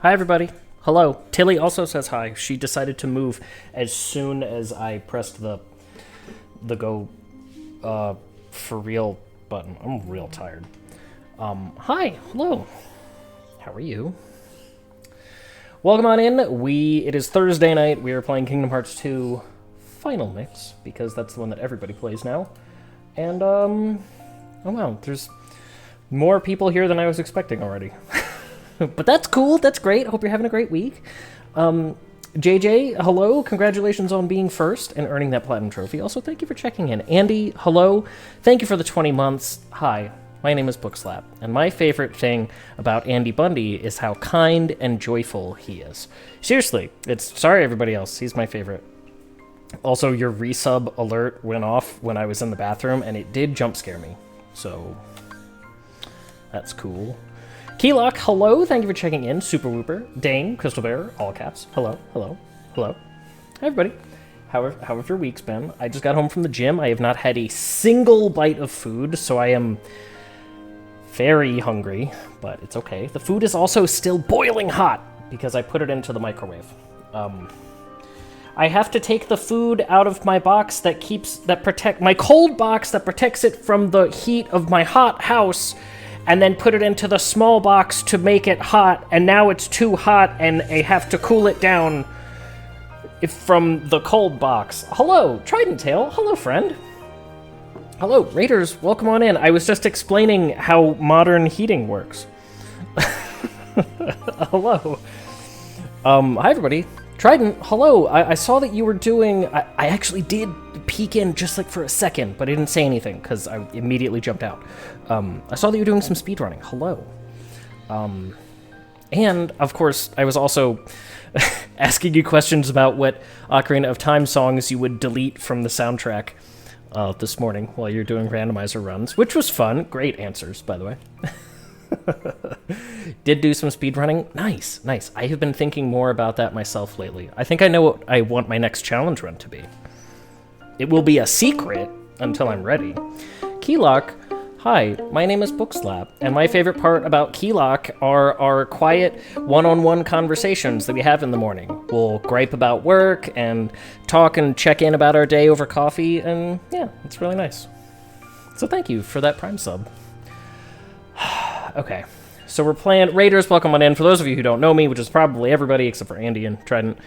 Hi, everybody. Hello. Tilly also says hi. She decided to move as soon as I pressed the go for real button. I'm real tired. Hi. Hello. How are you? Welcome on in. It is Thursday night. We are playing Kingdom Hearts 2 Final Mix, because that's the one that everybody plays now. And, oh wow, there's more people here than I was expecting already. But that's cool. That's great. Hope you're having a great week. JJ, hello. Congratulations on being first and earning that platinum trophy. Also, thank you for checking in. Andy, hello. Thank you for the 20 months. Hi, my name is Bookslap, and my favorite thing about Andy Bundy is how kind and joyful he is. Seriously, sorry everybody else. He's my favorite. Also, your resub alert went off when I was in the bathroom, and it did jump scare me. So, that's cool. Keylock, hello, thank you for checking in. Super Whooper, Dane, Crystal Bear, all caps. Hello, hello, hello. Hi, everybody. How have your weeks been? I just got home from the gym. I have not had a single bite of food, so I am very hungry, but it's okay. The food is also still boiling hot because I put it into the microwave. I have to take the food out of my box my cold box that protects it from the heat of my hot house, and then put it into the small box to make it hot, and now it's too hot, and I have to cool it down from the cold box. Hello, Trident Tail. Hello, friend. Hello, Raiders. Welcome on in. I was just explaining how modern heating works. Hello. Hi, everybody. Trident, hello. I saw that you were doing... I actually did peek in just like for a second, but I didn't say anything because I immediately jumped out. I saw that you were doing some speedrunning. Hello. And, of course, I was also asking you questions about what Ocarina of Time songs you would delete from the soundtrack this morning while you're doing randomizer runs, which was fun. Great answers, by the way. Did do some speedrunning. Nice, nice. I have been thinking more about that myself lately. I think I know what I want my next challenge run to be. It will be a secret until I'm ready. Keylock, hi, my name is Bookslap, and my favorite part about Keylock are our quiet one-on-one conversations that we have in the morning. We'll gripe about work and talk and check in about our day over coffee, and yeah, it's really nice. So thank you for that Prime sub. Okay, so we're playing Raiders. Welcome on in. For those of you who don't know me, which is probably everybody except for Andy and Trident,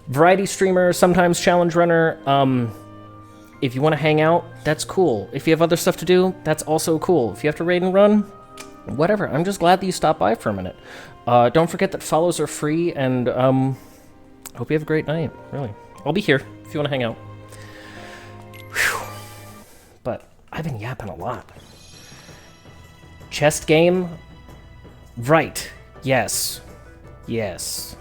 variety streamer, sometimes challenge runner. If you want to hang out, that's cool. If you have other stuff to do, that's also cool. If you have to raid and run, whatever. I'm just glad that you stopped by for a minute. Don't forget that follows are free, and hope you have a great night. Really, I'll be here if you want to hang out. Whew. But I've been yapping a lot. Chest game? Right. Yes. Yes.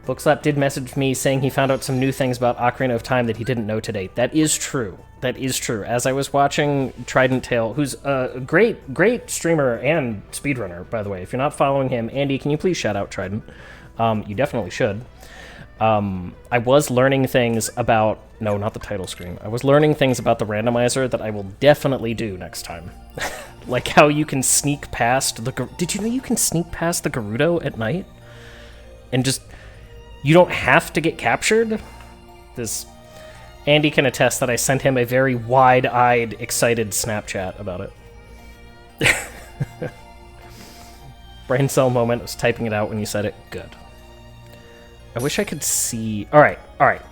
Bookslap did message me saying he found out some new things about Ocarina of Time that he didn't know today. That is true. That is true. As I was watching Trident Tail, who's a great streamer and speedrunner, by the way. If you're not following him, Andy, can you please shout out Trident? You definitely should. I was learning things about... No, not the title screen. I was learning things about the randomizer that I will definitely do next time. Like how you can sneak past the... Did you know you can sneak past the Gerudo at night? And just... You don't have to get captured? Andy can attest that I sent him a very wide-eyed, excited Snapchat about it. Brain cell moment. I was typing it out when you said it. Good. I wish I could see... Alright.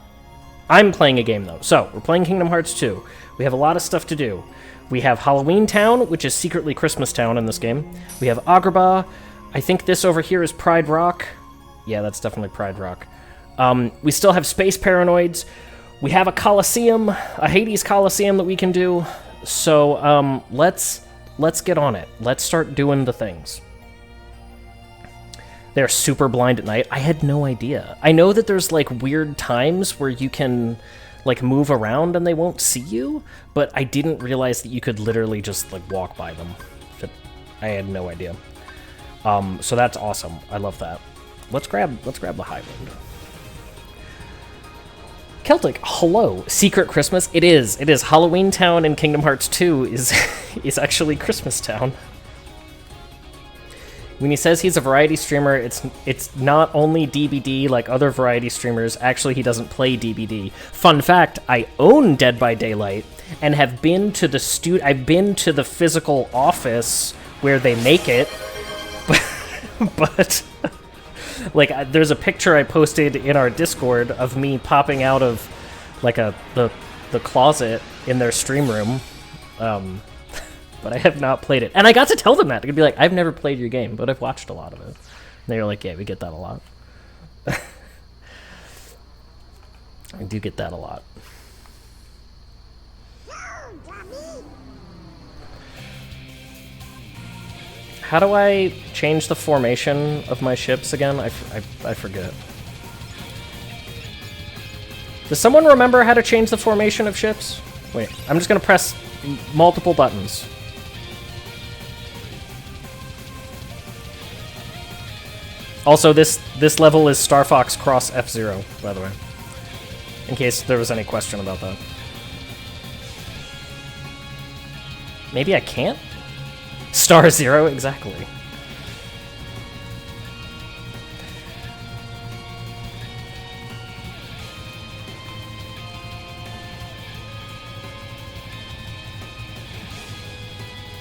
I'm playing a game, though. So, we're playing Kingdom Hearts 2. We have a lot of stuff to do. We have Halloween Town, which is secretly Christmas Town in this game. We have Agrabah. I think this over here is Pride Rock. Yeah, that's definitely Pride Rock. We still have Space Paranoids. We have a Coliseum, a Hades Coliseum that we can do. So, let's get on it. Let's start doing the things. They're super blind at night. I had no idea. I know that there's, like, weird times where you can, like, move around and they won't see you, but I didn't realize that you could literally just, like, walk by them. I had no idea. So that's awesome. I love that. Let's grab the Highland. Celtic, hello. Secret Christmas? It is. Halloween Town in Kingdom Hearts 2 is actually Christmas Town. When he says he's a variety streamer, it's not only DBD like other variety streamers. Actually, he doesn't play DBD. Fun fact, I own Dead by Daylight and have been to the I've been to the physical office where they make it. But like there's a picture I posted in our Discord of me popping out of like the closet in their stream room. But I have not played it. And I got to tell them that. I could be like, I've never played your game, but I've watched a lot of it. And they were like, yeah, we get that a lot. I do get that a lot. How do I change the formation of my ships again? I forget. Does someone remember how to change the formation of ships? Wait, I'm just going to press multiple buttons. Also, this level is Star Fox Cross F-Zero, by the way. In case there was any question about that. Maybe I can't? Star Zero, exactly.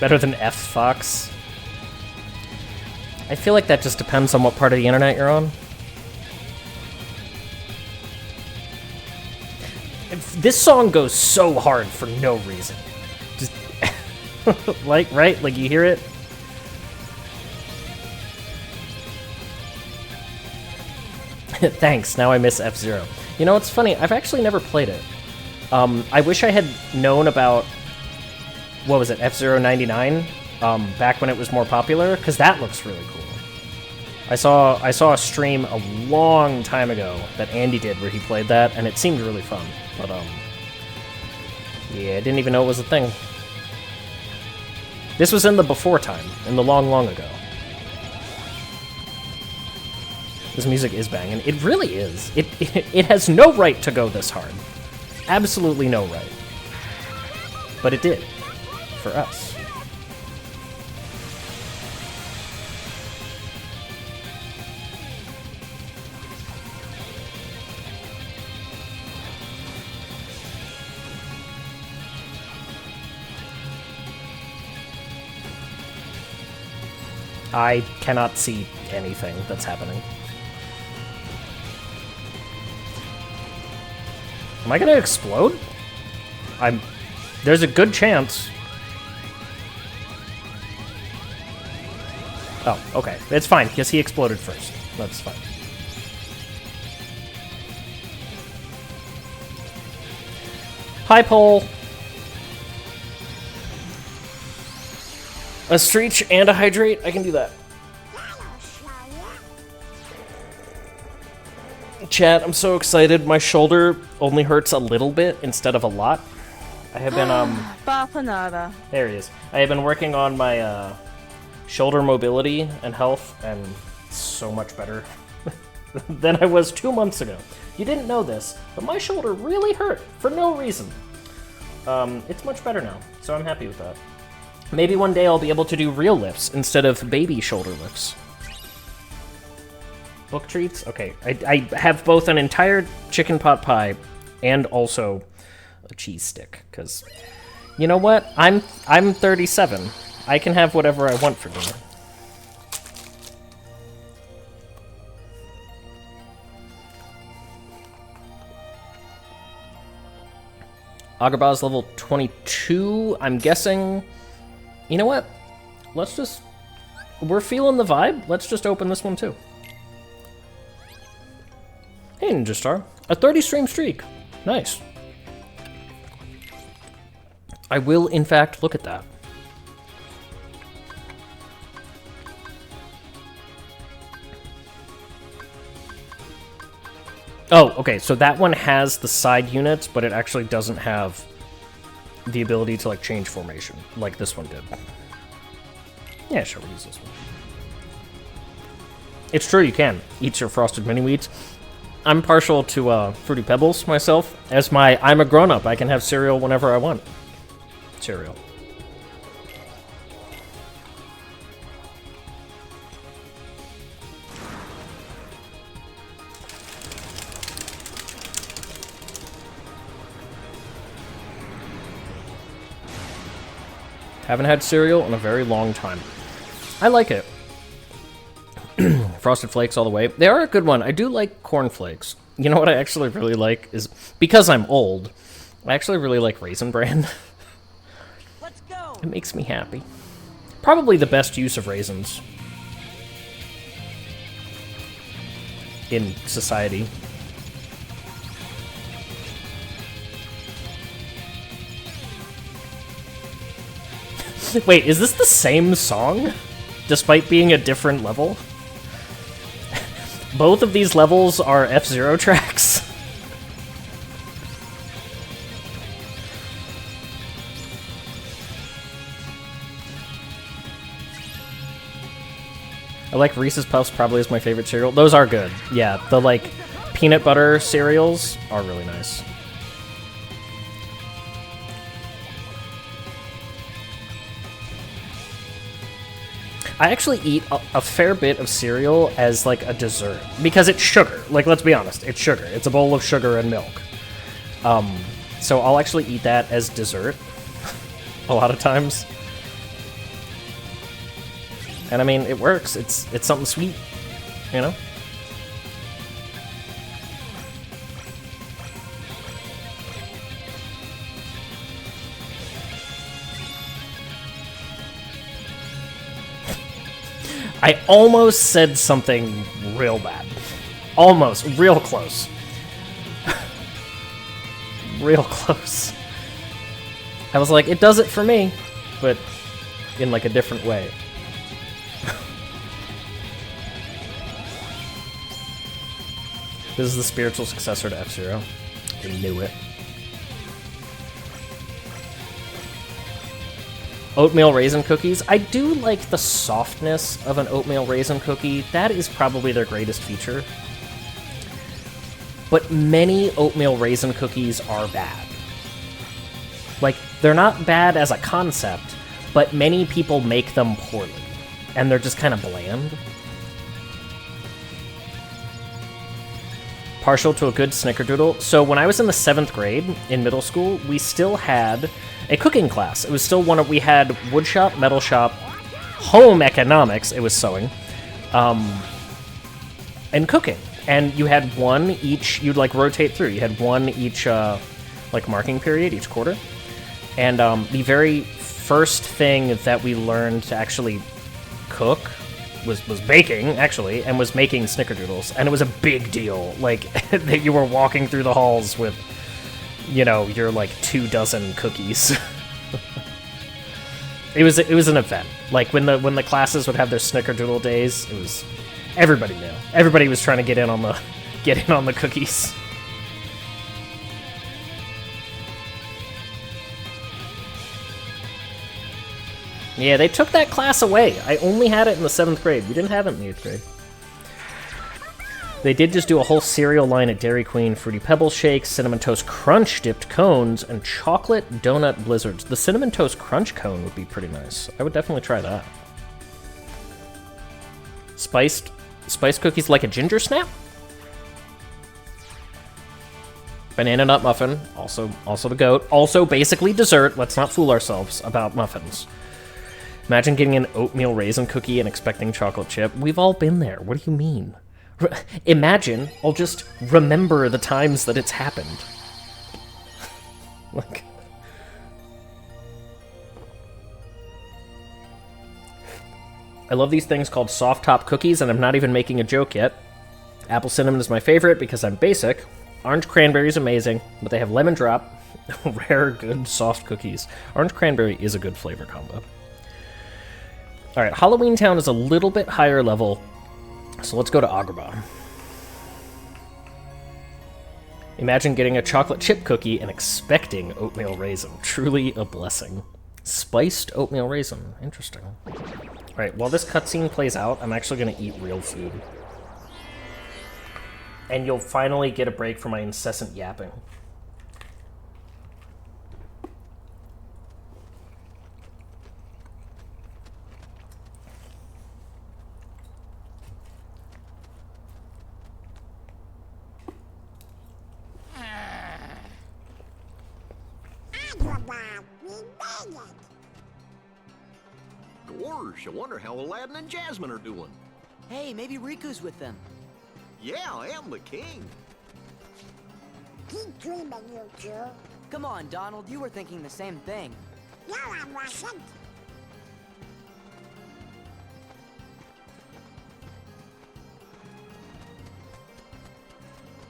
Better than F-Fox? I feel like that just depends on what part of the internet you're on. This song goes so hard for no reason. Just like, right? Like you hear it? Thanks, now I miss F-Zero. You know, it's funny, I've actually never played it. I wish I had known about, what was it, F-Zero 99? Back when it was more popular, because that looks really cool. I saw a stream a long time ago that Andy did where he played that, and it seemed really fun. But yeah, I didn't even know it was a thing. This was in the before time, in the long, long ago. This music is banging. It really is. It has no right to go this hard. Absolutely no right. But it did. For us. I cannot see anything that's happening. Am I gonna explode? There's a good chance. Oh, okay. It's fine, because he exploded first. That's fine. Hi, Pole. A Streech and a Hydrate? I can do that. Chat, I'm so excited. My shoulder only hurts a little bit instead of a lot. I have been, there he is. I have been working on my, shoulder mobility and health, and it's so much better than I was 2 months ago. You didn't know this, but my shoulder really hurt for no reason. It's much better now, so I'm happy with that. Maybe one day I'll be able to do real lifts instead of baby shoulder lifts. Book treats? Okay, I have both an entire chicken pot pie and also a cheese stick, because you know what? I'm 37. I can have whatever I want for dinner. Agrabah's level 22, I'm guessing. You know what? Let's just... We're feeling the vibe. Let's just open this one too. Hey, Ninja Star. A 30 stream streak. Nice. I will, in fact, look at that. Oh, okay, so that one has the side units, but it actually doesn't have the ability to, like, change formation, like this one did. Yeah, sure, we'll use this one. It's true, you can. Eat your frosted mini-wheats. I'm partial to Fruity Pebbles myself. As I'm a grown-up, I can have cereal whenever I want. Cereal. Haven't had cereal in a very long time. I like it. Frosted Flakes all the way. They are a good one. I do like Corn Flakes. You know what I actually really like is, because I'm old, I actually really like Raisin Bran. Let's go. It makes me happy. Probably the best use of raisins in society. Wait, is this the same song? Despite being a different level? Both of these levels are F-Zero tracks? I like Reese's Puffs probably is my favorite cereal. Those are good. Yeah, the like peanut butter cereals are really nice. I actually eat a fair bit of cereal as like a dessert because it's sugar. Like, let's be honest, it's sugar. It's a bowl of sugar and milk. So I'll actually eat that as dessert a lot of times. And I mean, it works. It's something sweet, you know? I almost said something real bad. Almost. Real close. Real close. I was like, it does it for me, but in like a different way. This is the spiritual successor to F-Zero. I knew it. Oatmeal raisin cookies. I do like the softness of an oatmeal raisin cookie. That is probably their greatest feature. But many oatmeal raisin cookies are bad. Like, they're not bad as a concept, but many people make them poorly. And they're just kind of bland. Partial to a good snickerdoodle. So when I was in the 7th grade in middle school, we still had a cooking class. It was still we had woodshop, metal shop, home economics, it was sewing, and cooking. And you had one each, you'd like rotate through. You had one each like marking period, each quarter. And the very first thing that we learned to actually cook was baking, actually, and was making snickerdoodles. And it was a big deal, like, that you were walking through the halls with, you know, your like 24 cookies. It was an event. Like when the classes would have their snickerdoodle days, it was everybody knew. Everybody was trying to get in on the cookies. Yeah, they took that class away. I only had it in the 7th grade. We didn't have it in the 8th grade. They did just do a whole cereal line at Dairy Queen. Fruity Pebble Shakes, Cinnamon Toast Crunch dipped cones, and chocolate donut blizzards. The Cinnamon Toast Crunch cone would be pretty nice. I would definitely try that. Spiced cookies like a ginger snap? Banana nut muffin, also the goat. Also basically dessert. Let's not fool ourselves about muffins. Imagine getting an oatmeal raisin cookie and expecting chocolate chip. We've all been there. What do you mean? Imagine, I'll just remember the times that it's happened. Like, I love these things called soft top cookies, and I'm not even making a joke yet. Apple cinnamon is my favorite because I'm basic. Orange cranberry is amazing, but they have lemon drop. Rare, good, soft cookies. Orange cranberry is a good flavor combo. Alright, Halloween Town is a little bit higher level, so let's go to Agrabah. Imagine getting a chocolate chip cookie and expecting oatmeal raisin. Truly a blessing. Spiced oatmeal raisin. Interesting. Alright, while this cutscene plays out, I'm actually going to eat real food. And you'll finally get a break from my incessant yapping. Gosh, I wonder how Aladdin and Jasmine are doing. Hey, maybe Riku's with them. Yeah, I am the king. Keep dreaming, you two. Come on, Donald, you were thinking the same thing. No, I wasn't.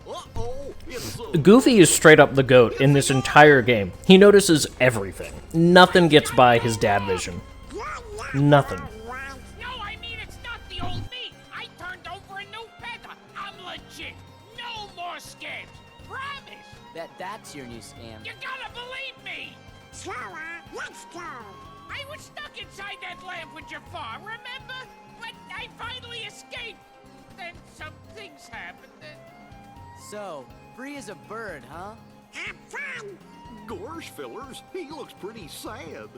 Uh-oh, it's Goofy is straight up the GOAT in this entire game. He notices everything. Nothing gets by his dad vision. You're not Nothing. one. No, I mean, it's not the old me. I turned over a new feather. I'm legit. No more scams. Promise. That's your new scam. You gotta believe me. So, let's go. I was stuck inside that lamp with Jafar, remember? But I finally escaped. Then some things happened. So, free as a bird, huh? Have fun. Gosh, fellers, he looks pretty sad.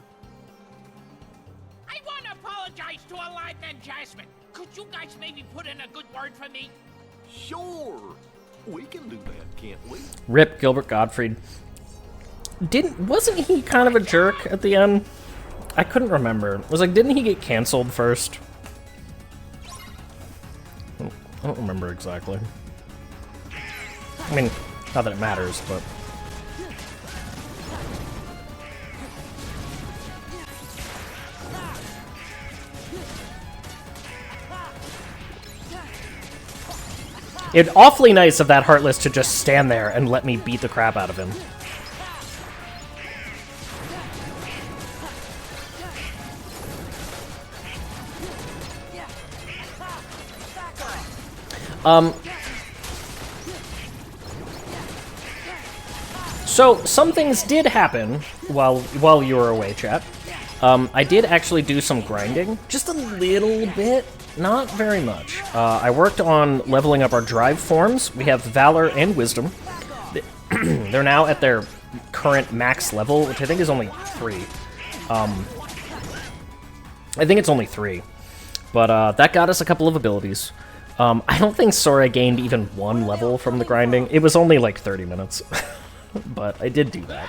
I want to apologize to Aladdin and Jasmine. Could you guys maybe put in a good word for me? Sure, we can do that, can't we? Rip Gilbert Gottfried. Wasn't he kind of a jerk at the end? I couldn't remember. It was like, didn't he get canceled first? I don't remember exactly. I mean, not that it matters, but... It's awfully nice of that Heartless to just stand there and let me beat the crap out of him. So, some things did happen while you were away, chat. I did actually do some grinding, just a little bit, not very much. I worked on leveling up our drive forms. We have Valor and Wisdom. They're now at their current max level, which I think is only 3. I think it's only 3. But that got us a couple of abilities. I don't think Sora gained even 1 level from the grinding. It was only like 30 minutes. But I did do that.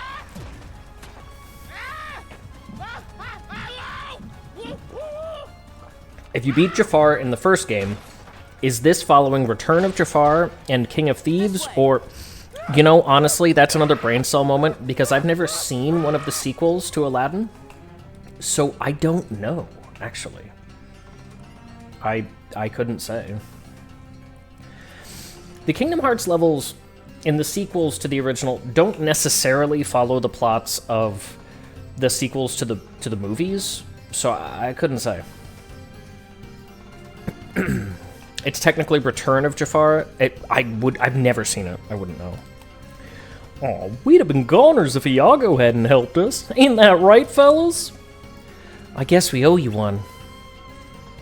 If you beat Jafar in the first game, is this following Return of Jafar and King of Thieves? Or, you know, honestly, that's another brain cell moment, because I've never seen one of the sequels to Aladdin. So I don't know, actually. I couldn't say. The Kingdom Hearts levels in the sequels to the original don't necessarily follow the plots of the sequels to the movies, so I couldn't say. It's technically Return of Jafar. I've never seen it. I wouldn't know. Oh, we'd have been goners if Iago hadn't helped us. Ain't that right, fellas? I guess we owe you one.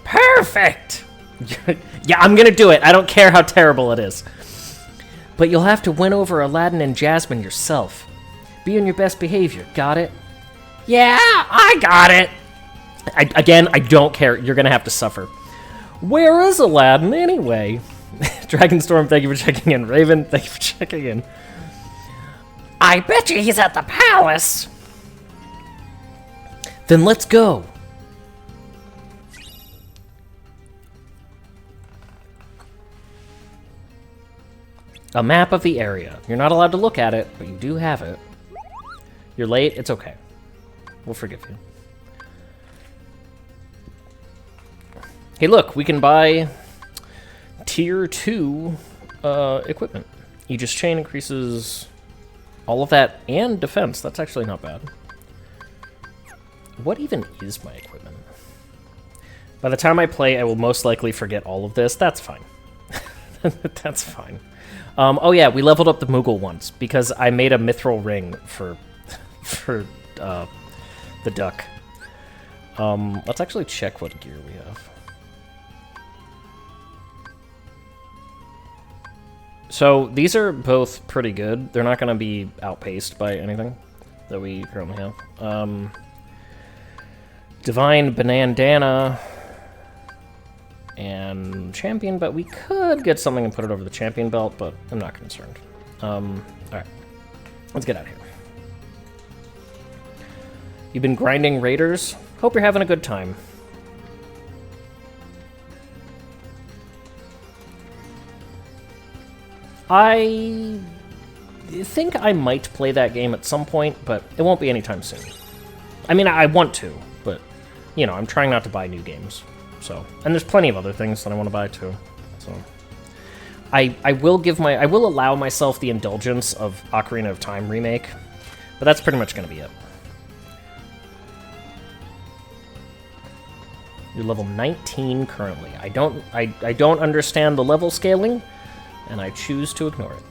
Perfect! Yeah, I'm gonna do it. I don't care how terrible it is. But you'll have to win over Aladdin and Jasmine yourself. Be on your best behavior, got it? Yeah, I got it! Again, I don't care. You're gonna have to suffer. Where is Aladdin, anyway? Dragonstorm, thank you for checking in. Raven, thank you for checking in. I bet you he's at the palace! Then let's go. A map of the area. You're not allowed to look at it, but you do have it. You're late, it's okay. We'll forgive you. Hey look, we can buy tier 2 equipment. Aegis chain increases all of that and defense. That's actually not bad. What even is my equipment? By the time I play, I will most likely forget all of this. That's fine. That's fine. Oh yeah, we leveled up the Moogle once because I made a mithril ring for the duck. Let's actually check what gear we have. So these are both pretty good. They're not going to be outpaced by anything that we currently have. Divine Banandana and Champion, but we could get something and put it over the Champion belt, but I'm not concerned. Alright. Let's get out of here. You've been grinding raiders? Hope you're having a good time. I think I might play that game at some point, but it won't be anytime soon. I mean, I want to, but, you know, I'm trying not to buy new games. So, and there's plenty of other things that I want to buy too. So, I will allow myself the indulgence of Ocarina of Time remake, but that's pretty much going to be it. You're level 19 currently. I don't understand the level scaling, and I choose to ignore it.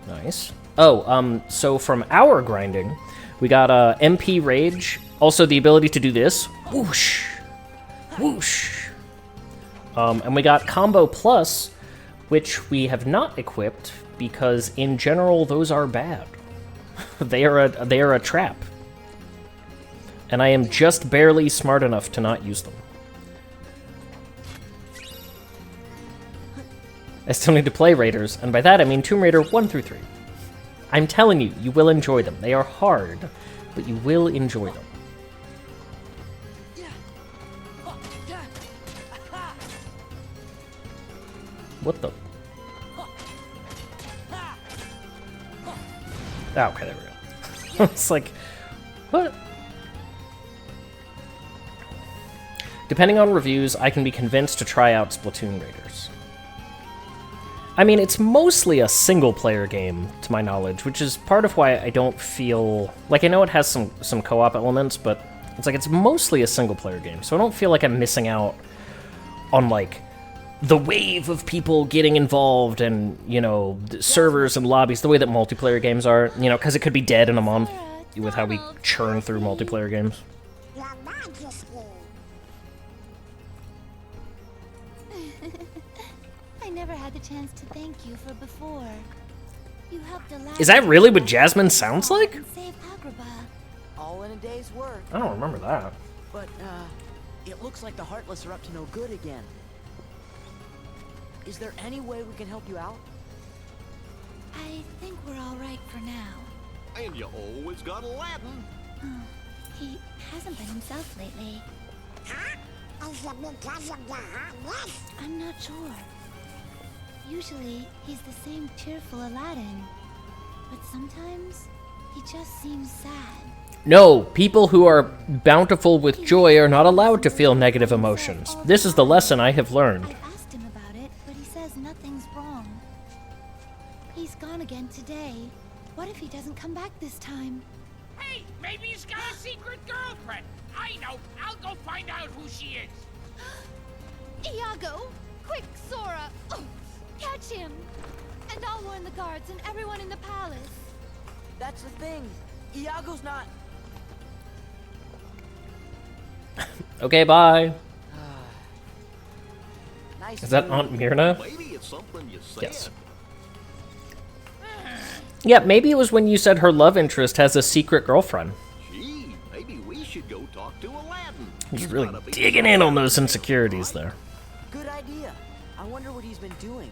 Nice. Oh, so from our grinding, we got MP Rage, also the ability to do this. Whoosh! Whoosh! And we got Combo Plus, which we have not equipped, because in general, those are bad. They are a trap. And I am just barely smart enough to not use them. I still need to play Raiders, and by that I mean Tomb Raider 1 through 3. I'm telling you, you will enjoy them. They are hard, but you will enjoy them. What the? Oh, okay, there we go. It's like, what? Depending on reviews, I can be convinced to try out Splatoon Raiders. I mean, it's mostly a single-player game, to my knowledge, which is part of why I don't feel... Like, I know it has some co-op elements, but it's like it's mostly a single-player game, so I don't feel like I'm missing out on, like, the wave of people getting involved and, you know, servers and lobbies, the way that multiplayer games are, you know, because it could be dead in a month with how we churn through multiplayer games. Your Majesty. I never had the chance to thank you for before. You helped a lot. Is that really what Jasmine sounds like? Save Agrabah. All in a day's work. I don't remember that. But, it looks like the Heartless are up to no good again. Is there any way we can help you out? I think we're all right for now. And you always got Aladdin. He hasn't been himself lately. Huh? Is it because of the hotness? I'm not sure. Usually, he's the same cheerful Aladdin. But sometimes, he just seems sad. No, people who are bountiful with joy are not allowed to feel negative emotions. This is the lesson I have learned. I asked him about it, but he says nothing's wrong. He's gone again today. What if he doesn't come back this time? Hey, maybe he's got a secret girlfriend. I know. I'll go find out who she is. Iago! Quick, Sora! Oh, catch him! And I'll warn the guards and everyone in the palace. That's the thing. Iago's not... Okay, bye. Nice. Is that Aunt Myrna? Maybe it's something you said. Yes. Yeah, maybe it was when you said her love interest has a secret girlfriend. Gee, maybe we should go talk to Aladdin. Just He's really gotta be digging in on those insecurities there. Good idea. I wonder what he's been doing.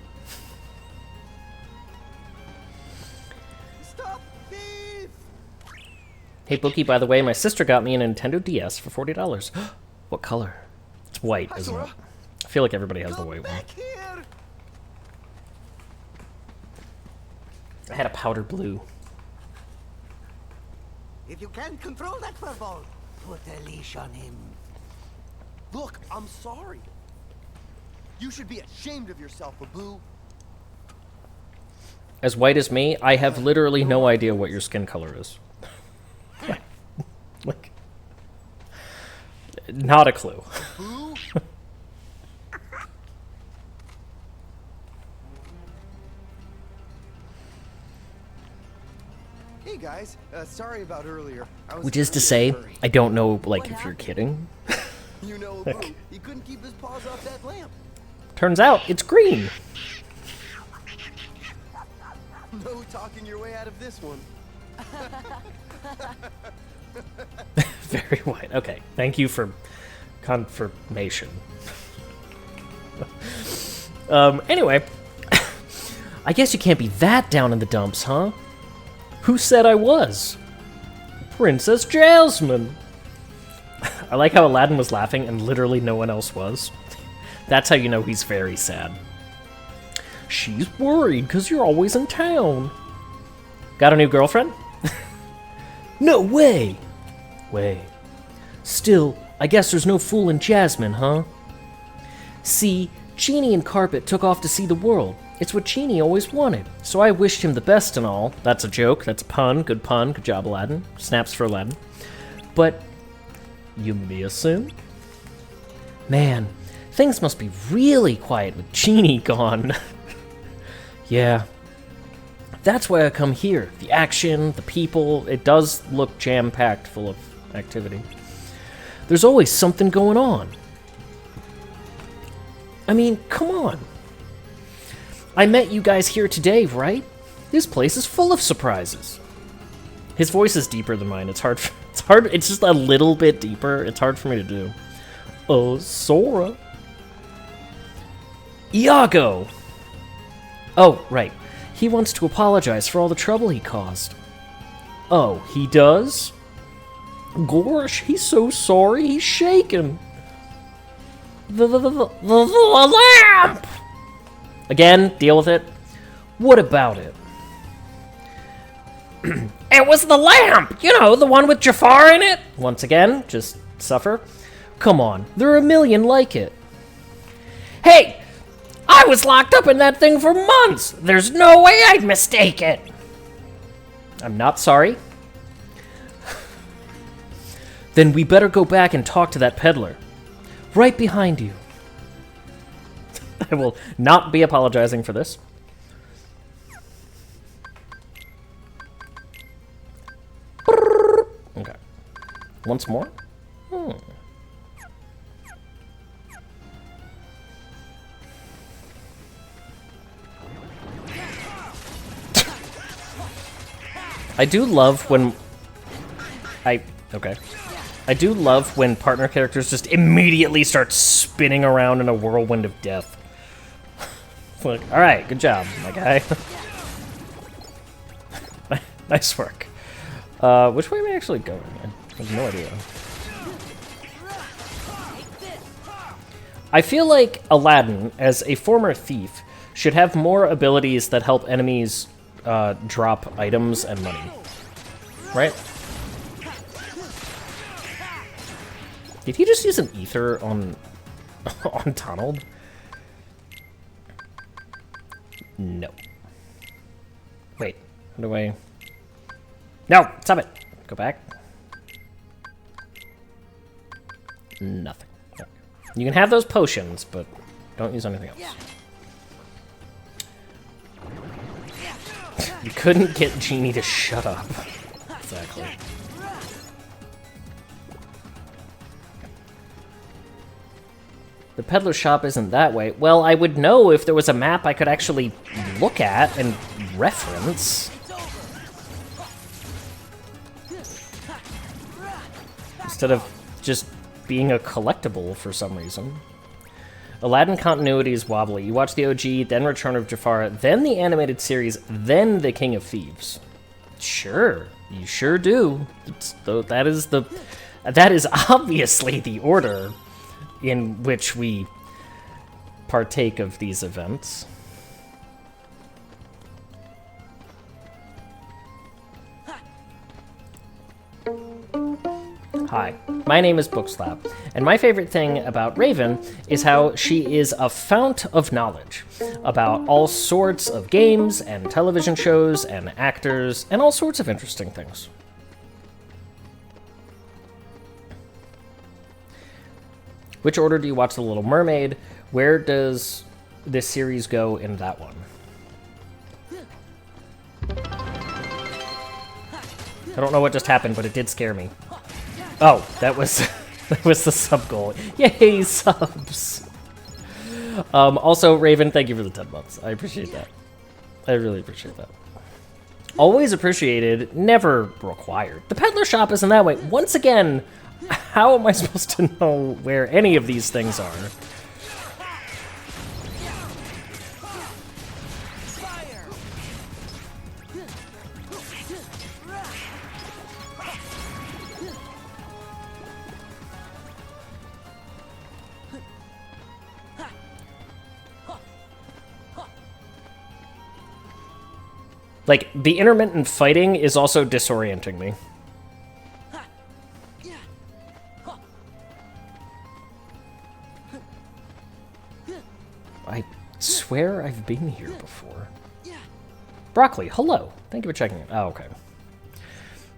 Stop thief! Hey, Bookie, by the way, my sister got me a Nintendo DS for $40. What color? It's white, isn't it? I feel like everybody has the white one. Back here! I had a powder blue. If you can't control that furball, put a leash on him. Look, I'm sorry. You should be ashamed of yourself, Abu. As white as me, I have literally no idea what your skin color is. Like, not a clue. Abu? Hey guys, sorry about earlier. I was Which is to in a say, hurry. I don't know, like, if you're kidding. You know, Abu, he couldn't keep his paws off that lamp. Turns out, it's green. No talking your way out of this one. Very white. Okay, thank you for confirmation. Anyway, I guess you can't be that down in the dumps, huh? Who said I was? Princess Jasmine. I like how Aladdin was laughing and literally no one else was. That's how you know he's very sad. She's worried because you're always in town. Got a new girlfriend? No way! Way. Still, I guess there's no fooling Jasmine, huh? See, Genie and Carpet took off to see the world. It's what Genie always wanted, so I wished him the best and all. That's a joke, that's a pun, good job, Aladdin. Snaps for Aladdin. But, you miss him? Man, things must be really quiet with Genie gone. Yeah. That's why I come here. The action, the people, it does look jam-packed full of activity. There's always something going on. I mean, come on. I met you guys here today, right? This place is full of surprises. His voice is deeper than mine. It's hard, it's just a little bit deeper. It's hard for me to do. Sora. Iago! Oh, right. He wants to apologize for all the trouble he caused. Oh, he does? Gosh, he's so sorry, he's shaking. The lamp! Again, deal with it. What about it? It was the lamp! You know, the one with Jafar in it? Once again, just suffer. Come on, there are a million like it. Hey! I was locked up in that thing for months! There's no way I'd mistake it! I'm not sorry. Then we better go back and talk to that peddler. Right behind you. I will not be apologizing for this. Okay. Once more? I do love when... Okay. I do love when partner characters just immediately start spinning around in a whirlwind of death. Like, alright, good job, my guy. Nice work. Which way am I actually going? I have no idea. I feel like Aladdin, as a former thief, should have more abilities that help enemies drop items and money. Right? Did he just use an ether on Donald? No. Wait, how do I... No! Stop it! Go back. Nothing. No. You can have those potions, but don't use anything else. You couldn't get Genie to shut up. Exactly. The peddler shop isn't that way. Well, I would know if there was a map I could actually look at and reference. Instead of just being a collectible for some reason. Aladdin continuity is wobbly. You watch the OG, then Return of Jafar, then the animated series, then the King of Thieves. Sure, you sure do. That is obviously the order in which we partake of these events. Hi, my name is Bookslap, and my favorite thing about Raven is how she is a fount of knowledge about all sorts of games and television shows and actors and all sorts of interesting things. Which order do you watch The Little Mermaid? Where does this series go in that one? I don't know what just happened, but it did scare me. Oh, that was that was the sub goal. Yay, subs! Also, Raven, thank you for the 10 months. I appreciate that. I really appreciate that. Always appreciated, never required. The peddler shop isn't that way. Once again, how am I supposed to know where any of these things are? Like, the intermittent fighting is also disorienting me. I swear I've been here before. Broccoli, hello. Thank you for checking it. Oh, okay.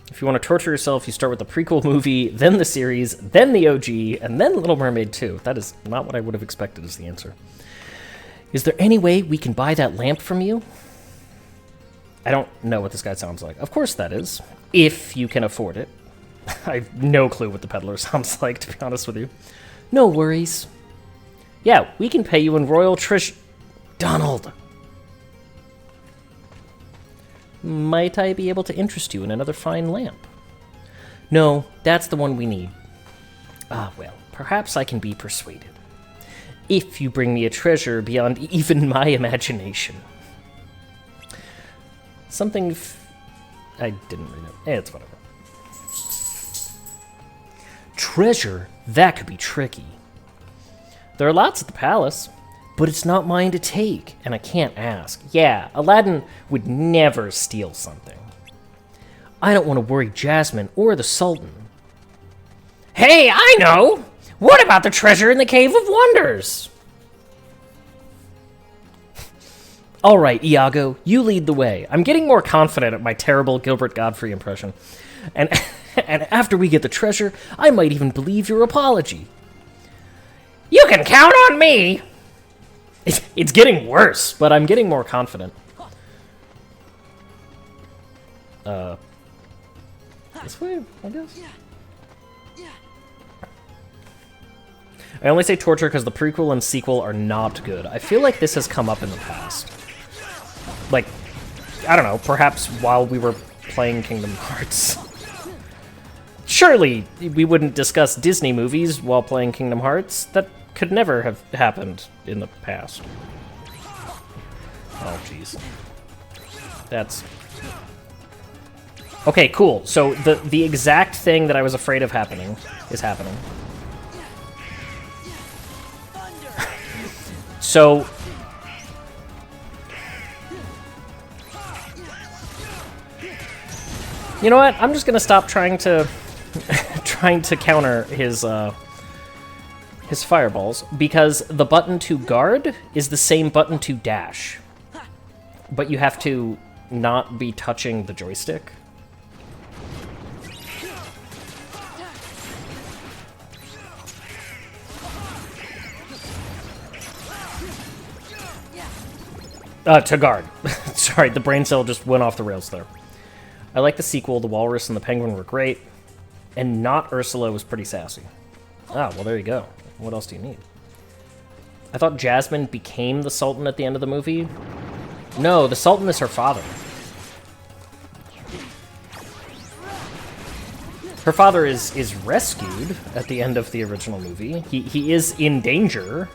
If you want to torture yourself, you start with the prequel movie, then the series, then the OG, and then Little Mermaid 2. That is not what I would have expected as the answer. Is there any way we can buy that lamp from you? I don't know what this guy sounds like. Of course that is. If you can afford it. I have no clue what the peddler sounds like, to be honest with you. No worries. Yeah, we can pay you in royal Donald! Might I be able to interest you in another fine lamp? No, that's the one we need. Ah, well, perhaps I can be persuaded. If you bring me a treasure beyond even my imagination. Something I didn't read it. It's whatever. Treasure? That could be tricky. There are lots at the palace, but it's not mine to take, and I can't ask. Yeah, Aladdin would never steal something. I don't want to worry Jasmine or the Sultan. Hey, I know! What about the treasure in the Cave of Wonders? All right, Iago, you lead the way. I'm getting more confident at my terrible Gilbert Godfrey impression. And after we get the treasure, I might even believe your apology. You can count on me! It's getting worse, but I'm getting more confident. This way, I guess? I only say torture because the prequel and sequel are not good. I feel like this has come up in the past. Like, I don't know, perhaps while we were playing Kingdom Hearts. Surely we wouldn't discuss Disney movies while playing Kingdom Hearts. That could never have happened in the past. Oh, jeez. That's... Okay, cool. So the exact thing that I was afraid of happening is happening. So... You know what? I'm just gonna stop trying to counter his fireballs, because the button to guard is the same button to dash. But you have to not be touching the joystick. To guard. Sorry, the brain cell just went off the rails there. I like the sequel. The Walrus and the Penguin were great. And not Ursula was pretty sassy. Ah, well, there you go. What else do you need? I thought Jasmine became the Sultan at the end of the movie. No, the Sultan is her father. Her father is rescued at the end of the original movie. He is in danger,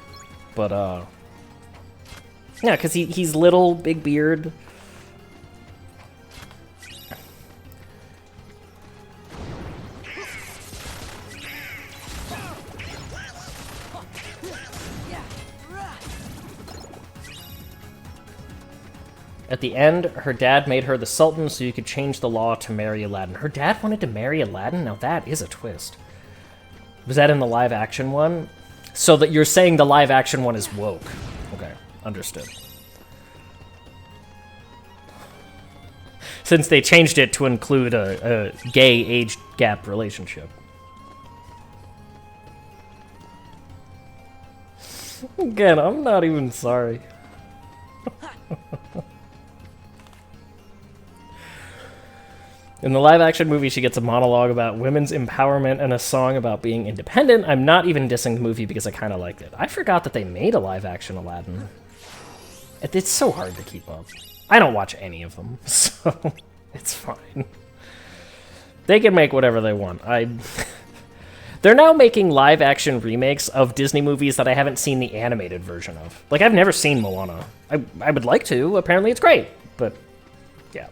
but yeah, because he's little, big beard. At the end, her dad made her the Sultan so you could change the law to marry Aladdin. Her dad wanted to marry Aladdin? Now that is a twist. Was that in the live-action one? So that you're saying the live-action one is woke. Okay, understood. Since they changed it to include a gay age gap relationship. Again, I'm not even sorry. In the live-action movie, she gets a monologue about women's empowerment and a song about being independent. I'm not even dissing the movie because I kind of liked it. I forgot that they made a live-action Aladdin. It's so hard to keep up. I don't watch any of them, so it's fine. They can make whatever they want. They're now making live-action remakes of Disney movies that I haven't seen the animated version of. Like, I've never seen Moana. I would like to. Apparently it's great, but yeah.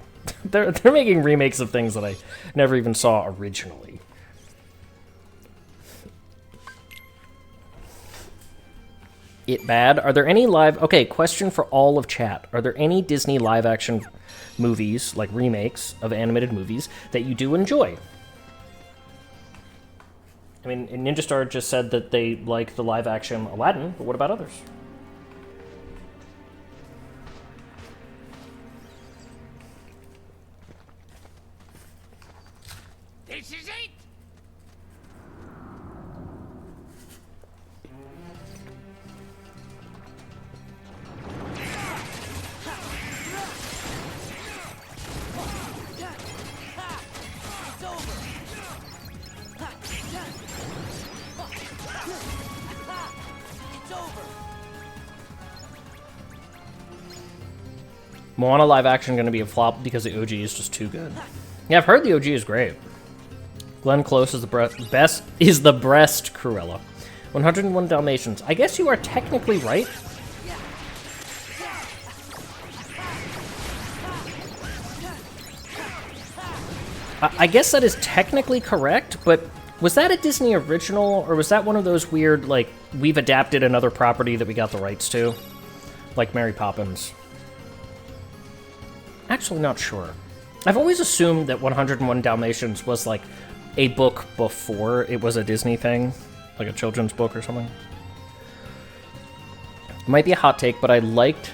They're making remakes of things that I never even saw originally. It bad? Are there any live... Okay, question for all of chat. Are there any Disney live-action movies, like remakes of animated movies, that you do enjoy. I mean, Ninja Star just said that they like the live-action Aladdin, but what about others? This is it! It's over. It's over. Moana live action going to be a flop because the OG is just too good. Yeah, I've heard the OG is great. Glenn Close is the breast Cruella. 101 Dalmatians. I guess you are technically right. I guess that is technically correct, but was that a Disney original, or was that one of those weird, like, we've adapted another property that we got the rights to? Like Mary Poppins. Actually, not sure. I've always assumed that 101 Dalmatians was, like, a book before it was a Disney thing. Like a children's book or something. It might be a hot take, but I liked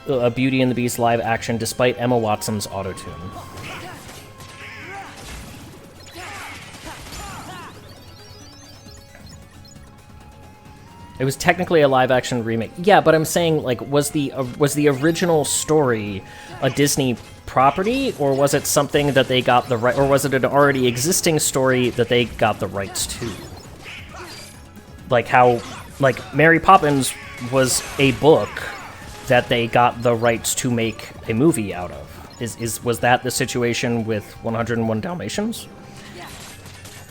Beauty and the Beast live action despite Emma Watson's autotune. It was technically a live-action remake. Yeah, but I'm saying, like, was the original story a Disney property, or was it something that they got the right, or was it an already existing story that they got the rights to? Like how, like, Mary Poppins was a book that they got the rights to make a movie out of. Was that the situation with 101 Dalmatians?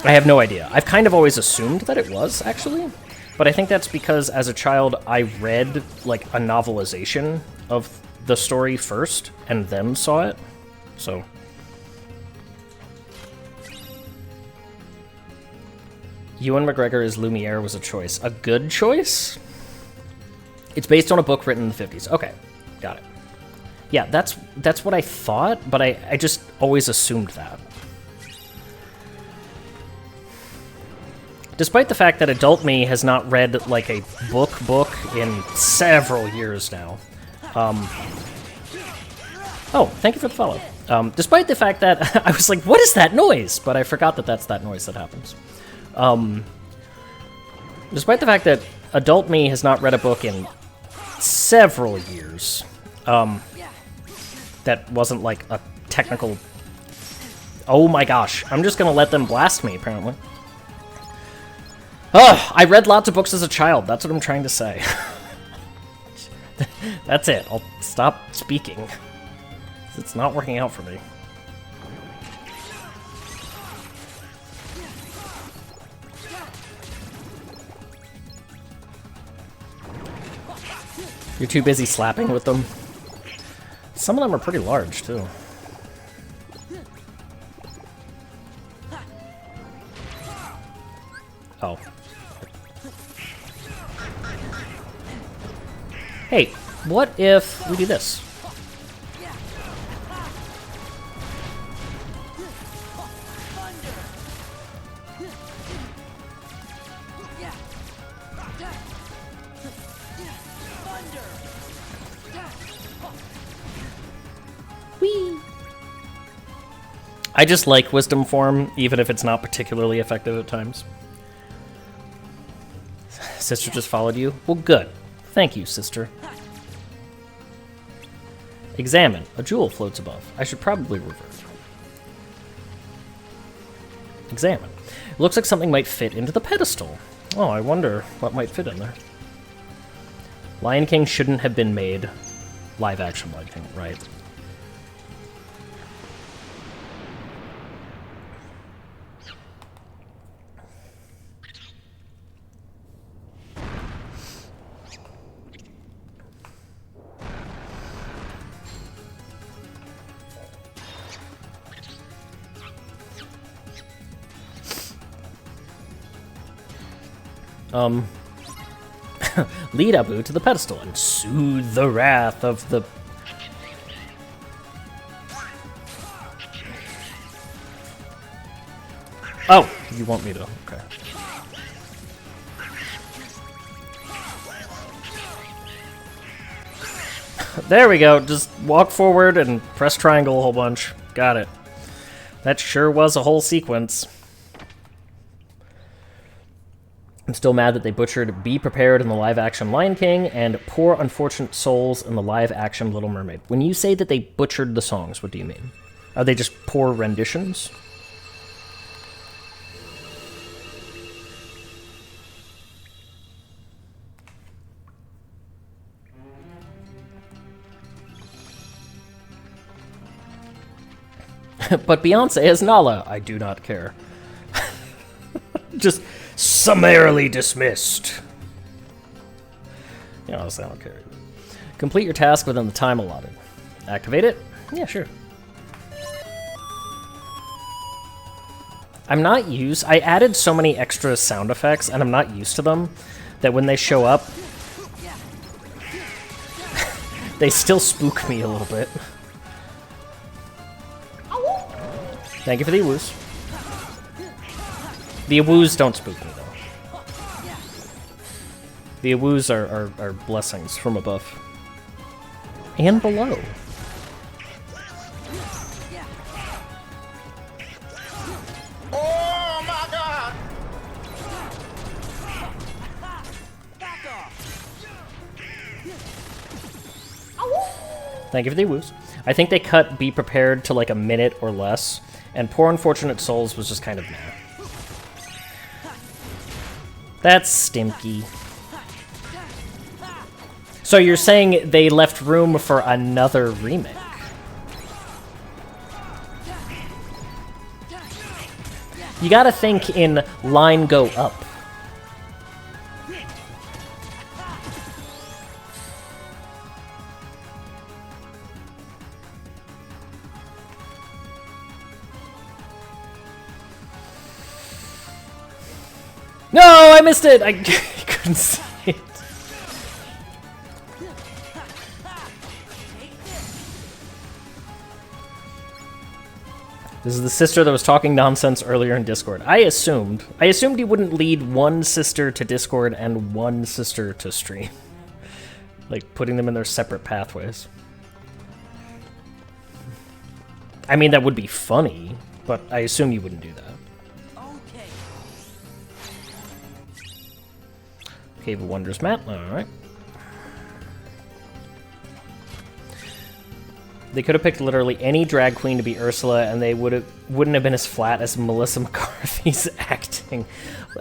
I have no idea. I've kind of always assumed that it was, actually. But I think that's because, as a child, I read, like, a novelization of the story first, and then saw it. So... Ewan McGregor as Lumiere was a choice. A good choice? It's based on a book written in the 50s. Okay, got it. Yeah, that's what I thought, but I just always assumed that. Despite the fact that adult me has not read, like, a book in several years now. Oh, thank you for the follow. Despite the fact that I was like, what is that noise? But I forgot that that's that noise that happens. Despite the fact that adult me has not read a book in several years, that wasn't, like, a technical... Oh my gosh, I'm just gonna let them blast me, apparently. Oh, I read lots of books as a child. That's what I'm trying to say. That's it. I'll stop speaking. It's not working out for me. You're too busy slapping with them. Some of them are pretty large, too. Oh. Hey, what if we do this? Whee! I just like wisdom form, even if it's not particularly effective at times. Sister just followed you? Well, good. Thank you, sister. Examine. A jewel floats above. I should probably revert. Examine. It looks like something might fit into the pedestal. Oh, I wonder what might fit in there. Lion King shouldn't have been made live action Lion King, right? Lead Abu to the pedestal and soothe the wrath of the... Oh, you want me to? Okay. There we go. Just walk forward and press triangle a whole bunch. Got it. That sure was a whole sequence. I'm still mad that they butchered Be Prepared in the live-action Lion King and Poor Unfortunate Souls in the live-action Little Mermaid. When you say that they butchered the songs, what do you mean? Are they just poor renditions? But Beyonce as Nala, I do not care. Just summarily dismissed. Yeah, honestly, I don't care. Complete your task within the time allotted. Activate it? Yeah, sure. I'm not used... I added so many extra sound effects, and I'm not used to them, that when they show up, they still spook me a little bit. Thank you for the awoos. The awoos don't spook me, though. The awoos are blessings from above. And below. Oh my god! Thank you for the awoos. I think they cut Be Prepared to like a minute or less, and Poor Unfortunate Souls was just kind of meh. That's stinky. So you're saying they left room for another remake? You gotta think in line go up. No, I missed it! I couldn't see it. This is the sister that was talking nonsense earlier in Discord. I assumed he wouldn't lead one sister to Discord and one sister to stream. Like, putting them in their separate pathways. I mean, that would be funny, but I assume you wouldn't do that. Cave of Wonders map, alright. They could have picked literally any drag queen to be Ursula, and they wouldn't have been as flat as Melissa McCarthy's acting.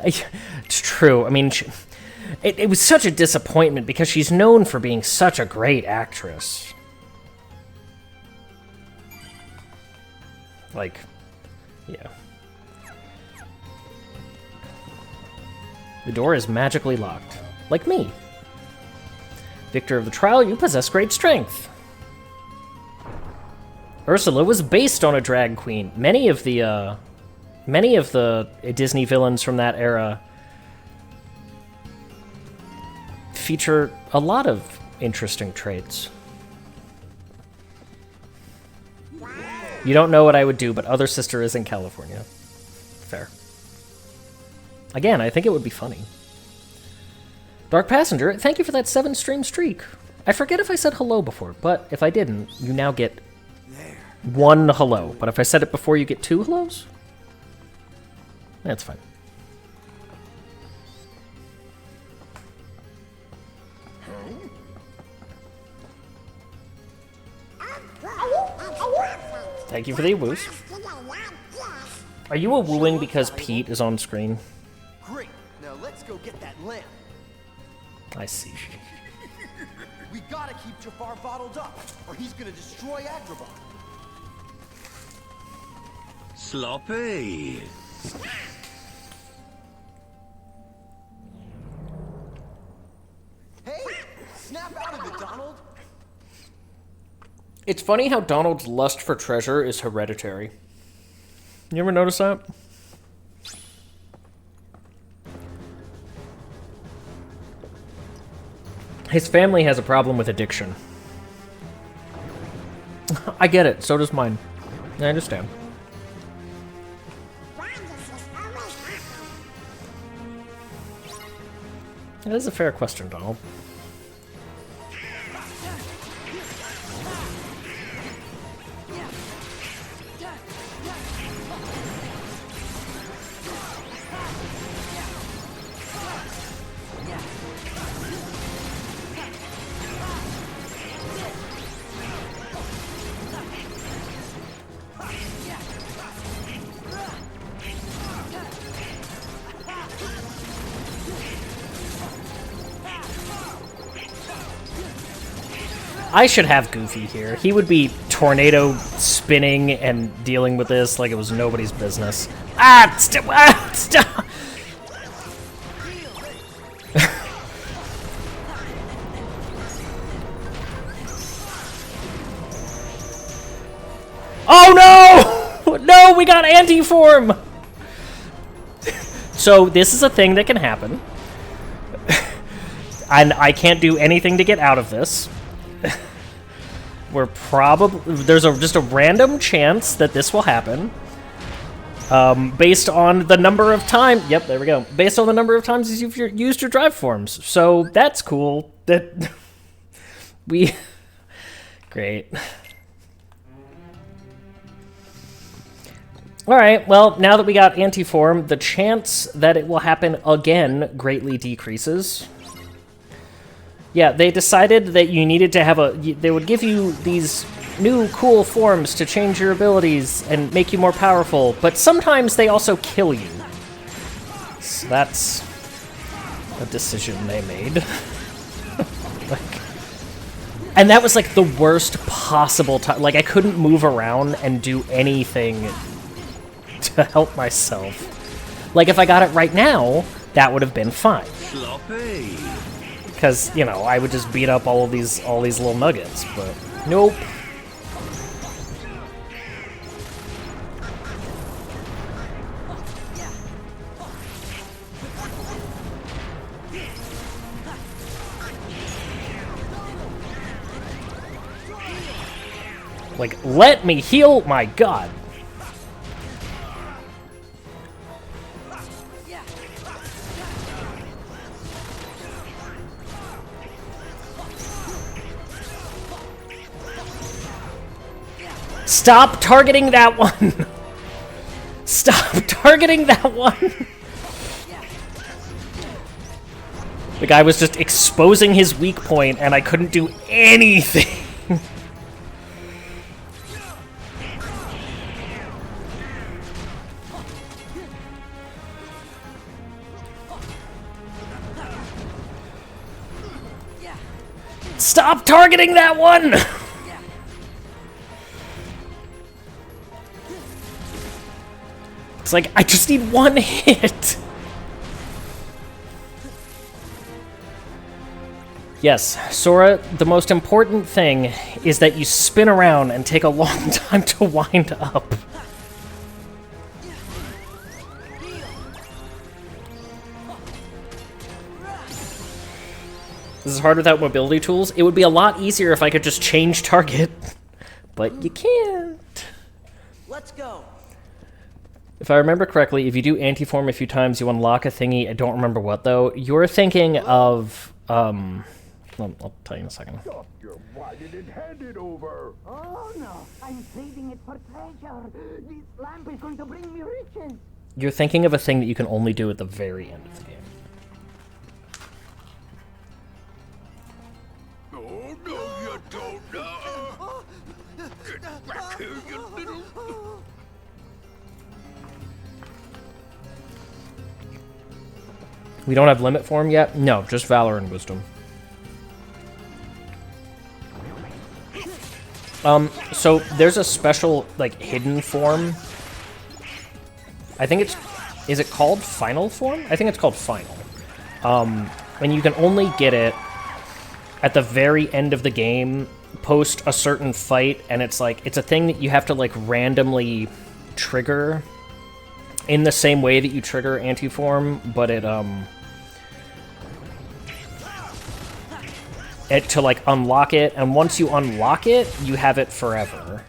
It's true. I mean, it was such a disappointment because she's known for being such a great actress. Like, yeah. The door is magically locked. Like me. Victor of the trial, you possess great strength. Ursula was based on a drag queen. Many of the Disney villains from that era feature a lot of interesting traits. You don't know what I would do, but other sister is in California. Fair. Again, I think it would be funny. Dark Passenger, thank you for that 7-stream streak. I forget if I said hello before, but if I didn't, you now get 1 hello. But if I said it before, you get 2 hellos? That's fine. Thank you for the woos. Are you a wooing because Pete is on screen? Great. Now let's go get that lamp. I see. We gotta keep Jafar bottled up, or he's gonna destroy Agrabah. Sloppy. Hey, snap out of it, Donald. It's funny how Donald's lust for treasure is hereditary. You ever notice that? His family has a problem with addiction. I get it, so does mine. I understand. That is a fair question, Donald. I should have Goofy here. He would be tornado spinning and dealing with this like it was nobody's business. Ah! Stop! Oh no! No, we got anti-form! So this is a thing that can happen. And I can't do anything to get out of this. We're probably... There's just a random chance that this will happen. Based on the number of times... Yep, there we go. Based on the number of times you've used your drive forms. So that's cool. That... we... Great. Alright, well, now that we got anti-form, the chance that it will happen again greatly decreases. Yeah, they decided that you needed to have a... They would give you these new cool forms to change your abilities and make you more powerful, but sometimes they also kill you. So that's a decision they made. And that was like the worst possible time. Like, I couldn't move around and do anything to help myself. Like, if I got it right now, that would have been fine. Sloppy. Because, you know, I would just beat up all these little nuggets, but nope. Like, let me heal, my god. Stop targeting that one! Stop targeting that one! The guy was just exposing his weak point and I couldn't do anything! Stop targeting that one! It's like, I just need one hit! Yes, Sora, the most important thing is that you spin around and take a long time to wind up. This is hard without mobility tools. It would be a lot easier if I could just change target, but you can't. Let's go. If I remember correctly, if you do anti-form a few times, you unlock a thingy. I don't remember what, though. You're thinking of, I'll tell you in a second. Why did it hand it over? Oh no, I'm saving it for treasure. This lamp is going to bring me riches. You're thinking of a thing that you can only do at the very end of the game. Oh no, you don't know. Get back here, you little... We don't have limit form yet? No, just Valor and Wisdom. So there's a special, like, hidden form. I think it's... Is it called Final Form? I think it's called Final. And you can only get it at the very end of the game, post a certain fight, and it's like, it's a thing that you have to, like, randomly trigger in the same way that you trigger anti-form, but to, like, unlock it, and once you unlock it, you have it forever.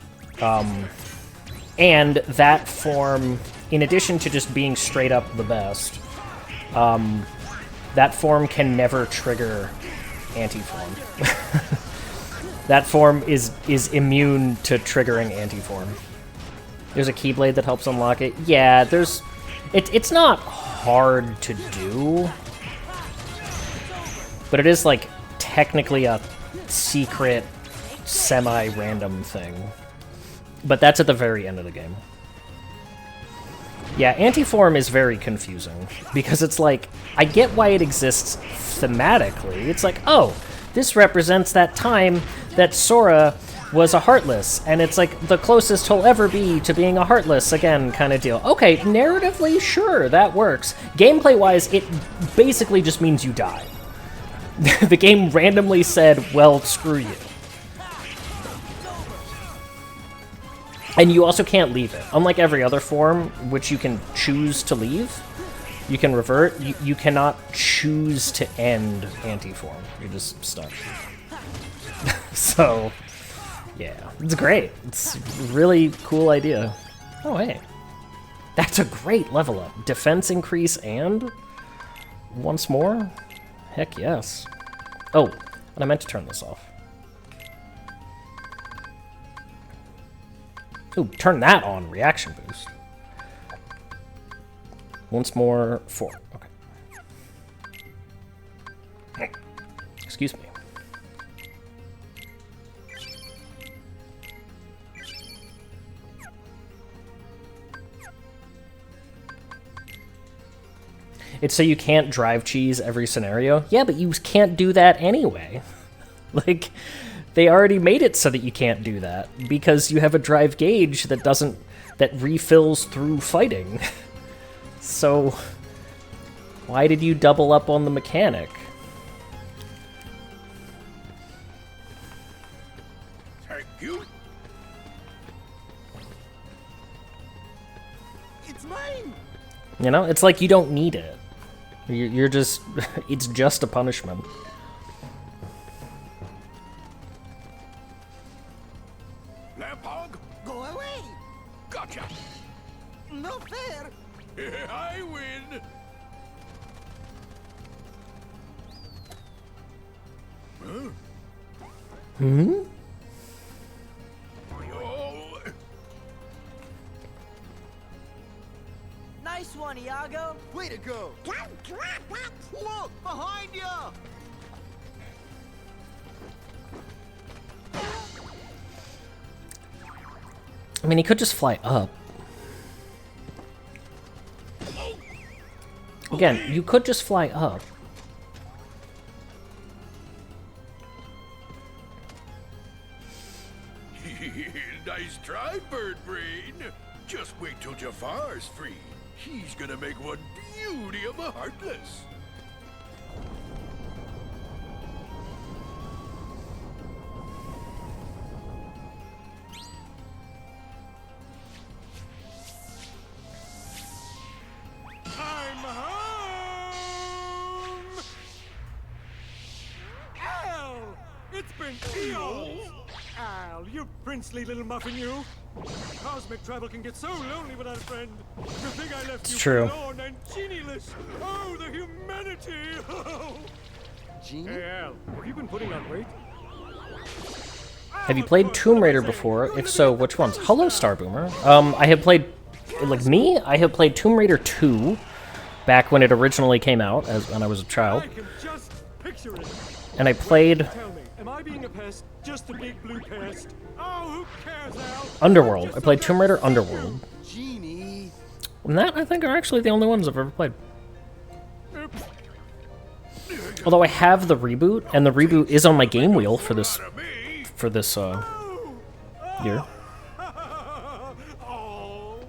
And that form, in addition to just being straight up the best, that form can never trigger anti-form. That form is immune to triggering anti-form. There's a Keyblade that helps unlock it. Yeah, it's not hard to do, but it is like technically a secret, semi-random thing. But that's at the very end of the game. Yeah, anti-form is very confusing, because it's like, I get why it exists thematically. It's like, oh, this represents that time that Sora was a Heartless, and it's like the closest he'll ever be to being a Heartless again kind of deal. Okay, narratively, sure, that works. Gameplay-wise, it basically just means you die. The game randomly said, well, screw you. And you also can't leave it. Unlike every other form, which you can choose to leave, you can revert, you cannot choose to end anti-form. You're just stuck. So, yeah, it's great. It's a really cool idea. Oh, hey. That's a great level up. Defense increase and once more? Heck yes. Oh, and I meant to turn this off. Ooh, turn that on, reaction boost. Once more, 4. Okay. Excuse me. It's so you can't drive cheese every scenario? Yeah, but you can't do that anyway. Like, they already made it so that you can't do that, because you have a drive gauge that refills through fighting. So, why did you double up on the mechanic? Thank you. It's mine! You know, it's like you don't need it. You're just, it's just a punishment. Lampog, Go away! gotcha. No fair! I win. Hmm? Oh, Nice one, Iago. Way to go! Don't drop it! Look! Behind you! I mean, he could just fly up. Again, you could just fly up. nice try, Bird Brain. Just wait till Jafar's free. He's gonna make one beauty of a Heartless. I'm home! Al! It's been eons! Al, you princely little muffin, you! Cosmic travel can get so lonely without a friend. To think I left It's you true. forlorn and genieless! Oh, the humanity! Genie? Hey, Al, have you been putting on weight? Have you played Tomb Raider before? If so, which ones? Hello, Star Boomer. I have played, like me, I have played Tomb Raider 2 back when it originally came out, when I was a child. I can just picture it. And I played Tell me, am I being a pest? Just a big blue pest? Oh, who cares, Al? Underworld. I played Tomb Raider Underworld. Genie! And that, I think, are actually the only ones I've ever played. Although I have the reboot, and the reboot is on my game wheel for this year. Oh.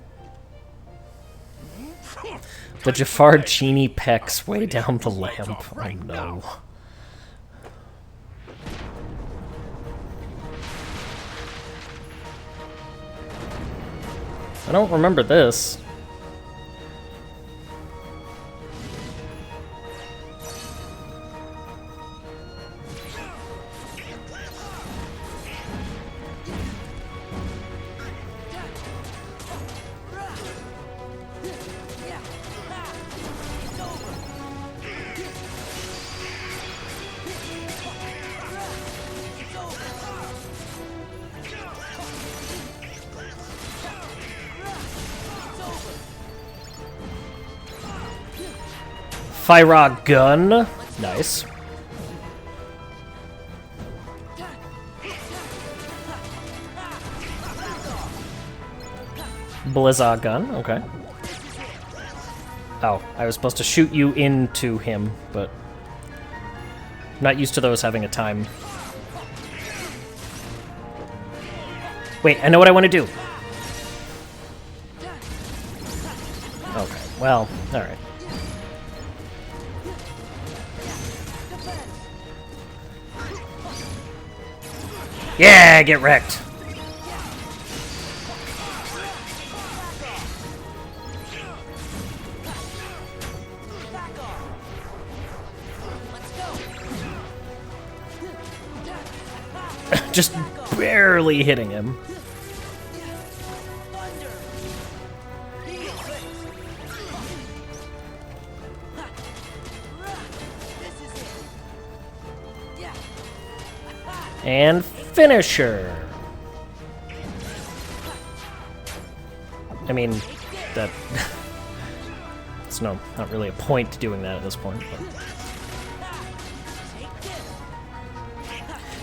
The Jafar genie pecks way down the lamp. Oh no. I don't remember this. Fire gun. Nice. Blizzard gun, okay. Oh, I was supposed to shoot you into him, but I'm not used to those having a time. Wait, I know what I want to do. Okay, well, alright. Yeah, get wrecked. Just barely hitting him. And finisher. I mean, that... it's not really a point to doing that at this point. But.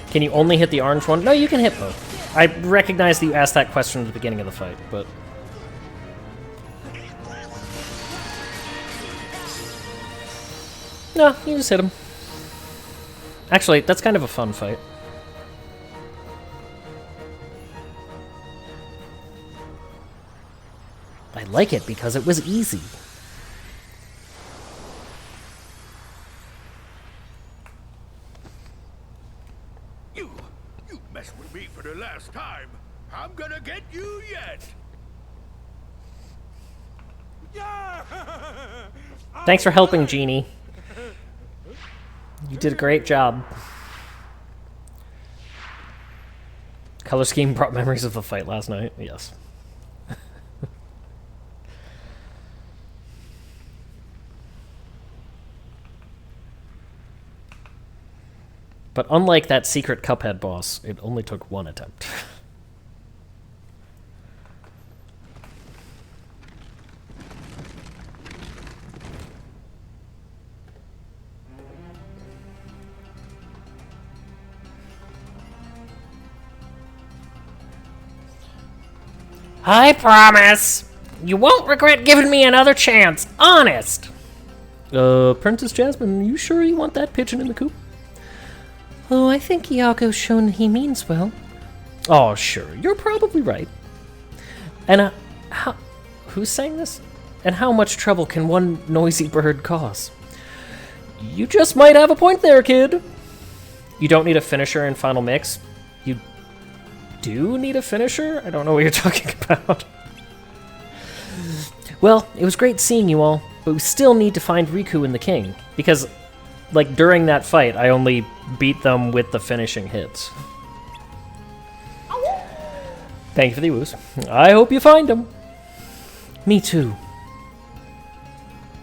Can you only hit the orange one? No, you can hit both. I recognize that you asked that question at the beginning of the fight, but... no, you just hit him. Actually, that's kind of a fun fight. I like it because it was easy. You mess with me for the last time. I'm gonna get you yet. Thanks for helping, Genie. You did a great job. Color scheme brought memories of the fight last night. Yes. But unlike that secret Cuphead boss, it only took one attempt. I promise! You won't regret giving me another chance, honest! Princess Jasmine, you sure you want that pigeon in the coop? Oh, I think Iago's shown he means well. Oh, sure, you're probably right. And, who's saying this? And how much trouble can one noisy bird cause? You just might have a point there, kid. You don't need a finisher in Final Mix. You do need a finisher? I don't know what you're talking about. Well, it was great seeing you all, but we still need to find Riku and the king, because, like, during that fight, I only beat them with the finishing hits. Thank you for the woos. I hope you find them. Me too.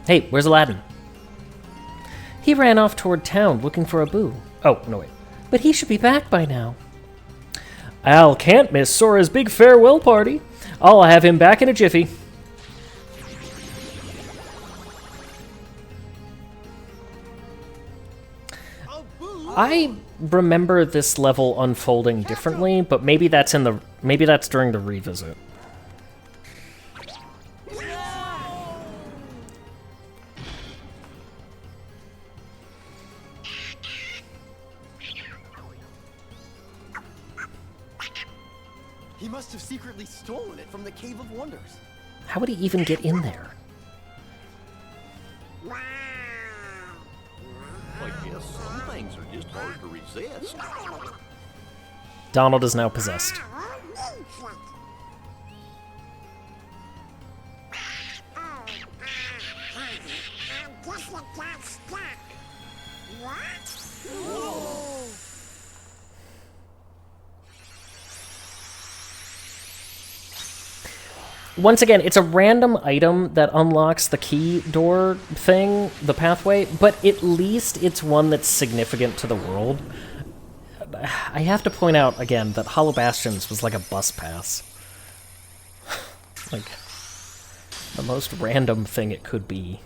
Hey, where's Aladdin? He ran off toward town looking for Abu. Oh, no wait. But he should be back by now. Al can't miss Sora's big farewell party. I'll have him back in a jiffy. I remember this level unfolding differently, but maybe that's during the revisit. He must have secretly stolen it from the Cave of Wonders. How would he even get in there? I guess some things are just hard to resist. Donald is now possessed. Once again, it's a random item that unlocks the key door thing, the pathway, but at least it's one that's significant to the world. I have to point out again that Hollow Bastions was like a bus pass. Like, the most random thing it could be.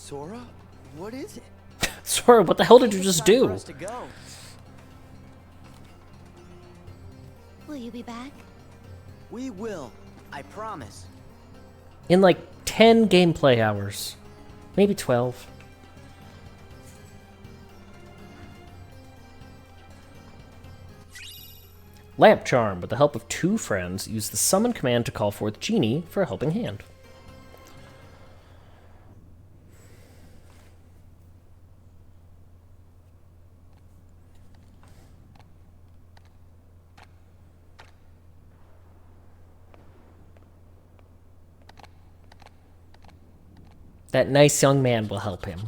Sora, what is it? Sora, what the hell did you just It's time for do? us to go. Will you be back? We will. I promise. In like 10 gameplay hours. Maybe 12. Lamp Charm, with the help of 2 friends, use the summon command to call forth Genie for a helping hand. That nice young man will help him.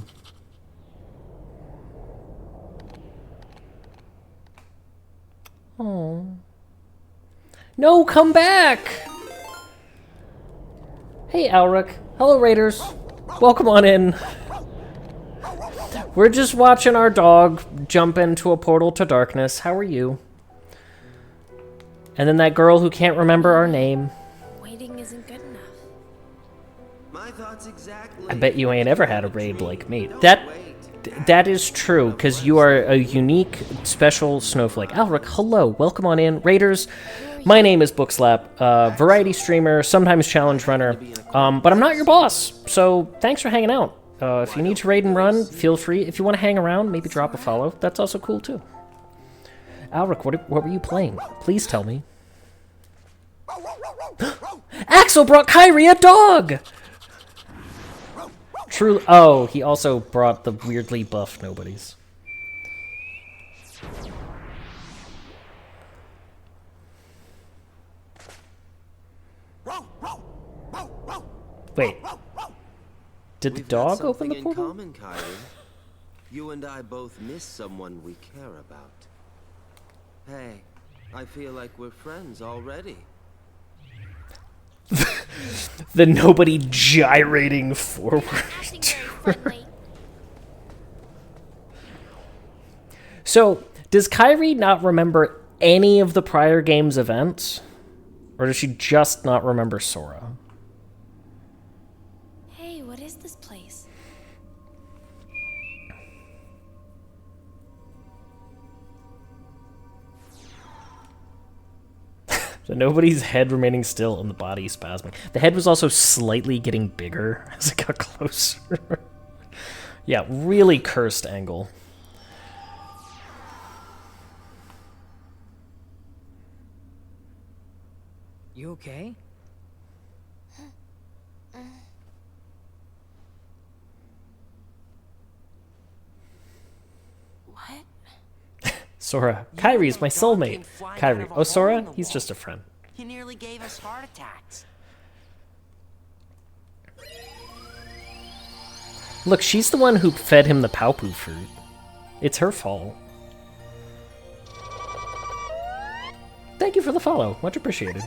Oh. No, come back! Hey, Alric. Hello, Raiders. Welcome on in. We're just watching our dog jump into a portal to darkness. How are you? And then that girl who can't remember our name. Waiting isn't good enough. My thoughts exactly. I bet you ain't ever had a raid like me. That is true, because you are a unique, special snowflake. Alric, hello. Welcome on in. Raiders, my name is Bookslap, variety streamer, sometimes challenge runner, but I'm not your boss, so thanks for hanging out. If you need to raid and run, feel free. If you want to hang around, maybe drop a follow. That's also cool, too. Alric, what were you playing? Please tell me. Axel brought Kyrie a dog! True. Oh, he also brought the weirdly buff nobodies. Wait. Did the dog open the portal? Common, Kyrie. You and I both miss someone we care about. Hey, I feel like we're friends already. The nobody gyrating forward. So, does Kyrie not remember any of the prior game's events? Or does she just not remember Sora? Hey, what is this place? So nobody's head remaining still and the body spasming. The head was also slightly getting bigger as it got closer. Yeah, really cursed angle. You okay? What? Sora. Kyrie's my soulmate. Kyrie. Oh, Sora? He's just a friend. He nearly gave us heart attacks. Look, she's the one who fed him the Paopu fruit. It's her fault. Thank you for the follow. Much appreciated.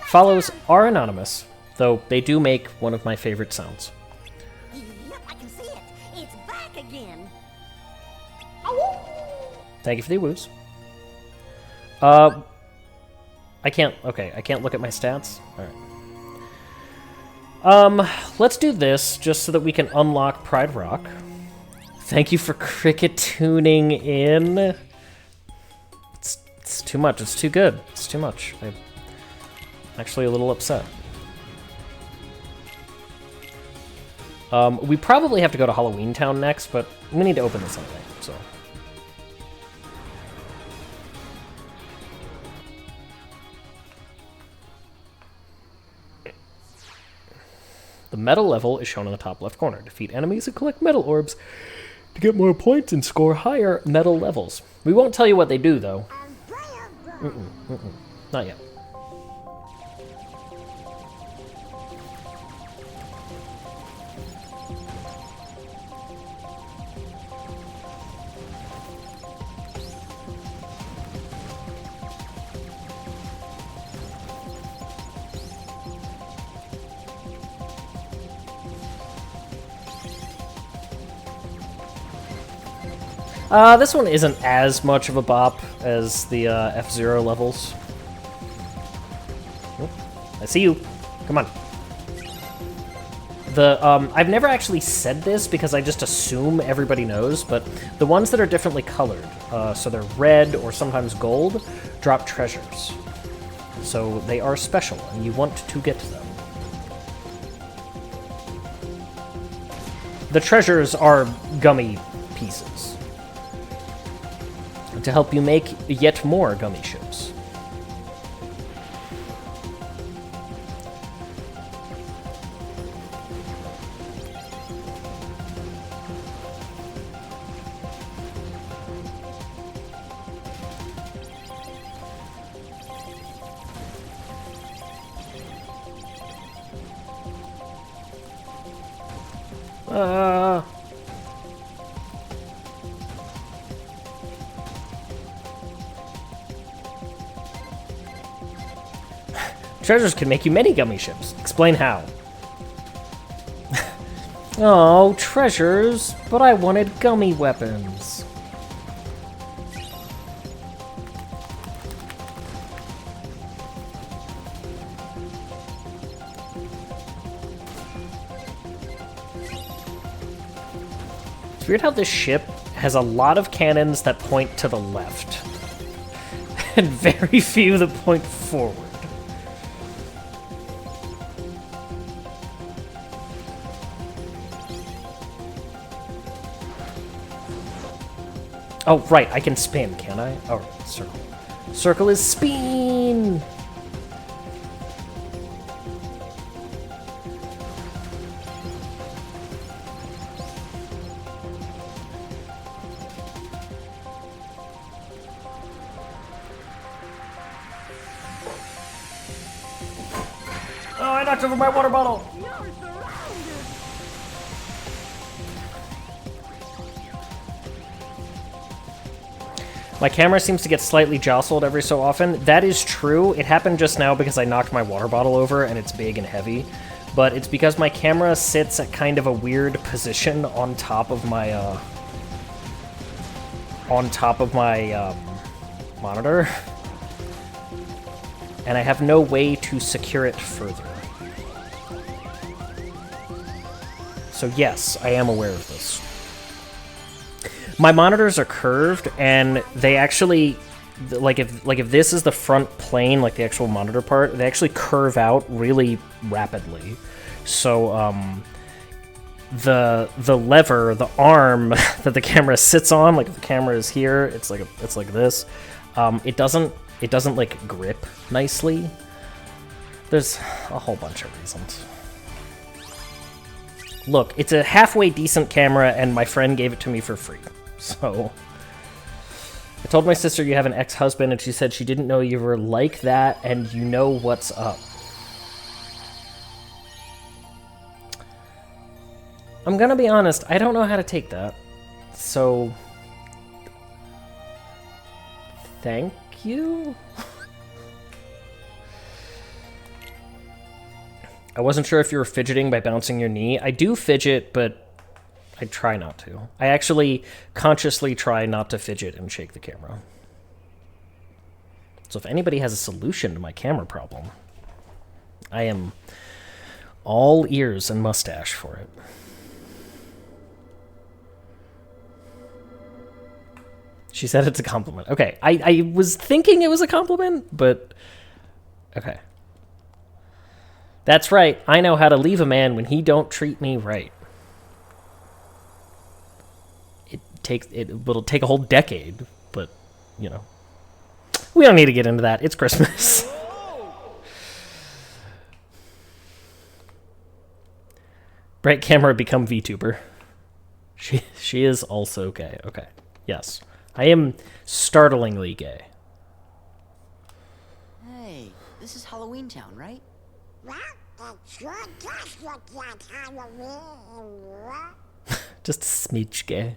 Follows are anonymous, though they do make one of my favorite sounds. Yep, I can see it. It's back again. Thank you for the woos. I can't look at my stats. Alright. Let's do this, just so that we can unlock Pride Rock. Thank you for cricket tuning in. It's too much, it's too good. It's too much. I'm actually a little upset. We probably have to go to Halloween Town next, but we need to open this anyway, so... The medal level is shown in the top left corner. Defeat enemies and collect medal orbs to get more points and score higher medal levels. We won't tell you what they do, though. Not yet. This one isn't as much of a bop as the F-Zero levels. Oh, I see you. Come on. I've never actually said this because I just assume everybody knows, but the ones that are differently colored, so they're red or sometimes gold, drop treasures. So they are special, and you want to get them. The treasures are gummy pieces to help you make yet more gummy ships. Treasures can make you many gummy ships. Explain how. Oh, treasures, but I wanted gummy weapons. It's weird how this ship has a lot of cannons that point to the left, and very few that point forward. Oh, right, I can spin, can I? Oh, circle. Circle is spin! Oh, I knocked over my water bottle! My camera seems to get slightly jostled every so often. That is true. It happened just now because I knocked my water bottle over and it's big and heavy. But it's because my camera sits at kind of a weird position on top of my, monitor. And I have no way to secure it further. So yes, I am aware of this. My monitors are curved, and they actually, like if this is the front plane, like the actual monitor part, they actually curve out really rapidly. So the lever, the arm that the camera sits on, like if the camera is here, it's like this. It doesn't like grip nicely. There's a whole bunch of reasons. Look, it's a halfway decent camera, and my friend gave it to me for free. So, I told my sister you have an ex-husband, and she said she didn't know you were like that, and you know what's up. I'm gonna be honest, I don't know how to take that. So, thank you? I wasn't sure if you were fidgeting by bouncing your knee. I do fidget, but I try not to. I actually consciously try not to fidget and shake the camera. So if anybody has a solution to my camera problem, I am all ears and mustache for it. She said it's a compliment. Okay, I was thinking it was a compliment, but okay. That's right, I know how to leave a man when he don't treat me right. It'll take a whole decade, but, you know. We don't need to get into that. It's Christmas. Bright camera become VTuber. She is also gay. Okay. Yes. I am startlingly gay. Hey, this is Halloween Town, right? Well, it sure does look like Halloween. Just a smidge gay.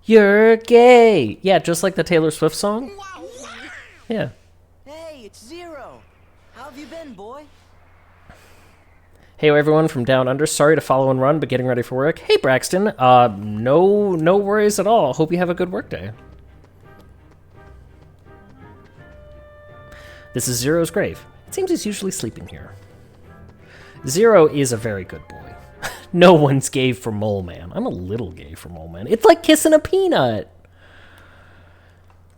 You're gay. Yeah, just like the Taylor Swift song. Yeah. Hey, it's Zero. How have you been, boy? Hey everyone from Down Under. Sorry to follow and run, but getting ready for work. Hey Braxton. No worries at all. Hope you have a good work day. This is Zero's grave. It seems he's usually sleeping here. Zero is a very good boy. No one's gay for Mole Man. I'm a little gay for Mole Man. It's like kissing a peanut.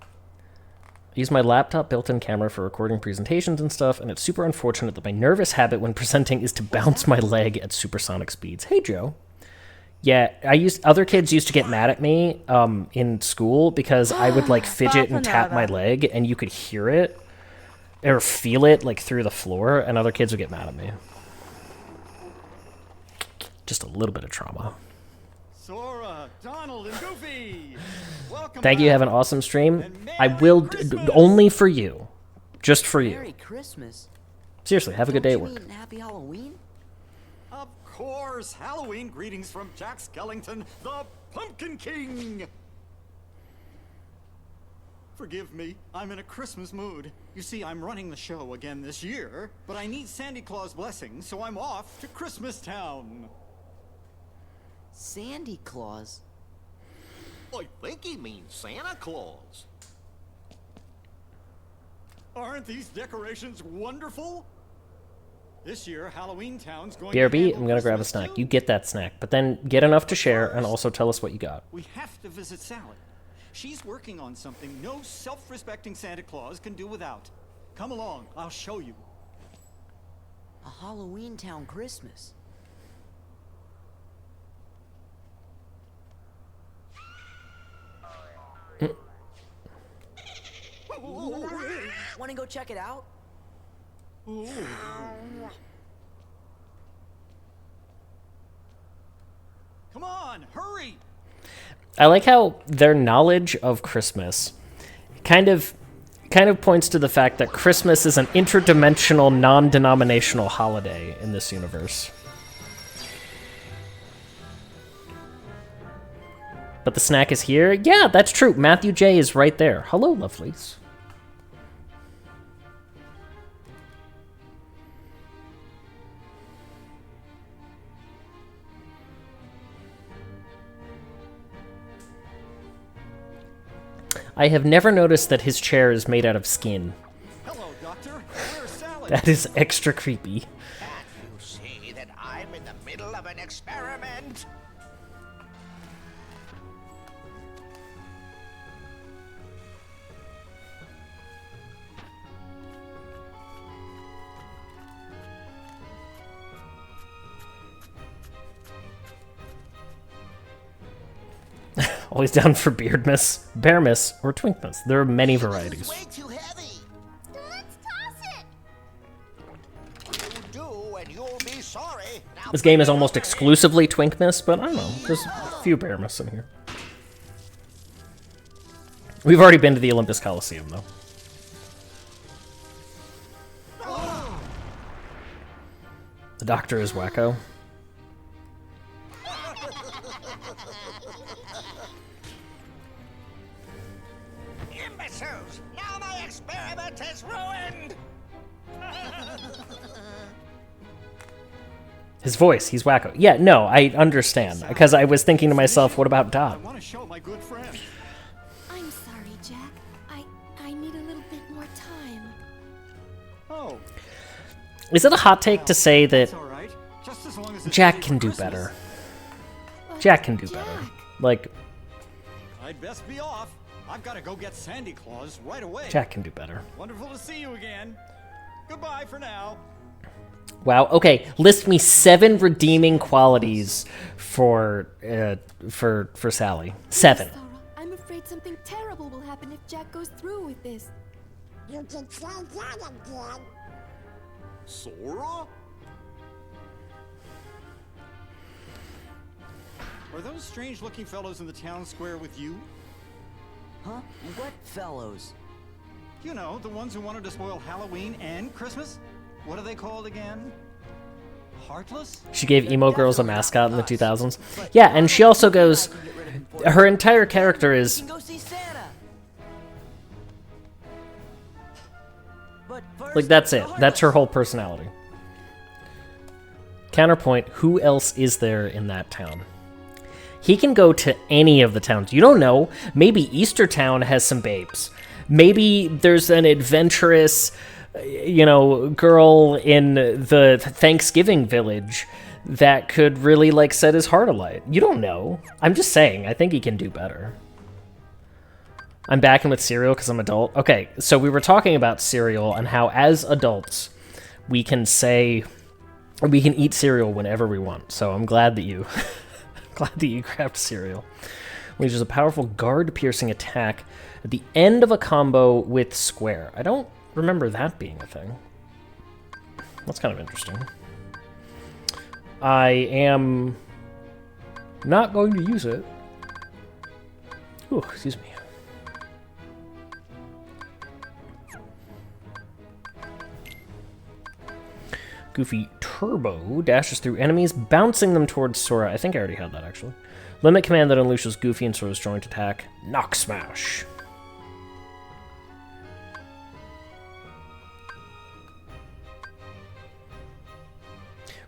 I use my laptop built-in camera for recording presentations and stuff, and it's super unfortunate that my nervous habit when presenting is to bounce my leg at supersonic speeds. Hey, Joe. Yeah, other kids used to get mad at me in school because I would like fidget and tap my leg, and you could hear it or feel it like through the floor, and other kids would get mad at me. Just a little bit of trauma. Sora, Donald, and Goofy. Welcome. Thank you. Have an awesome stream. I will only for you, just for you. Merry Christmas. Seriously, have a good day at Don't you work. mean Happy Halloween? Of course, Halloween greetings from Jack Skellington, the Pumpkin King. Forgive me, I'm in a Christmas mood. You see, I'm running the show again this year, but I need Sandy Claus' blessing, so I'm off to Christmas Town. Sandy Claus? I think he means Santa Claus. Aren't these decorations wonderful? This year, Halloween Town's going BRB, to I'm gonna grab a snack. You get that snack, but then get enough to share, and also tell us what you got. We have to visit Sally. She's working on something no self-respecting Santa Claus can do without. Come along, I'll show you. A Halloween Town Christmas. Want to go check it out? Come on, hurry! I like how their knowledge of Christmas kind of points to the fact that Christmas is an interdimensional, non-denominational holiday in this universe. But the snack is here? Yeah, that's true. Matthew J. is right there. Hello, lovelies. I have never noticed that his chair is made out of skin. Hello, Doctor. Where's Sally? That is extra creepy. Can't you see that I'm in the middle of an experiment? Always down for Beardmas, Bearmas, or Twinkmas. There are many varieties. Way too heavy. Let's toss it! You do, and you'll be sorry. Now This game is almost exclusively Twinkmas, but I don't know. There's a few Bearmas in here. We've already been to the Olympus Coliseum, though. The Doctor is wacko. Imbeciles! Now my experiment is ruined! His voice, he's wacko. Yeah, no, I understand. Because I was thinking to myself, what about I Dot? want to show my good friend. I'm sorry, Jack. I need a little bit more time. Oh, Is it a hot take to say that it's all right. Just as long as it's Jack ready can for do Christmas. better? But Jack can do better. Jack, Like, I'd best be off. I've got to go get Sandy Claus right away. Jack can do better. Wonderful to see you again. Goodbye for now. Wow. Okay, list me 7 redeeming qualities for Sally. 7. Sora, I'm afraid something terrible will happen if Jack goes through with this. You can try that again. Sora? Are those strange-looking fellows in the town square with you? Huh? What fellows? You know, the ones who wanted to spoil Halloween and Christmas? What are they called again? Heartless? She gave emo girls a mascot in the 2000s. Yeah, and she also goes, her entire character You is, can go see Santa. But first, like, that's the it. That's her Heartless. whole personality. Counterpoint, who else is there in that town? He can go to any of the towns. You don't know. Maybe Easter Town has some babes. Maybe there's an adventurous you know, girl in the Thanksgiving village that could really, like, set his heart alight. You don't know. I'm just saying, I think he can do better. I'm backing with cereal because I'm adult. Okay, so we were talking about cereal and how as adults we can say, we can eat cereal whenever we want. So I'm glad that you, glad that you grabbed cereal. Which is a powerful guard-piercing attack at the end of a combo with square. I don't remember that being a thing. That's kind of interesting. I am not going to use it. Ooh, excuse me. Goofy Turbo dashes through enemies, bouncing them towards Sora. I think I already had that, actually. Limit command that unleashes Goofy and Sora's joint attack. Knock Smash.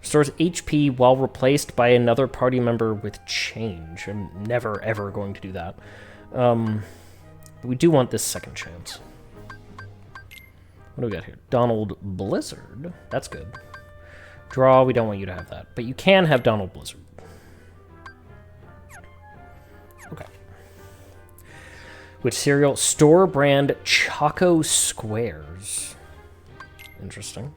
Restores HP while replaced by another party member with change. I'm never, ever going to do that. We do want this second chance. What do we got here? Donald Blizzard. That's good. Draw, we don't want you to have that. But you can have Donald Blizzard. Okay. Which cereal? Store brand Choco Squares. Interesting.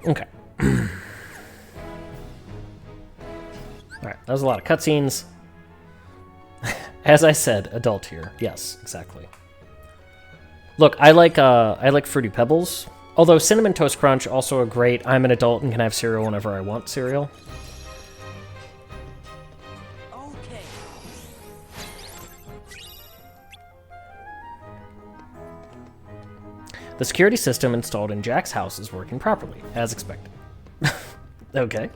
Okay. Alright, that was a lot of cutscenes. As I said, adult here. Yes, exactly. Look, I like Fruity Pebbles. Although Cinnamon Toast Crunch, also a great, I'm an adult and can have cereal whenever I want cereal. Okay. The security system installed in Jack's house is working properly, as expected. Okay.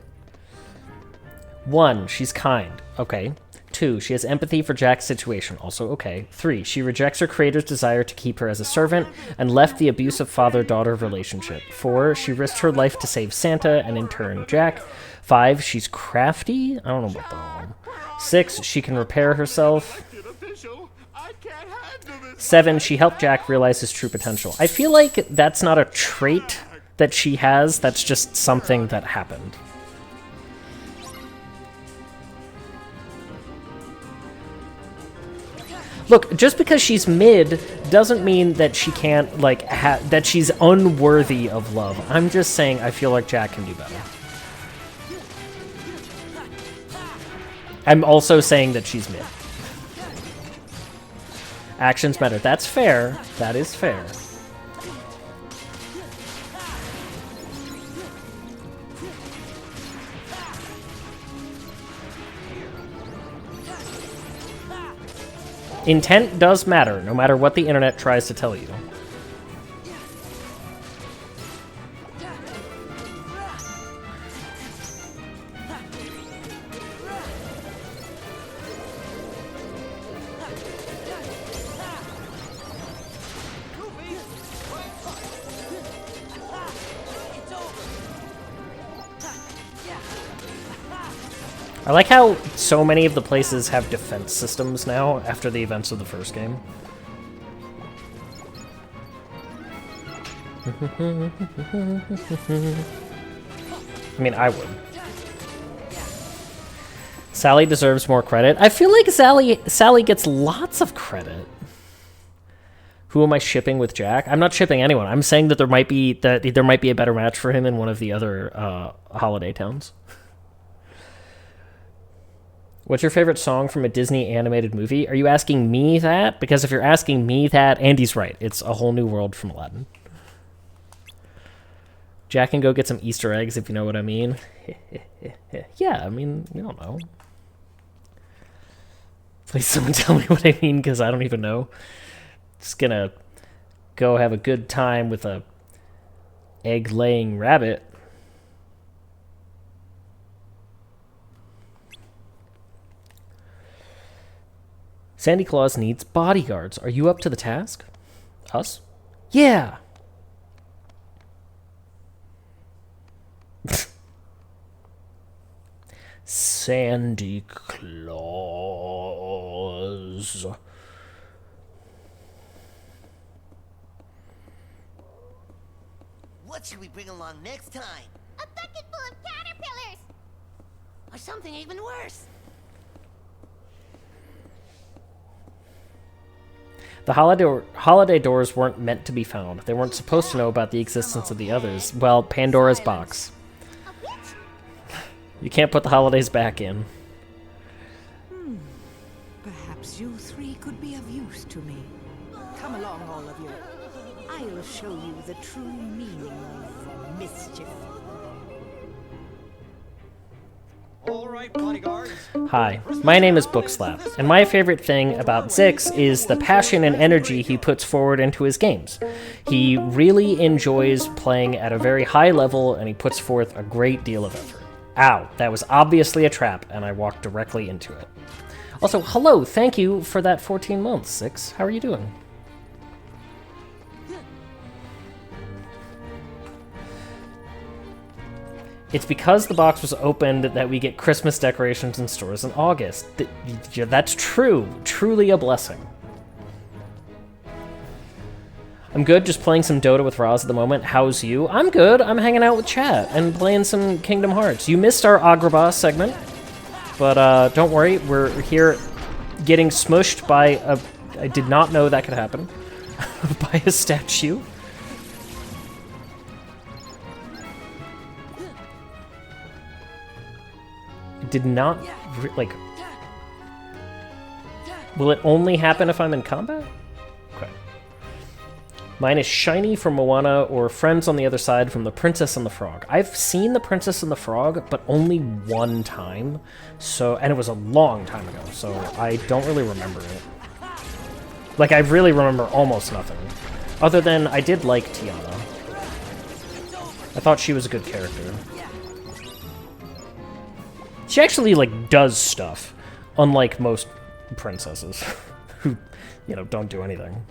1, she's kind. Okay. 2, she has empathy for Jack's situation. Also okay. 3, she rejects her creator's desire to keep her as a servant and left the abusive father-daughter relationship. 4, she risked her life to save Santa and in turn Jack. 5, she's crafty. I don't know about that one. 6, she can repair herself. 7, she helped Jack realize his true potential. I feel like that's not a trait that she has, that's just something that happened. Look, just because she's mid doesn't mean that she can't, like, that she's unworthy of love. I'm just saying I feel like Jack can do better. I'm also saying that she's mid. Actions matter. That's fair. That is fair. Intent does matter, no matter what the internet tries to tell you. I like how so many of the places have defense systems now after the events of the first game. I mean, I would. Sally deserves more credit. I feel like Sally gets lots of credit. Who am I shipping with Jack? I'm not shipping anyone. I'm saying that there might be a better match for him in one of the other holiday towns. What's your favorite song from a Disney animated movie? Are you asking me that? Because if you're asking me that, Andy's right. It's A Whole New World from Aladdin. Jack can go get some Easter eggs, if you know what I mean. Yeah, I mean, we don't know. Please someone tell me what I mean, because I don't even know. Just gonna go have a good time with a egg-laying rabbit. Sandy Claus needs bodyguards. Are you up to the task? Us? Yeah! Sandy Claus. What should we bring along next time? A bucket full of caterpillars! Or something even worse? The holiday doors weren't meant to be found. They weren't supposed to know about the existence of the others. Well, Pandora's box. You can't put the holidays back in. Perhaps you three could be of use to me. Come along, all of you. I'll show you the true meaning of mischief. All right, bodyguards. Hi, my name is Bookslap, and my favorite thing about Zix is the passion and energy he puts forward into his games. He really enjoys playing at a very high level, and he puts forth a great deal of effort. Ow, that was obviously a trap, and I walked directly into it. Also, hello, thank you for that 14 months, Zix. How are you doing? It's because the box was opened that we get Christmas decorations in stores in August. That's true. Truly a blessing. I'm good, just playing some Dota with Roz at the moment. How's you? I'm good. I'm hanging out with chat and playing some Kingdom Hearts. You missed our Agrabah segment, but don't worry. We're here getting smushed by a... I did not know that could happen. By a statue. Did not, like... Will it only happen if I'm in combat? Okay. Mine is Shiny from Moana or Friends on the Other Side from The Princess and the Frog. I've seen The Princess and the Frog, but only one time. So, and it was a long time ago, so I don't really remember it. Like, I really remember almost nothing. Other than I did like Tiana. I thought she was a good character. She actually, like, does stuff, unlike most princesses who, you know, don't do anything.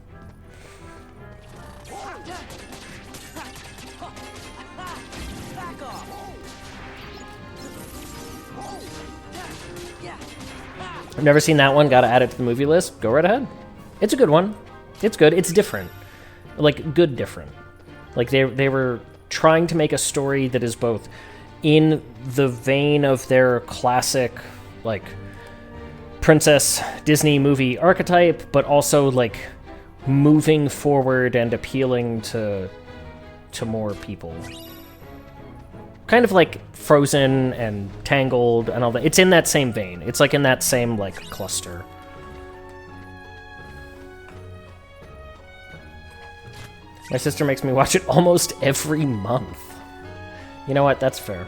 I've never seen that one, gotta add it to the movie list. Go right ahead. It's a good one. It's good. It's different. Like, good different. Like, they were trying to make a story that is both in the vein of their classic, like, princess Disney movie archetype, but also, like, moving forward and appealing to more people. Kind of like Frozen and Tangled and all that. It's in that same vein. It's like in that same, like, cluster. My sister makes me watch it almost every month. You know what? That's fair.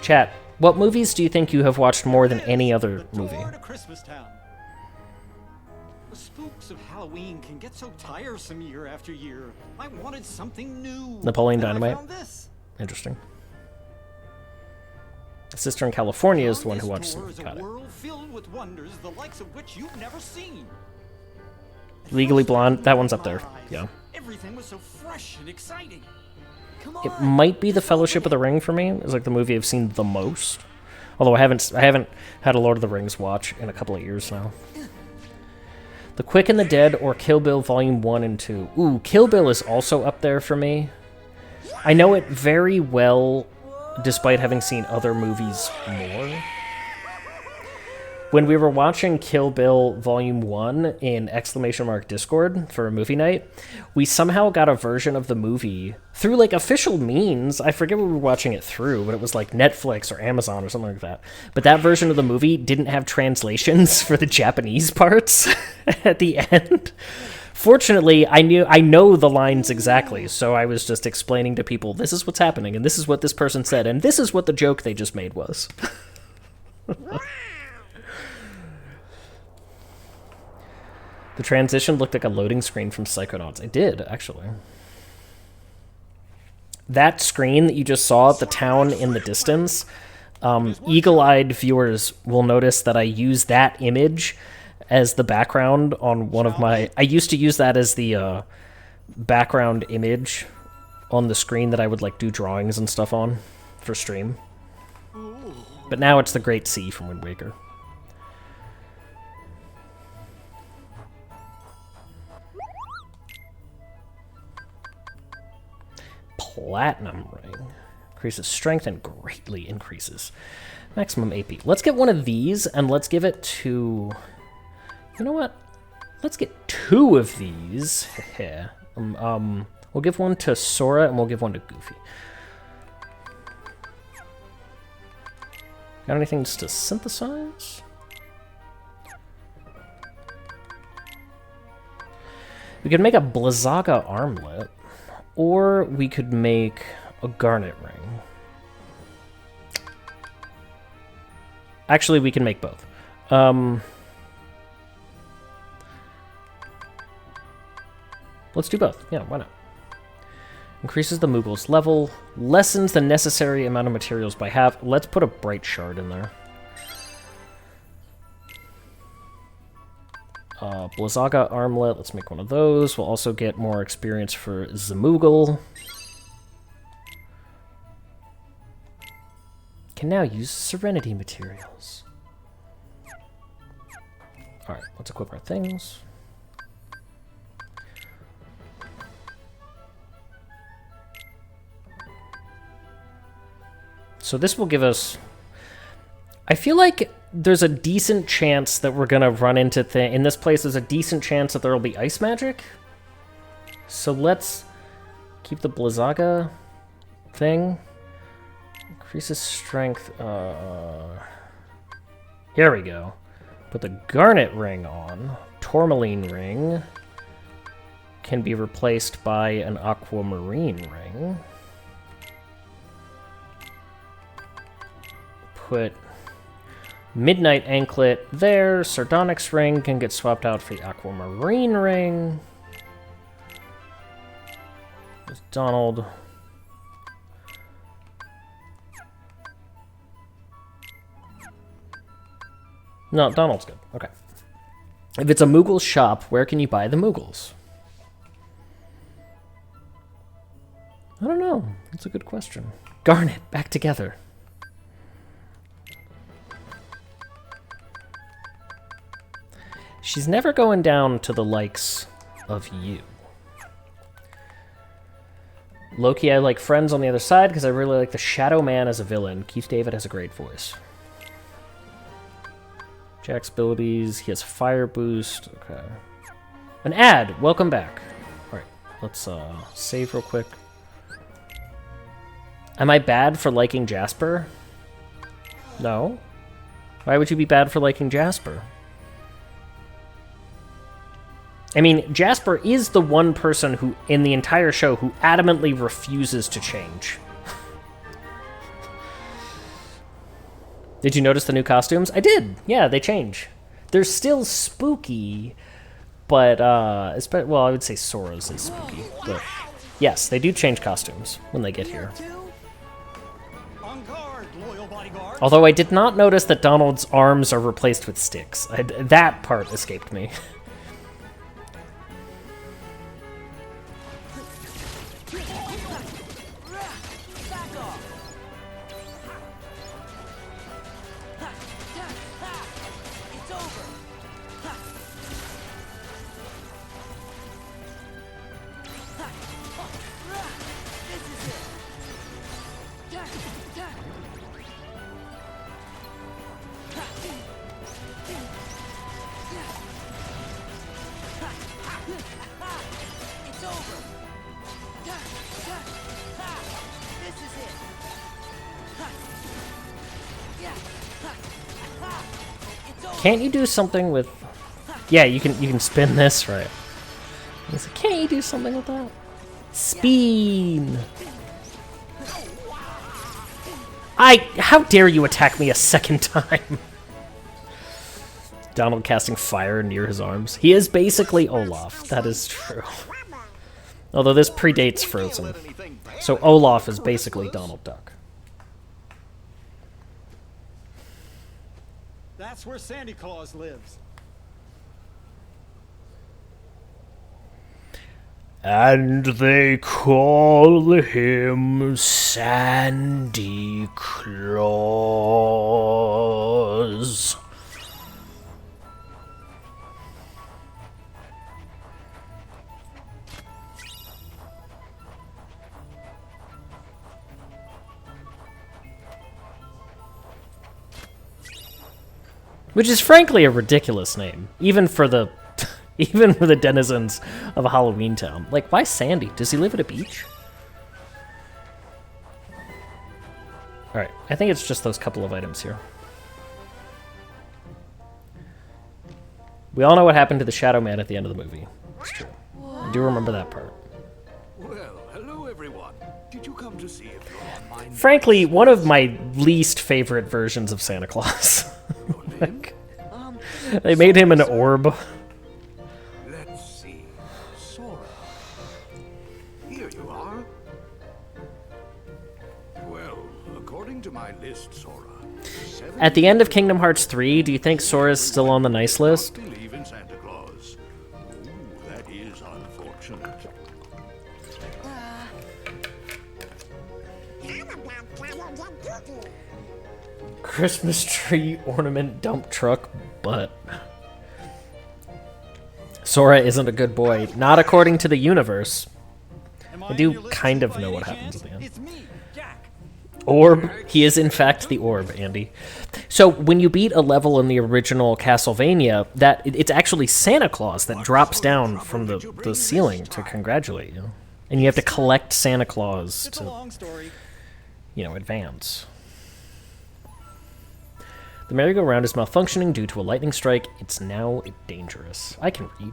Chat, what movies do you think you have watched more than any other movie? The spooks of Halloween can get so tiresome year after year. I wanted something new. Napoleon And I Dynamite. found this. Interesting. The sister in California is the one who watched Tour them. is a Got it. world filled with wonders, the likes of which you've never seen. Legally Blonde, that one's up there. Yeah. Everything was so fresh and exciting. It might be the Fellowship of the Ring for me. It's like the movie I've seen the most. Although I haven't had a Lord of the Rings watch in a couple of years now. The Quick and the Dead or Kill Bill Volume 1 and 2. Ooh, Kill Bill is also up there for me. I know it very well, despite having seen other movies more. When we were watching Kill Bill Volume 1 in ! Discord for a movie night, we somehow got a version of the movie through, like, official means. I forget what we were watching it through, but it was like Netflix or Amazon or something like that. But that version of the movie didn't have translations for the Japanese parts at the end. Fortunately, I know the lines exactly, so I was just explaining to people, this is what's happening, and this is what this person said, and this is what the joke they just made was. The transition looked like a loading screen from Psychonauts. It did, actually. That screen that you just saw, the town in the distance, eagle-eyed viewers will notice that I use that image as the background on one of my... I used to use that as the background image on the screen that I would, like, do drawings and stuff on for stream. But now it's the Great Sea from Wind Waker. Platinum ring. Increases strength and greatly increases maximum AP. Let's get one of these and let's give it to... You know what? Let's get 2 of these. We'll give one to Sora and we'll give one to Goofy. Got anything to synthesize? We could make a Blizzaga armlet, or we could make a garnet ring. Actually, we can make both. Let's do both. Yeah, why not? Increases the Moogle's level, lessens the necessary amount of materials by half. Let's put a bright shard in there. Blizzaga armlet, let's make one of those. We'll also get more experience for Zamoogle. Can now use Serenity materials. Alright, let's equip our things. So this will give us... I feel like there's a decent chance that we're going to run into... in this place, there's a decent chance that there will be ice magic. So let's keep the Blizzaga thing. Increases strength. Here we go. Put the Garnet ring on. Tourmaline ring can be replaced by an Aquamarine ring. Put Midnight Anklet there. Sardonyx ring can get swapped out for the Aquamarine ring. There's Donald. No, Donald's good. Okay. If it's a Moogle shop, where can you buy the Moogles? I don't know. That's a good question. Garnet, back together. She's never going down to the likes of you. Loki, I like Friends on the other side because I really like the Shadow Man as a villain. Keith David has a great voice. Jack's abilities, he has fire boost. Okay. An ad! Welcome back. Alright, let's save real quick. Am I bad for liking Jasper? No. Why would you be bad for liking Jasper? I mean, Jasper is the one person who, in the entire show, who adamantly refuses to change. Did you notice the new costumes? I did. Yeah, they change. They're still spooky, but, well, I would say Sora's is spooky. But yes, they do change costumes when they get here. Although I did not notice that Donald's arms are replaced with sticks. That part escaped me. Can't you do something with... Yeah, you can spin this, right? Can't you do something with that? Spin! How dare you attack me a second time? Donald casting fire near his arms. He is basically Olaf, that is true. Although this predates Frozen. So Olaf is basically Donald Duck. That's where Santa Claus lives. And they call him Sandy Claus. Which is frankly a ridiculous name, even for the denizens of a Halloween town. Like, why Sandy? Does he live at a beach? Alright, I think it's just those couple of items here. We all know what happened to the Shadow Man at the end of the movie. It's true. I do remember that part. Well, hello everyone. Did you come to see if you're on my... Frankly, one of my least favorite versions of Santa Claus. Like, they made him an orb. Let's see. Sora. Here you are. Well, according to my list, Sora... At the end of Kingdom Hearts 3, do you think Sora's still on the nice list? Believe in Santa Claus. Ooh, that is unfortunate. Christmas tree ornament dump truck butt. Sora isn't a good boy. Not according to the universe. I do kind of know what happens at the end. Orb. He is in fact the orb, Andy. So when you beat a level in the original Castlevania, it's actually Santa Claus that drops down from the ceiling to congratulate you. And you have to collect Santa Claus to, you know, advance. The merry-go-round is malfunctioning due to a lightning strike. It's now dangerous. I can read.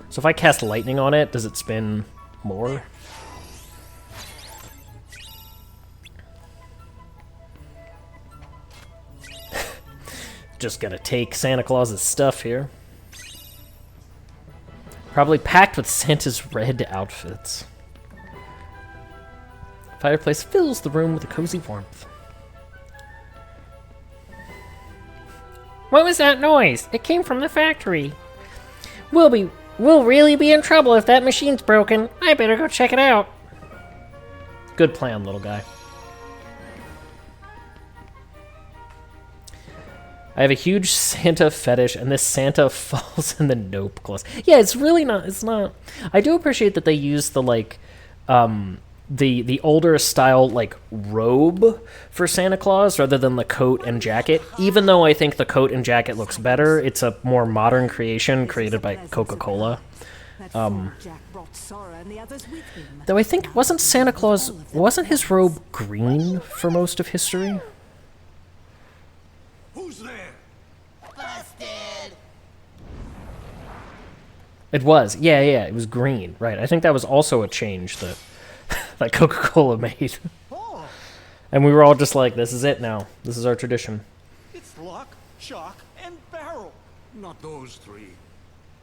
So if I cast lightning on it, does it spin more? Just gonna take Santa Claus's stuff here. Probably packed with Santa's red outfits. Fireplace fills the room with a cozy warmth. What was that noise? It came from the factory. We'll really be in trouble if that machine's broken. I better go check it out. Good plan, little guy. I have a huge Santa fetish, and this Santa falls in the nope clause. Yeah, it's really not. It's not. I do appreciate that they use the like, the older style like robe for Santa Claus rather than the coat and jacket. Even though I think the coat and jacket looks better, it's a more modern creation created by Coca-Cola. Though I think wasn't his robe green for most of history? Who's there? Busted! It was. Yeah, it was green. Right. I think that was also a change that that Coca-Cola made. And we were all just like, this is it now. This is our tradition. It's Lock, Shock, and Barrel. Not those three.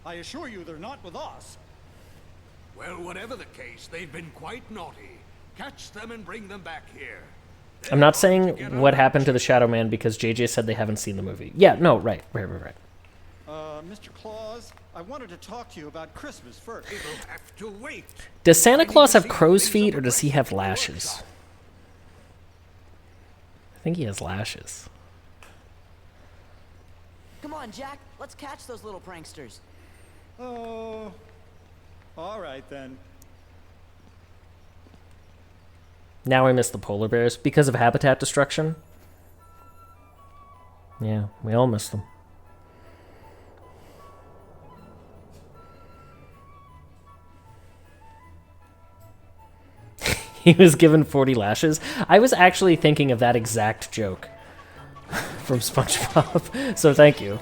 I assure you they're not with us. Well, whatever the case, they've been quite naughty. Catch them and bring them back here. I'm not saying what happened to the Shadow Man because JJ said they haven't seen the movie. Yeah, no, right. Mr. Claus, I wanted to talk to you about Christmas first. It'll have to wait. Does Santa Claus have crow's feet or does he have lashes? I think he has lashes. Come on, Jack. Let's catch those little pranksters. Oh, all right then. Now I miss the polar bears because of habitat destruction. Yeah, we all miss them. He was given 40 lashes. I was actually thinking of that exact joke from SpongeBob, so thank you.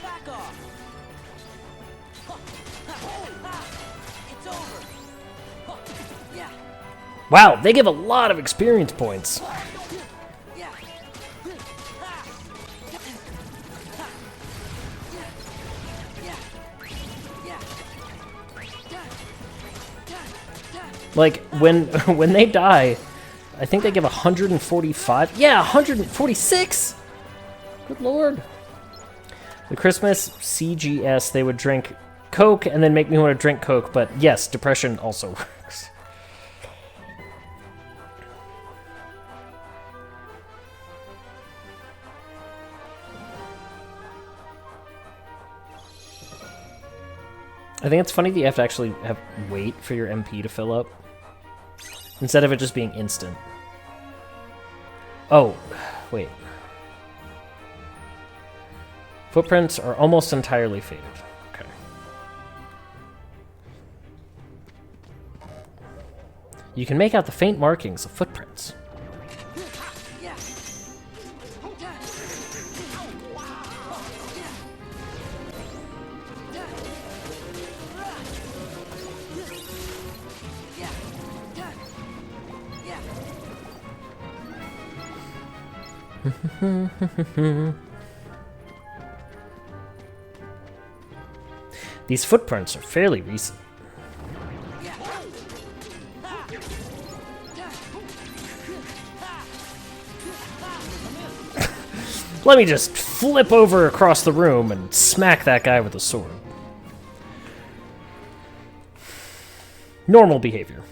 Back off! Wow, they give a lot of experience points. Like, when they die, I think they give 145. Yeah, 146! Good lord. The Christmas CGS, they would drink Coke and then make me want to drink Coke, but yes, depression also works. I think it's funny that you have to actually wait for your MP to fill up, instead of it just being instant. Oh, wait. Footprints are almost entirely faded. Okay. You can make out the faint markings of footprints. These footprints are fairly recent. Let me just flip over across the room and smack that guy with a sword. Normal behavior.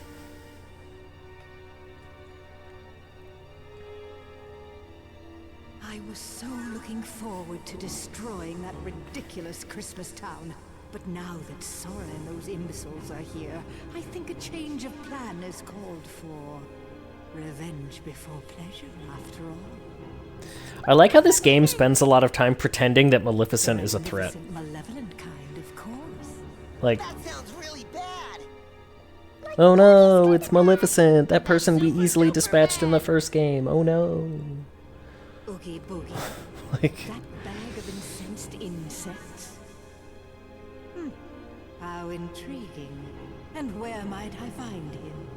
I was so looking forward to destroying that ridiculous Christmas town. But now that Sora and those imbeciles are here, I think a change of plan is called for. Revenge before pleasure, after all. I like how this game spends a lot of time pretending that Maleficent is a threat. Malevolent kind, of course. Like, oh no, it's Maleficent, that person we easily dispatched in the first game. Oh no. Oogie boogie. Like, that bag of incensed insects? How intriguing. And where might I find him?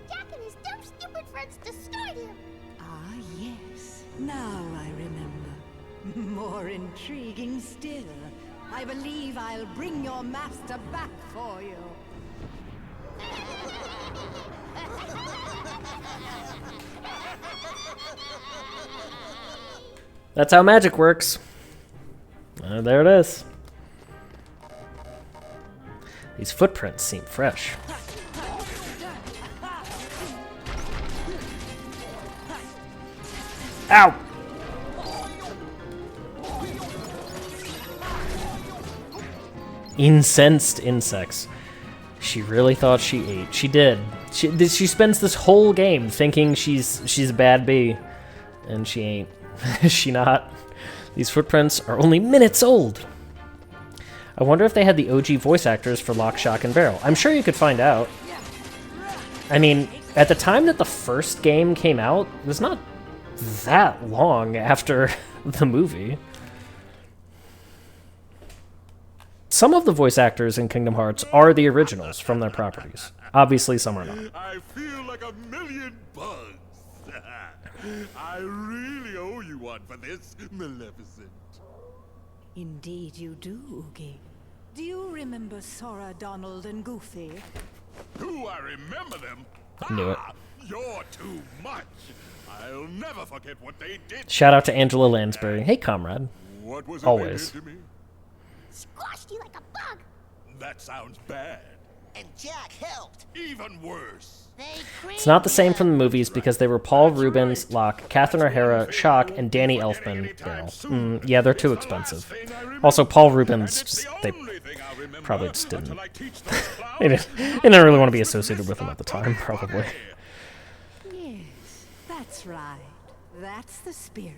Jack and his dumb, stupid friends destroyed him. Ah, yes. Now I remember. More intriguing still. I believe I'll bring your master back for you. that's how magic works. There it is. These footprints seem fresh. Ow! Incensed insects. She really thought she ate. She did. She spends this whole game thinking she's a bad bee, and she ain't. Is she not? These footprints are only minutes old. I wonder if they had the OG voice actors for Lock, Shock, and Barrel. I'm sure you could find out. I mean, at the time that the first game came out, it was not that long after the movie. Some of the voice actors in Kingdom Hearts are the originals from their properties. Obviously, some are not. I feel like $1,000,000 bucks. I really owe you one for this, Maleficent. Indeed you do, Oogie. Do you remember Sora, Donald, and Goofy? Do I remember them? Knew it. You're too much. I'll never forget what they did. Shout out to Angela Lansbury. Hey, comrade. What was it Always. they did to me? Squashed you like a bug. That sounds bad. And Jack helped. Even worse. It's not the same from the movies because they were Paul Rubens, Locke, Catherine O'Hara, Shock, and Danny Elfman. Barrel. Yeah, they're too expensive. Also, Paul Rubens, they probably just didn't. They didn't really want to be associated with him at the time, probably. Yes, that's right. That's the spirit.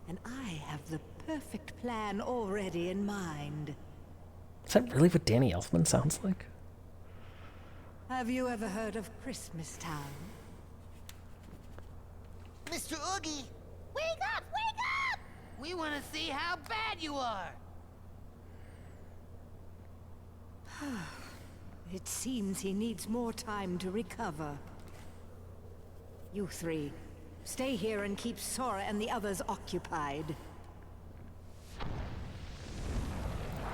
And I have the perfect plan already in mind. Is that really what Danny Elfman sounds like? Have you ever heard of Christmas Town? Mr. Oogie! Wake up! Wake up! We want to see how bad you are. It seems he needs more time to recover. You three, stay here and keep Sora and the others occupied.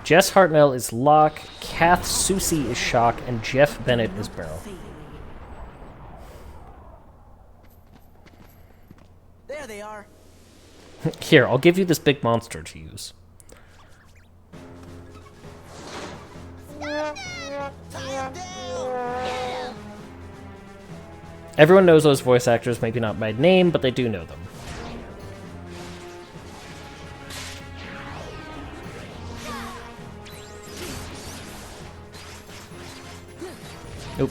Jess Hartnell is Locke, Kath Soucy is Shock, and Jeff Bennett is Barrel. There they are. Here, I'll give you this big monster to use. Everyone knows those voice actors, maybe not by name, but they do know them. Nope.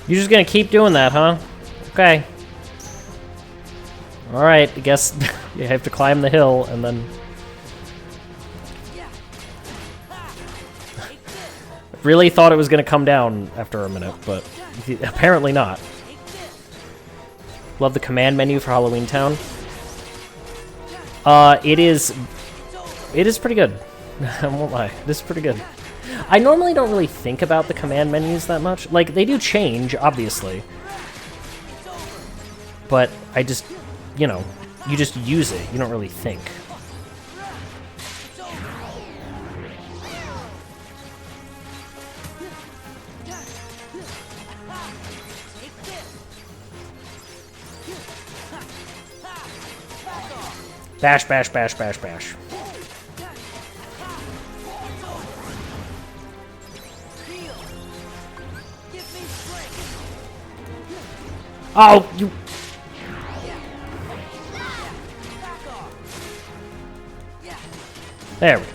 You're just gonna keep doing that, huh? Okay. Alright, I guess you have to climb the hill and then... Really thought it was gonna come down after a minute, but apparently not. Love the command menu for Halloween Town. It is pretty good. I won't lie, it is pretty good. I normally don't really think about the command menus that much. Like, they do change, obviously. But I just, you know, you just use it. You don't really think. Bash, bash, bash, bash, bash. Oh, you... There we go.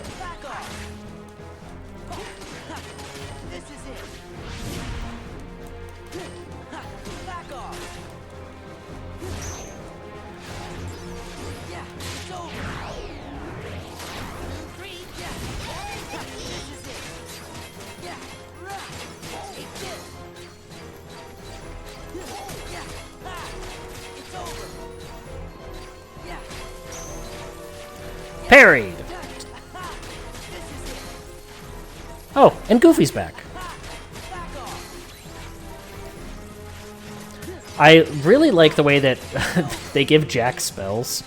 Parried. Oh, and Goofy's back. I really like the way that they give Jack spells.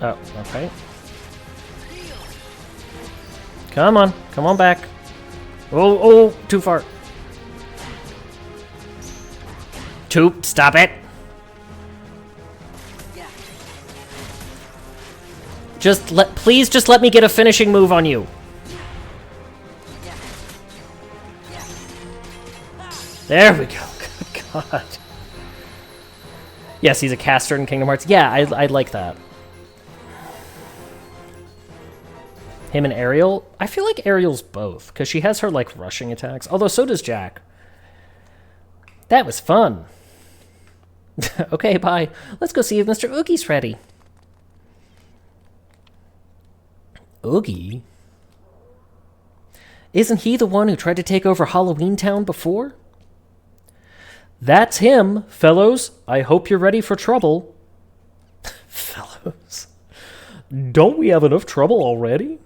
Oh, okay. Come on back. Oh, too far. Stop it. Please just let me get a finishing move on you. There we go. Good God. Yes, he's a caster in Kingdom Hearts. Yeah, I like that. Him and Ariel? I feel like Ariel's both, because she has her, like, rushing attacks. Although, so does Jack. That was fun. Okay, bye. Let's go see if Mr. Oogie's ready. Oogie? Isn't he the one who tried to take over Halloween Town before? That's him, fellows. I hope you're ready for trouble. Fellows? Don't we have enough trouble already?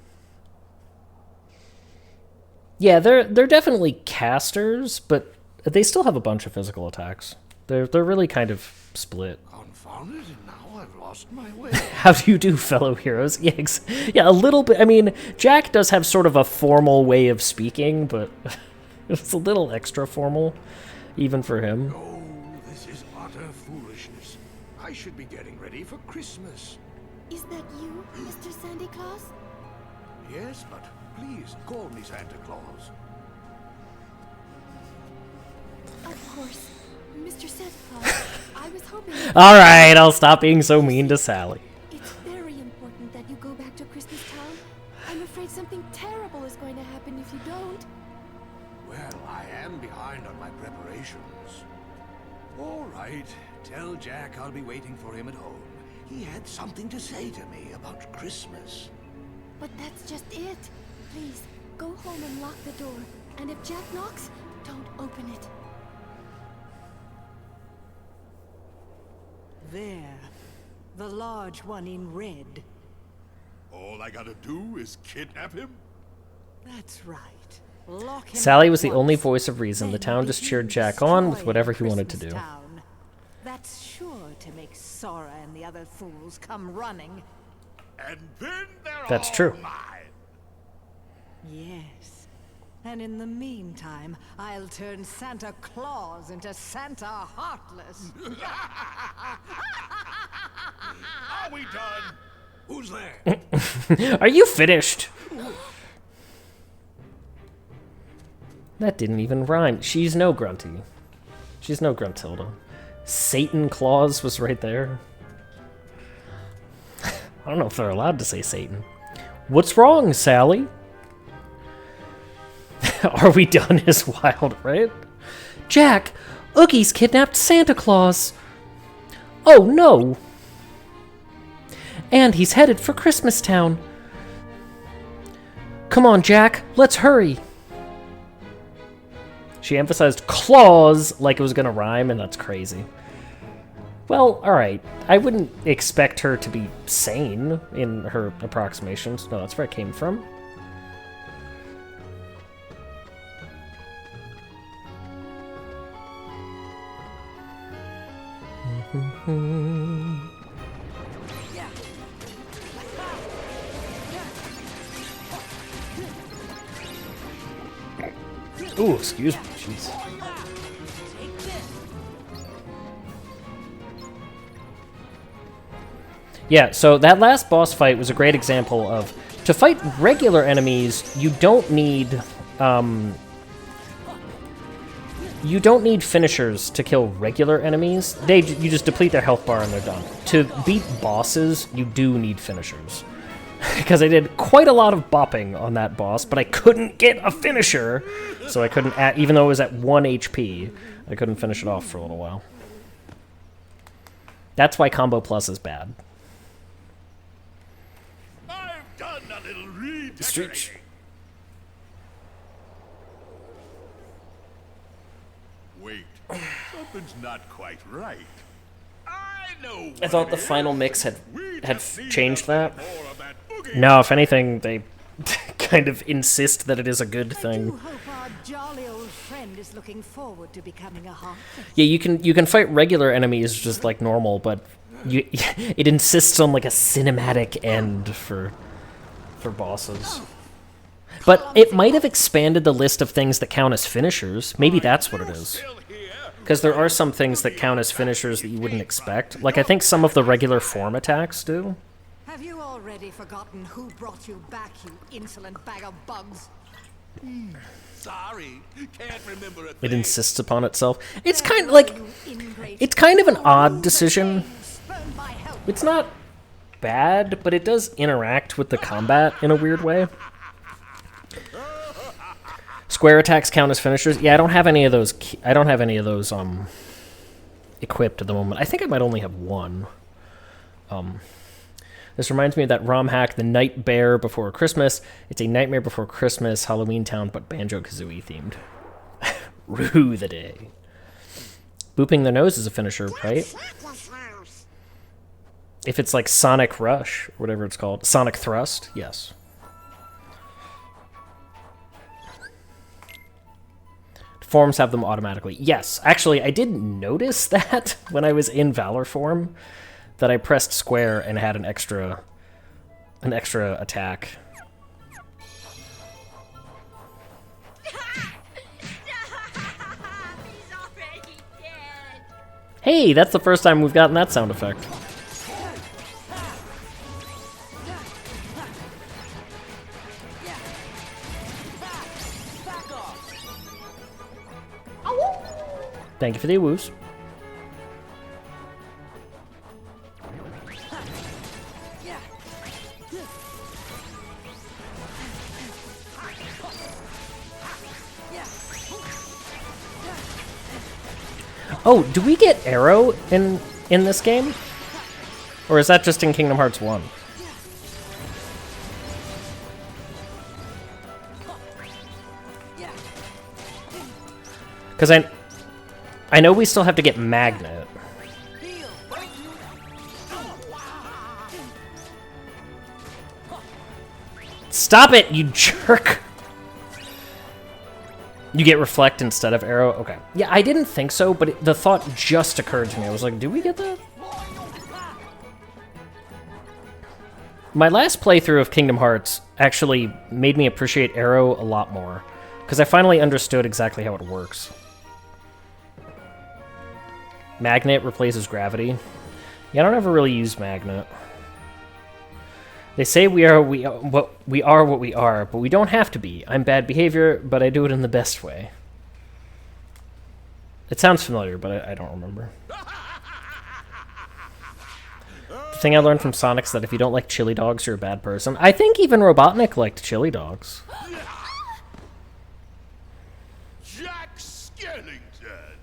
Yeah, they're definitely casters, but they still have a bunch of physical attacks. They're really kind of split. Confounded, and now I've lost my way. How do you do, fellow heroes? Yeah, yeah, a little bit. I mean, Jack does have sort of a formal way of speaking, but it's a little extra formal, even for him. Oh, this is utter foolishness. I should be getting ready for Christmas. Is that you, Mr. Santa Claus? Yes, but please call me Santa Claus. Of course. Mr. Santa Claus, I was hoping... All right, I'll stop being so mean to Sally. It's very important that you go back to Christmas Town. I'm afraid something terrible is going to happen if you don't. Well, I am behind on my preparations. All right, tell Jack I'll be waiting for him at home. He had something to say to me about Christmas. But that's just it. Please, go home and lock the door. And if Jack knocks, don't open it. There. The large one in red. All I gotta do is kidnap him? That's right. Lock him Sally up was the only once, voice of reason. The then town just begin cheered Jack on with destroying whatever he wanted to Christmas do. Town. That's sure to make Sora and the other fools come running. And then they're That's all true. mine. Yes. And in the meantime, I'll turn Santa Claus into Santa Heartless. Are we done? Who's there? Are you finished? That didn't even rhyme. She's no Grunty. She's no Gruntilda. Satan Claus was right there. I don't know if they're allowed to say Satan. What's wrong, Sally? Are we done is wild, right? Jack, Oogie's kidnapped Santa Claus. Oh no. And he's headed for Christmas Town. Come on, Jack, let's hurry. She emphasized claws like it was gonna rhyme, and that's crazy. Well, alright. I wouldn't expect her to be sane in her approximations. No, that's where it came from. Ooh, excuse me. Jeez. Yeah, so that last boss fight was a great example of, to fight regular enemies, you don't need finishers to kill regular enemies. You just deplete their health bar and they're done. To beat bosses, you do need finishers. Because I did quite a lot of bopping on that boss, but I couldn't get a finisher, so I couldn't, even though it was at 1 HP, I couldn't finish it off for a little while. That's why Combo Plus is bad. I've done a little redecorating. Wait, something's not quite right. I thought the final mix had changed that. No, if anything, they kind of insist that it is a good thing. I hope our jolly old friend is looking forward to becoming a Heartless. Yeah, you can fight regular enemies just like normal, but it insists on like a cinematic end for bosses. But it might have expanded the list of things that count as finishers. Maybe that's what it is. Because there are some things that count as finishers that you wouldn't expect. Like, I think some of the regular form attacks do. Have you already forgotten who brought you back, you insolent bag of bugs? Sorry, can't remember a It thing. insists upon itself. It's kind of like... It's kind of an odd decision. It's not bad, but it does interact with the combat in a weird way. Square attacks count as finishers. Yeah, I don't have any of those. I don't have any of those equipped at the moment. I think I might only have one. This reminds me of that ROM hack, The Night Bear Before Christmas. It's a Nightmare Before Christmas Halloween Town, but Banjo-Kazooie themed. Rue the day. Booping the nose is a finisher, right? If it's like Sonic Rush, or whatever it's called. Sonic Thrust, yes. Forms have them automatically. Yes, actually, I didn't notice that when I was in Valor form, that I pressed square and had an extra attack. Hey, that's the first time we've gotten that sound effect. Thank you for the woos. Oh, do we get arrow in this game? Or is that just in Kingdom Hearts 1? Because I know we still have to get Magnet. Stop it, you jerk! You get Reflect instead of Arrow? Okay. Yeah, I didn't think so, but the thought just occurred to me. I was like, do we get that? My last playthrough of Kingdom Hearts actually made me appreciate Arrow a lot more, because I finally understood exactly how it works. Magnet replaces gravity. Yeah, I don't ever really use Magnet. They say we are what we are, but we don't have to be. I'm bad behavior, but I do it in the best way. It sounds familiar, but I don't remember. The thing I learned from Sonic's that if you don't like chili dogs, you're a bad person. I think even Robotnik liked chili dogs. Jack Skellington!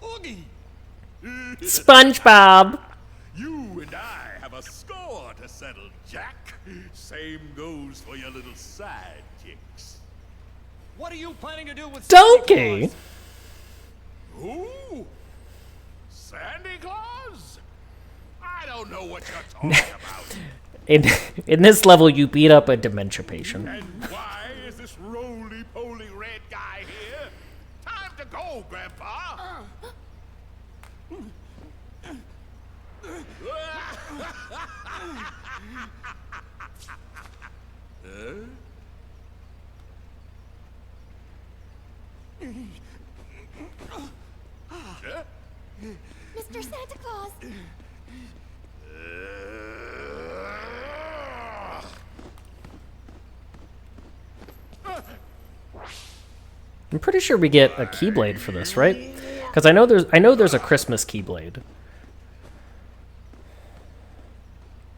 Oogie! SpongeBob! You and I have a score to settle, Jack. Same goes for your little sidekicks. What are you planning to do with Donkey? Who? Sandy Claus? I don't know what you're talking about. In this level, you beat up a dementia patient. And why is this roly-poly red guy here? Time to go, Grandpa. Mr. Santa Claus! I'm pretty sure we get a Keyblade for this, right? Because I know there's a Christmas Keyblade.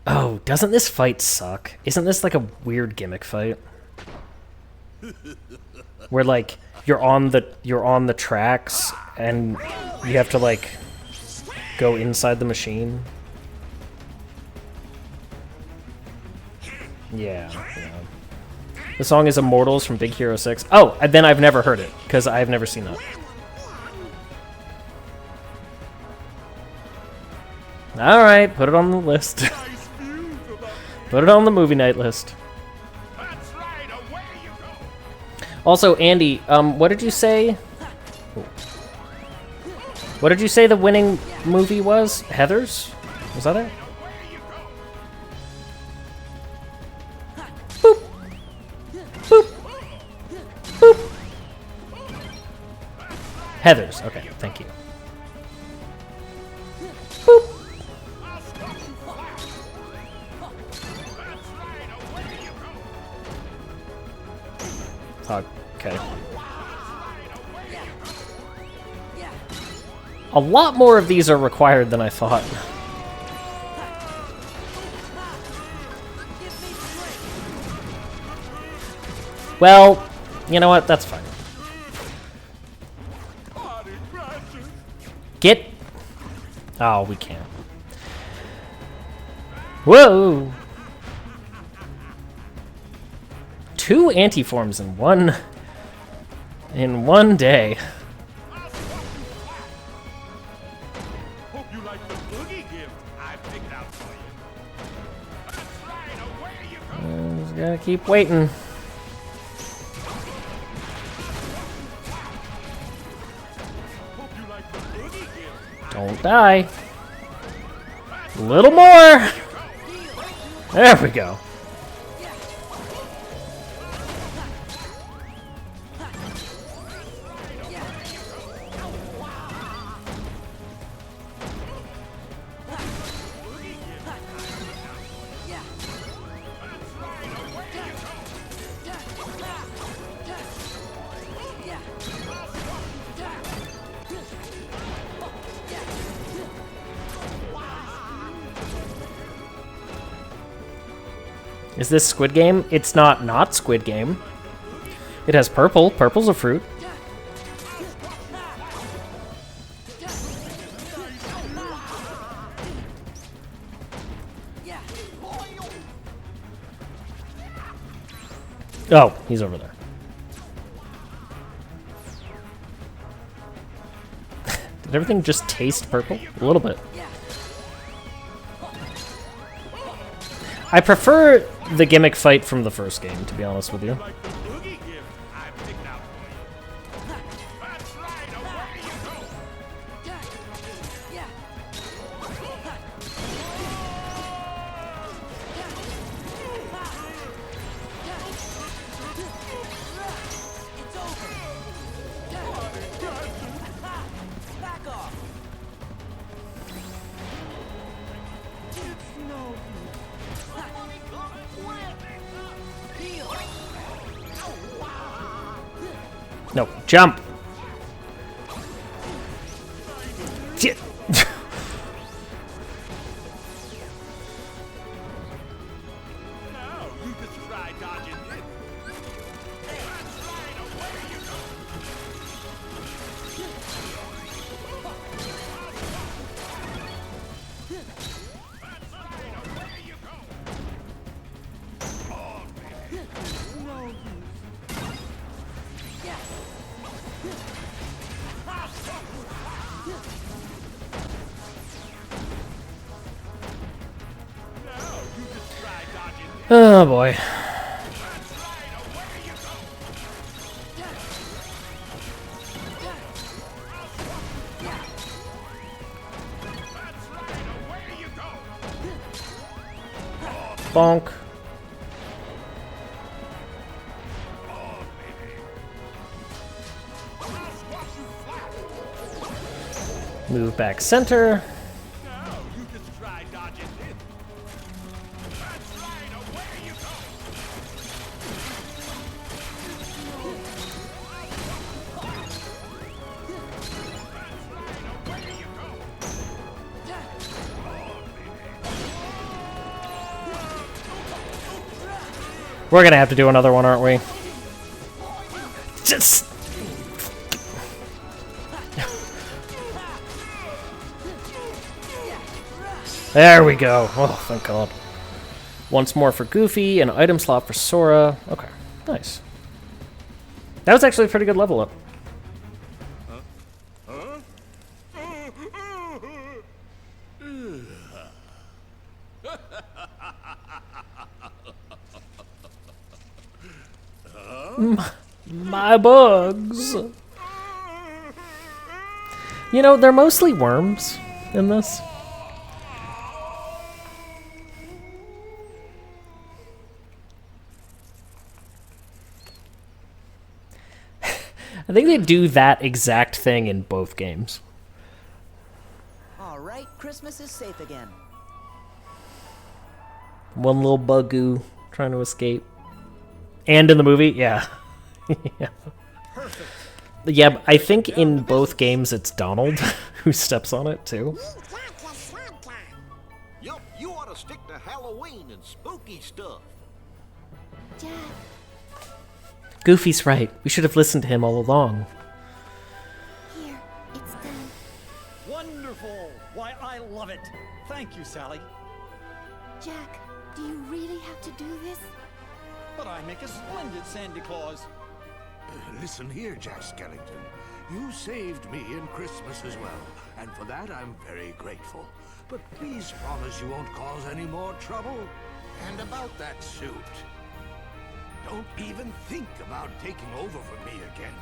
Oh, doesn't this fight suck? Isn't this like a weird gimmick fight? Where like you're on the tracks and you have to like go inside the machine. Yeah. The song is Immortals from Big Hero 6. Oh, and then I've never heard it because I've never seen that. All right, put it on the list. Put it on the movie night list. Also, Andy, what did you say? What did you say the winning movie was? Heathers? Was that it? Boop. Boop. Boop. Heathers. Okay, thank you. Boop. Okay. A lot more of these are required than I thought. Well, you know what? That's fine. Get... Oh, we can't. Whoa! 2 anti-forms in one day. Hope you like the boogie gift I picked out for you. That's right, away you go. Just gotta keep waiting. Hope you like the boogie gift. Don't die. A little more. There we go. Is this Squid Game? It's not Squid Game. It has purple. Purple's a fruit. Oh, he's over there. Did everything just taste purple? A little bit. I prefer the gimmick fight from the first game, to be honest with you. No, jump! Shit. Oh boy. Bonk. Move back center. We're gonna have to do another one, aren't we? Just... There we go. Oh, thank God. Once more for Goofy, an item slot for Sora. Okay, nice. That was actually a pretty good level up. My bugs. You know, they're mostly worms in this. I think they do that exact thing in both games. All right, Christmas is safe again. One little bugoo trying to escape. And in the movie, yeah. Yeah. Perfect. Yeah, I think in both games it's Donald who steps on it too. Yup, you ought to stick to Halloween and spooky stuff. Jack, Goofy's right. We should have listened to him all along. here, it's done. Wonderful. Why, I love it. Thank you, Sally. Jack, do you really have to do this? But I make a splendid Santa Claus. Listen here, Jack Skellington. You saved me in Christmas as well, and for that I'm very grateful. But please promise you won't cause any more trouble. And about that suit, don't even think about taking over for me again.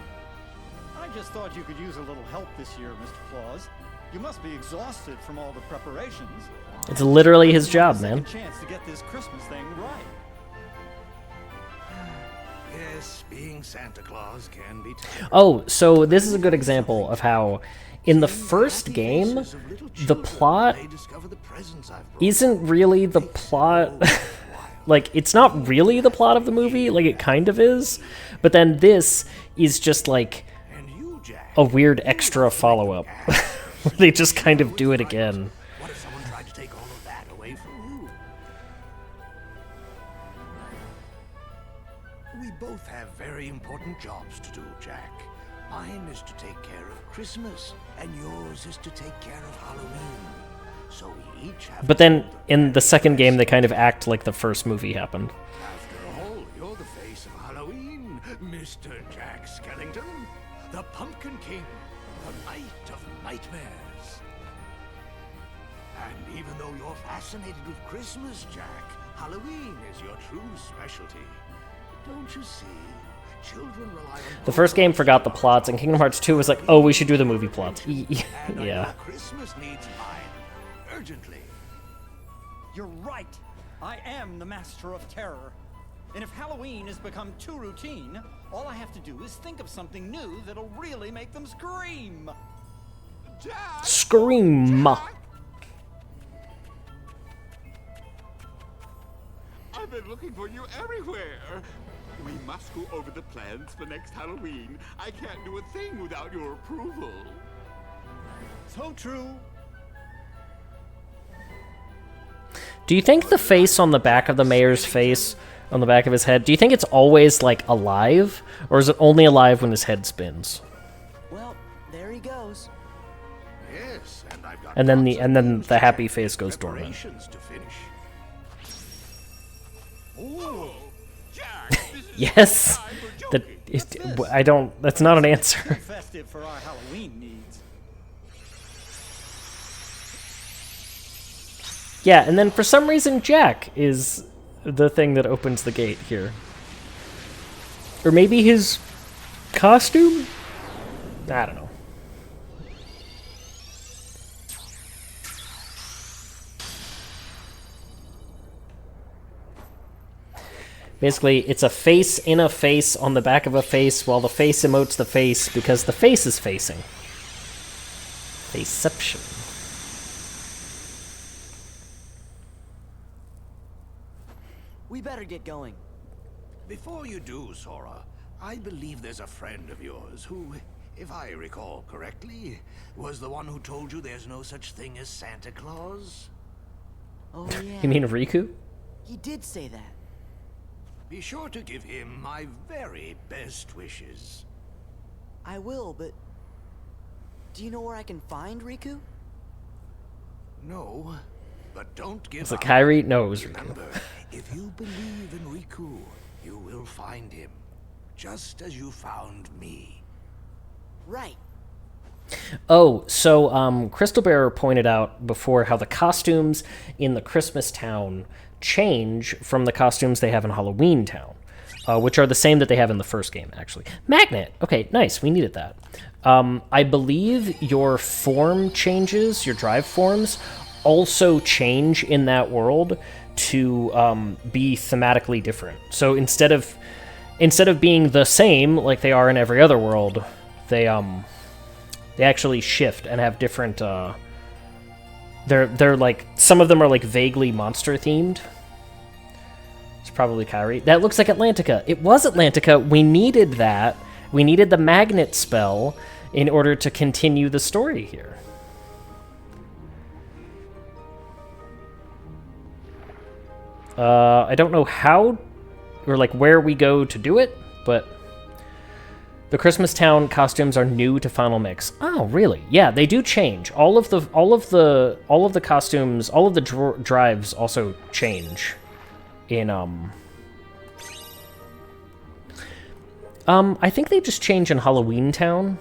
I just thought you could use a little help this year, Mr. Claus. You must be exhausted from all the preparations. It's literally his job, man. Chance to get this Christmas thing right. Yes, being Santa Claus can be tough. Oh, so this is a good example of how in the first game, the plot isn't really the plot. Like, it's not really the plot of the movie, like it kind of is, but then this is just like a weird extra follow-up. They just kind of do it again. What if someone tried to take all of that away from you? We both have very important jobs to do, Jack. Mine is to take care of Christmas, and yours is to take care of Halloween. So we each have... But then, in the second game, they kind of act like the first movie happened. After all, you're the face of Halloween, Mr. Jack Skellington. The Pumpkin King, the Knight of Nightmares. And even though you're fascinated with Christmas, Jack, Halloween is your true specialty. Don't you see? Children rely on... The first game forgot the plots, and Kingdom Hearts 2 was like, oh, we should do the movie plots. Yeah. Christmas needs mine. Urgently. You're right. I am the master of terror. And if Halloween has become too routine, all I have to do is think of something new that'll really make them scream. Jack! Scream! I've been looking for you everywhere. We must go over the plans for next Halloween. I can't do a thing without your approval. So true. Do you think the face on the back of the mayor's face, on the back of his head, do you think it's always, like, alive? Or is it only alive when his head spins? Well, there he goes. Yes, and I've got And then the happy face goes dormant. preparations to finish. Oh, Jack, this is Yes. time for That joking. I don't. That's not an answer. Festive for our Halloween needs. Yeah, and then for some reason Jack is the thing that opens the gate here. Or maybe his costume? I don't know. Basically, it's a face in a face on the back of a face while the face emotes the face because the face is facing. Faceception. We better get going. Before you do, Sora, I believe there's a friend of yours who, if I recall correctly, was the one who told you there's no such thing as Santa Claus. Oh, yeah. You mean Riku? He did say that. Be sure to give him my very best wishes. I will, but... Do you know where I can find Riku? No, but don't give It's like up. Kyrie? No, it was Riku. Remember, if you believe in Riku, you will find him, just as you found me. Right. Oh, so Crystal Bearer pointed out before how the costumes in the Christmas town change from the costumes they have in Halloween Town, which are the same that they have in the first game, actually. Magnet! Okay, nice, we needed that. I believe your form changes, your drive forms, also change in that world to be thematically different. So instead of being the same like they are in every other world, they actually shift and have different. They're like, some of them are like vaguely monster themed. It's probably Kyrie. That looks like Atlantica. It was Atlantica. We needed that. We needed the magnet spell in order to continue the story here. I don't know how or like where we go to do it, but the Christmas Town costumes are new to Final Mix. Oh, really? Yeah, they do change. All of the costumes, all of the drives also change in I think they just change in Halloween Town.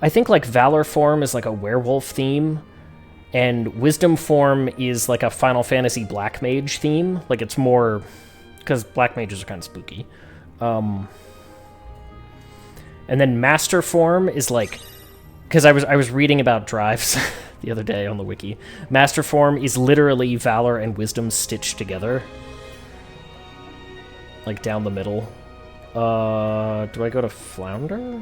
I think like Valor form is like a werewolf theme, and Wisdom form is like a Final Fantasy Black Mage theme. Like it's more because Black Mages are kind of spooky. And then Master form is like, because I was reading about drives the other day on the wiki. Master form is literally Valor and Wisdom stitched together, like down the middle. Do I go to Flounder?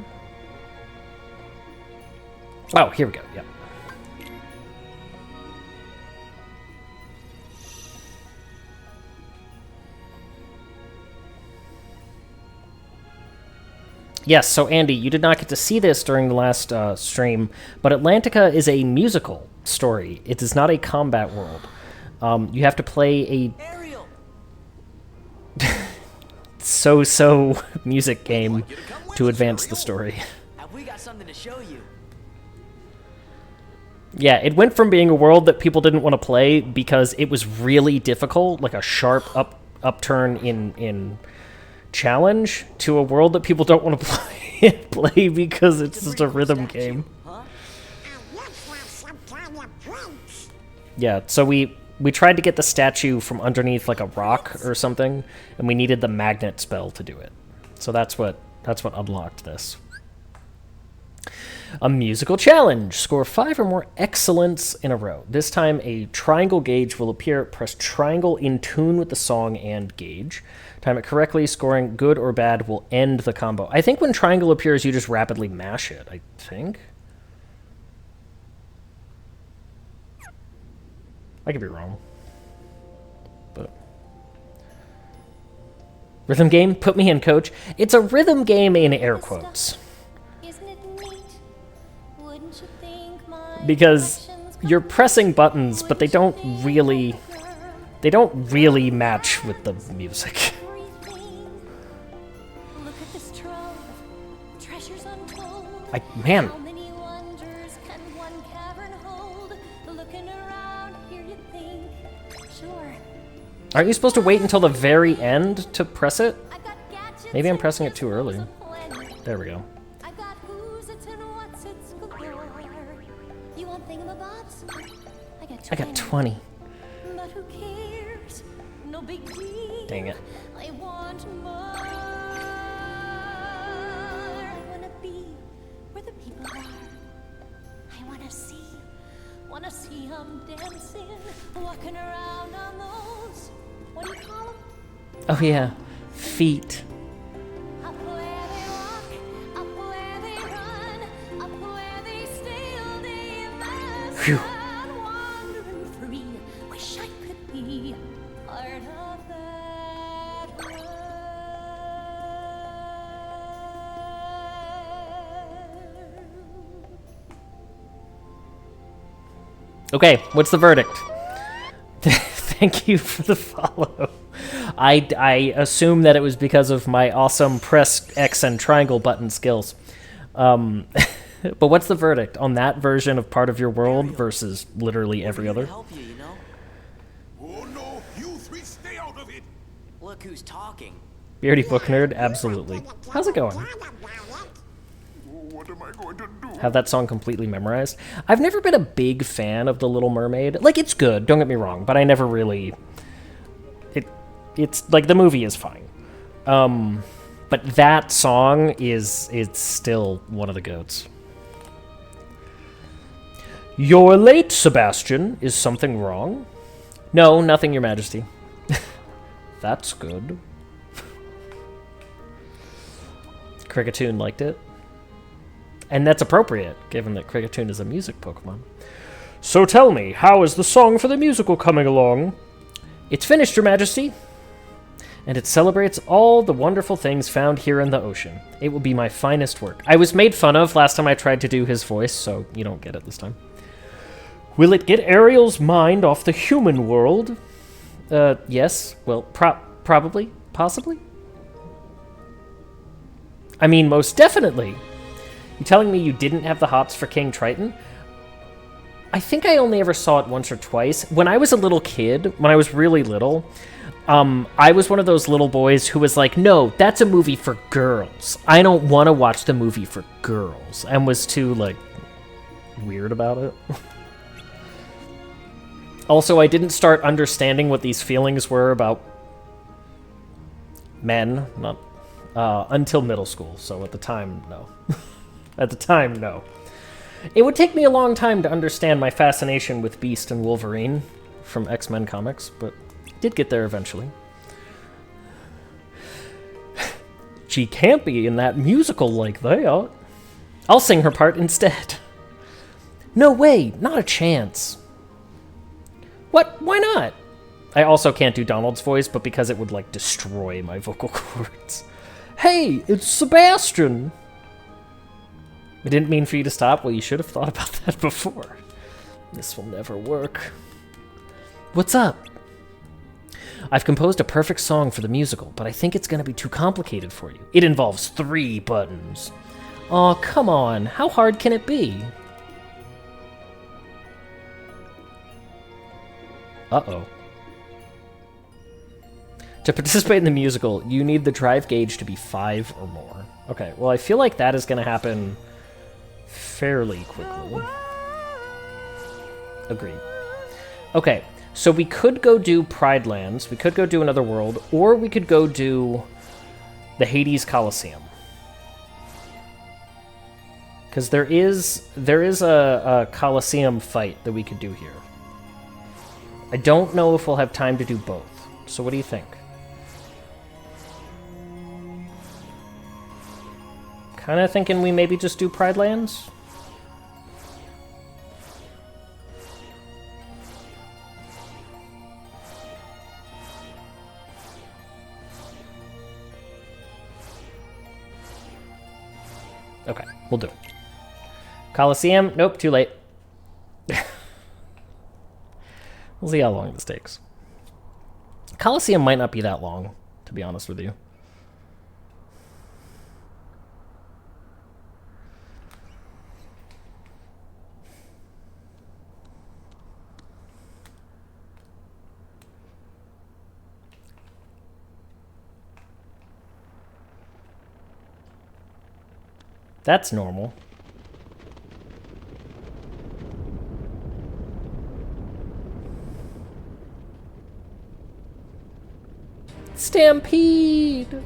Oh, here we go. Yep. Yes, so Andy, you did not get to see this during the last stream, but Atlantica is a musical story. It is not a combat world. You have to play a... Ariel! so music game to advance the story. Have we got something to show you? Yeah, it went from being a world that people didn't want to play because it was really difficult, like a sharp upturn in challenge, to a world that people don't want to play because it's just a rhythm game. Yeah, so we tried to get the statue from underneath like a rock or something, and we needed the magnet spell to do it. So that's what unlocked this. A musical challenge. Score 5 or more excellence in a row. This time a triangle gauge will appear. Press triangle in tune with the song and gauge. Time it correctly. Scoring good or bad will end the combo. I think when triangle appears, you just rapidly mash it, I think. I could be wrong. But rhythm game? Put me in, coach. It's a rhythm game in air quotes. Because you're pressing buttons, but they don't really match with the music. Man. Aren't you supposed to wait until the very end to press it? Maybe I'm pressing it too early. There we go. I got 20. But who cares? No big deal. Dang it. I want more. I wanna be where the people are. I wanna see them dancing, walking around on those, what do you call them? Oh yeah, feet. Up where they walk, up where they run, up where they stay all day in the Phew. sun. Wandering free, wish I could be part of that world. Okay, what's the verdict? Thank you for the follow. I assume that it was because of my awesome press X and triangle button skills. But what's the verdict on that version of Part of Your World versus literally every other? Help you, you know? Oh no, you three stay out of it. Look who's talking. Beardy Book Nerd, absolutely. How's it going? What am I going to do? Have that song completely memorized. I've never been a big fan of The Little Mermaid. Like, it's good, don't get me wrong, but I never really... It's like, the movie is fine. But that song it's still one of the goats. You're late, Sebastian. Is something wrong? No, nothing, Your Majesty. That's good. Kricketune liked it. And that's appropriate, given that Kricketune is a music Pokemon. So tell me, how is the song for the musical coming along? It's finished, Your Majesty. And it celebrates all the wonderful things found here in the ocean. It will be my finest work. I was made fun of last time I tried to do his voice, so you don't get it this time. Will it get Ariel's mind off the human world? Yes. Well, probably. Possibly? I mean, most definitely. You telling me you didn't have the hots for King Triton? I think I only ever saw it once or twice. When I was a little kid, when I was really little, I was one of those little boys who was like, no, that's a movie for girls. I don't want to watch the movie for girls. And was too, like, weird about it. Also, I didn't start understanding what these feelings were about men, not until middle school. So at the time, no. At the time, no. It would take me a long time to understand my fascination with Beast and Wolverine from X-Men comics, but did get there eventually. She can't be in that musical like that. I'll sing her part instead. No way, not a chance. What? Why not? I also can't do Donald's voice, but because it would, like, destroy my vocal cords. Hey, it's Sebastian! I didn't mean for you to stop. Well, you should have thought about that before. This will never work. What's up? I've composed a perfect song for the musical, but I think it's going to be too complicated for you. It involves 3 buttons. Aw, come on. How hard can it be? Uh-oh. To participate in the musical, you need the drive gauge to be 5 or more. Okay, well, I feel like that is going to happen fairly quickly. Agreed. Okay, so we could go do Pride Lands, we could go do Another World, or we could go do the Hades Coliseum. Because there is a Coliseum fight that we could do here. I don't know if we'll have time to do both. So what do you think? Kind of thinking we maybe just do Pride Lands? Okay, we'll do it. Coliseum? Nope, too late. We'll see how long this takes. Coliseum might not be that long, to be honest with you. That's normal. Stampede!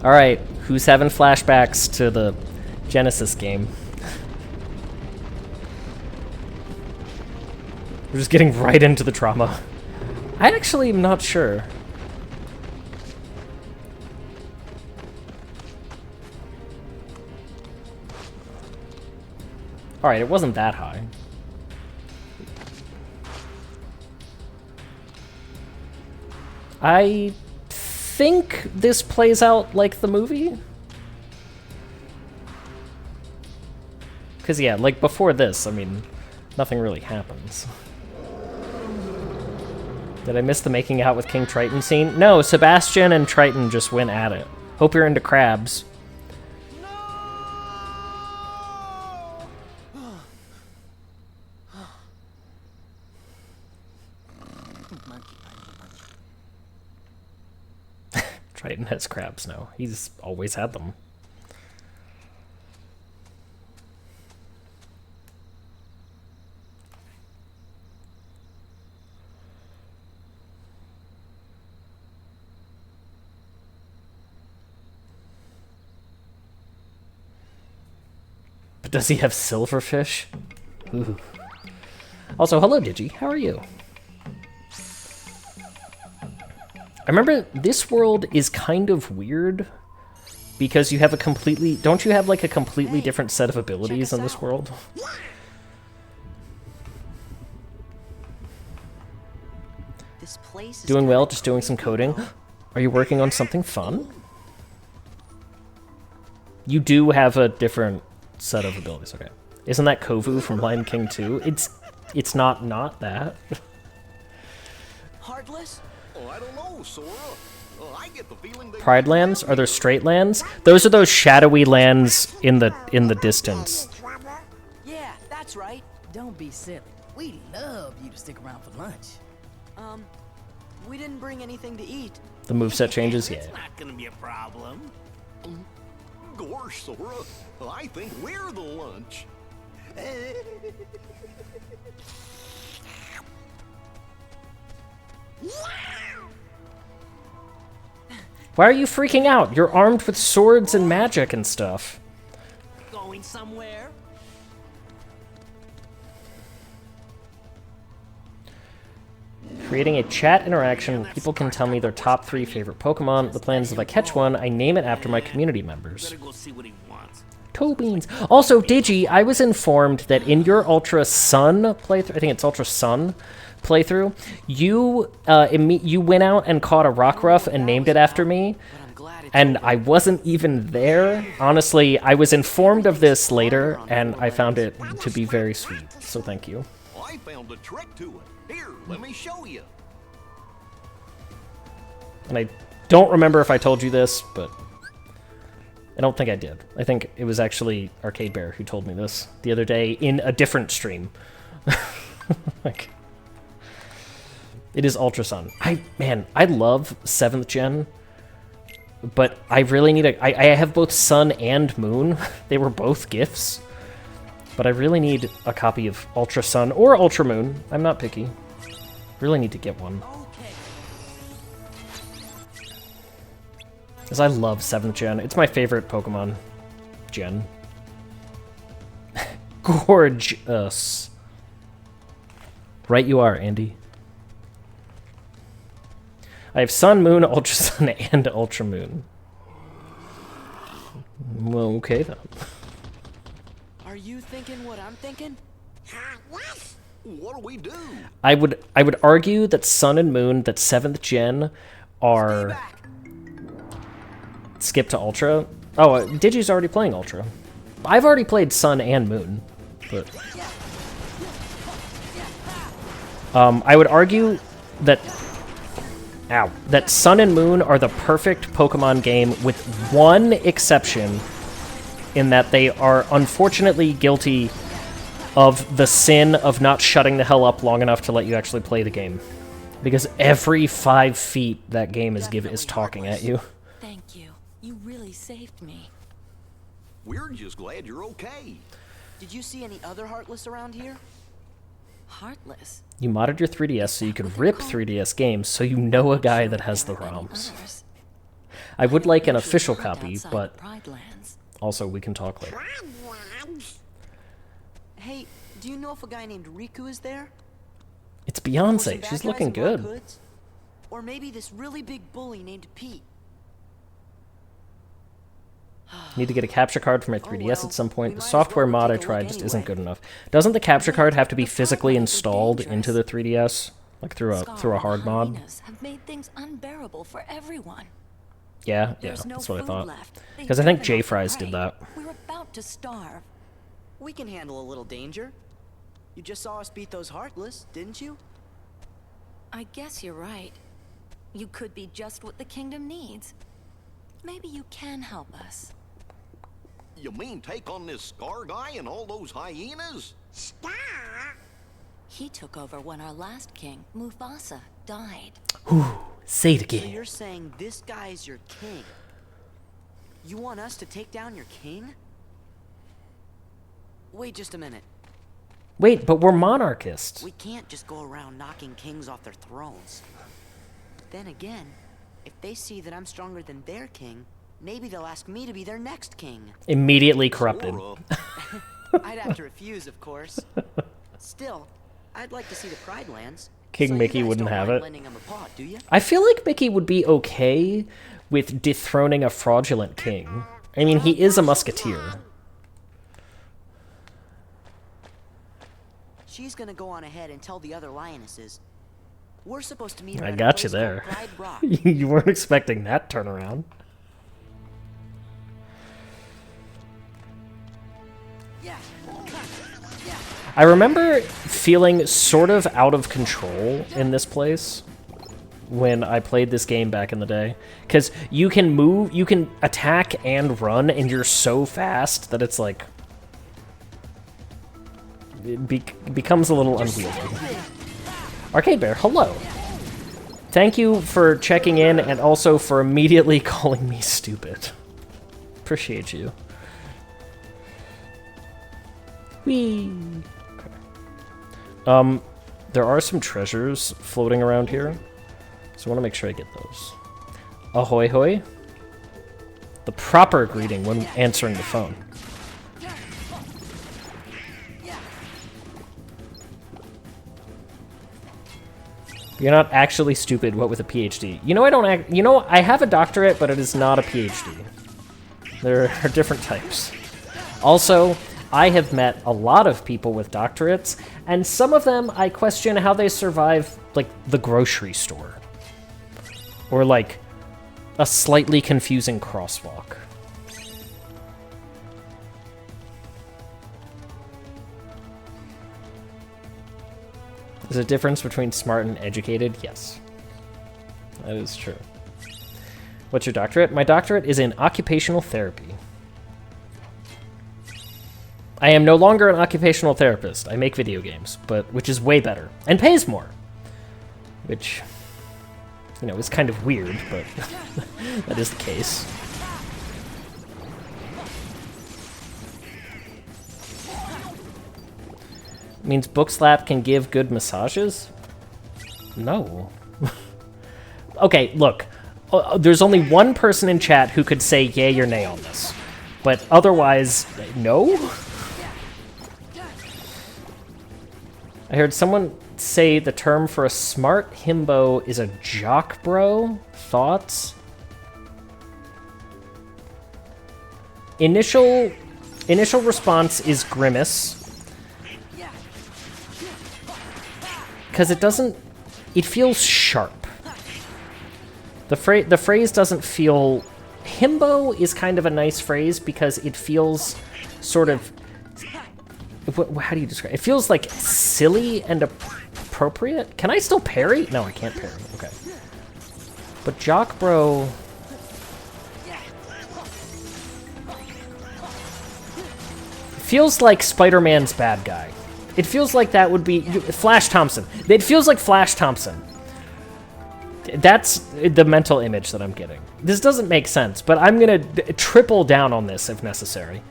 Alright, who's having flashbacks to the Genesis game? We're just getting right into the trauma. I actually am not sure. Alright, it wasn't that high. I think this plays out like the movie. Because, yeah, like before this, I mean, nothing really happens. Did I miss the making out with King Triton scene? No, Sebastian and Triton just went at it. Hope you're into crabs. Triton has crabs now. He's always had them. But does he have silverfish? Ooh. Also, hello Digi, how are you? I remember this world is kind of weird because you have a completely... Don't you have like a completely different set of abilities in this world? This place is Doing well, just doing some coding. Are you working on something fun? You do have a different set of abilities, okay. Isn't that Kovu from Lion King 2? It's not that. Heartless? Oh, I don't know, Sora. I get the feeling they... Pride lands? Are there straight lands? Those are those shadowy lands in the distance. Yeah, that's right. Don't be silly. We'd love you to stick around for lunch. We didn't bring anything to eat. The moveset changes, yeah. It's not gonna be a problem. Gosh, Sora. I think we're the lunch. Why are you freaking out? You're armed with swords and magic and stuff. Going somewhere? Creating a chat interaction where people can tell me their top 3 favorite Pokemon. The plan is if I catch one, I name it after my community members. Toe beans. Also, Digi, I was informed that in your Ultra Sun playthrough, I think it's Ultra Sun playthrough, you went out and caught a Rockruff and named it after me, and I wasn't even there. Honestly, I was informed of this later, and I found it to be very sweet, so thank you. I I found a trick to it. Here, let me show you. And I don't remember if I told you this, but I don't think I did. I think it was actually Arcade Bear who told me this the other day in a different stream. Like, it is Ultra Sun. Man, I love 7th gen, but I really need I have both Sun and Moon. They were both gifts, but I really need a copy of Ultra Sun or Ultra Moon. I'm not picky. Really need to get one. Because I love 7th gen. It's my favorite Pokemon gen. Gorgeous. Right you are, Andy. I have Sun, Moon, Ultra Sun, and Ultra Moon. Well, okay then. Are you thinking what I'm thinking? What? What do we do? I would argue that Sun and Moon, that 7th gen, are... Skip to Ultra. Oh, Digi's already playing Ultra. I've already played Sun and Moon, but... I would argue that... Ow. That Sun and Moon are the perfect Pokemon game with one exception, in that they are unfortunately guilty of the sin of not shutting the hell up long enough to let you actually play the game. Because every 5 feet that game is talking at you. Thank you. You really saved me. We're just glad you're okay. Did you see any other Heartless around here? Heartless? You modded your 3DS so you could rip 3DS games, so you know a guy that has the ROMs. I would like an official copy, but also we can talk later. Hey, do you know if a guy named Riku is there? It's Or some Beyonce. bad She's guys looking in black good. hoods? Or maybe this really big bully named Pete. Need to get a capture card for my 3DS at some point. The might as software well mod I take a tried look just isn't anyway. good enough. Doesn't the capture card have to be physically installed into the 3DS, like through a hard mod? Have made things unbearable for everyone. Yeah, There's no that's what I food thought. left. They've Because I think driven J off Fries prey. did that. We're about to starve. We can handle a little danger. You just saw us beat those Heartless, didn't you? I guess you're right. You could be just what the kingdom needs. Maybe you can help us. You mean take on this Scar guy and all those hyenas? Star? He took over when our last king, Mufasa, died. Say it So again. you're saying this guy's your king? You want us to take down your king? Wait just a minute. Wait, but we're monarchists. We can't just go around knocking kings off their thrones. Then again, if they see that I'm stronger than their king, maybe they'll ask me to be their next king. Immediately corrupted. I'd have to refuse, of course. Still, I'd like to see the Pride Lands. King So you Mickey guys wouldn't don't have mind it. lending 'em a paw, do you? I feel like Mickey would be okay with dethroning a fraudulent king. I mean, he is a musketeer. She's gonna go on ahead and tell the other lionesses. We're supposed to meet her I at a got you place there. called Pride Rock. You weren't expecting that turnaround. I remember feeling sort of out of control in this place when I played this game back in the day. Because you can move, you can attack and run, and you're so fast that it's like... It becomes a little unwieldy. Arcade Bear, hello. Thank you for checking in and also for immediately calling me stupid. Appreciate you. Whee! Okay. There are some treasures floating around here, so I want to make sure I get those. Ahoy hoy. The proper greeting when answering the phone. You're not actually stupid, what with a PhD? You know, I have a doctorate, but it is not a PhD. There are different types. Also, I have met a lot of people with doctorates, and some of them I question how they survive, like, the grocery store. Or, like, a slightly confusing crosswalk. There's a difference between smart and educated. Yes, that is true. What's your doctorate? My doctorate is in occupational therapy. I am no longer an occupational therapist. I make video games, which is way better and pays more. Which, you know, is kind of weird, but that is the case. Means Bookslap can give good massages? No. Okay, look. There's only one person in chat who could say yay or nay on this. But otherwise, no? I heard someone say the term for a smart himbo is a jock bro. Thoughts? Initial response is grimace. Because it feels sharp. The phrase doesn't feel... Himbo is kind of a nice phrase because it feels sort of... How do you describe it? It feels like silly and appropriate. Can I still parry? No, I can't parry. Okay. But jock bro... feels like Spider-Man's bad guy. It feels like that would be Flash Thompson. It feels like Flash Thompson. That's the mental image that I'm getting. This doesn't make sense, but I'm gonna triple down on this if necessary.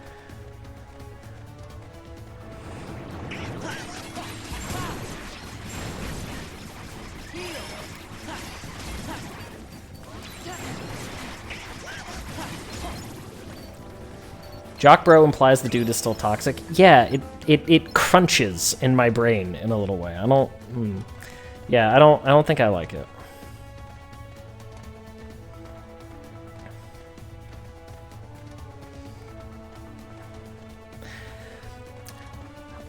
Jock bro implies the dude is still toxic. Yeah, it crunches in my brain in a little way. I don't. Yeah, I don't think I like it.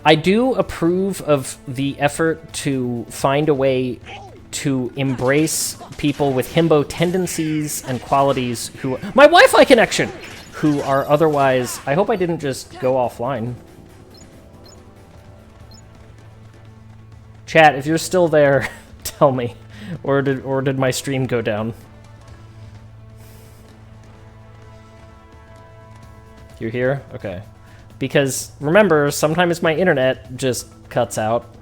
I do approve of the effort to find a way to embrace people with himbo tendencies and qualities who... My Wi-Fi connection! Who are otherwise... I hope I didn't just go offline. Chat, if you're still there, tell me. Or did my stream go down? You're here? Okay. Because, remember, sometimes my internet just cuts out.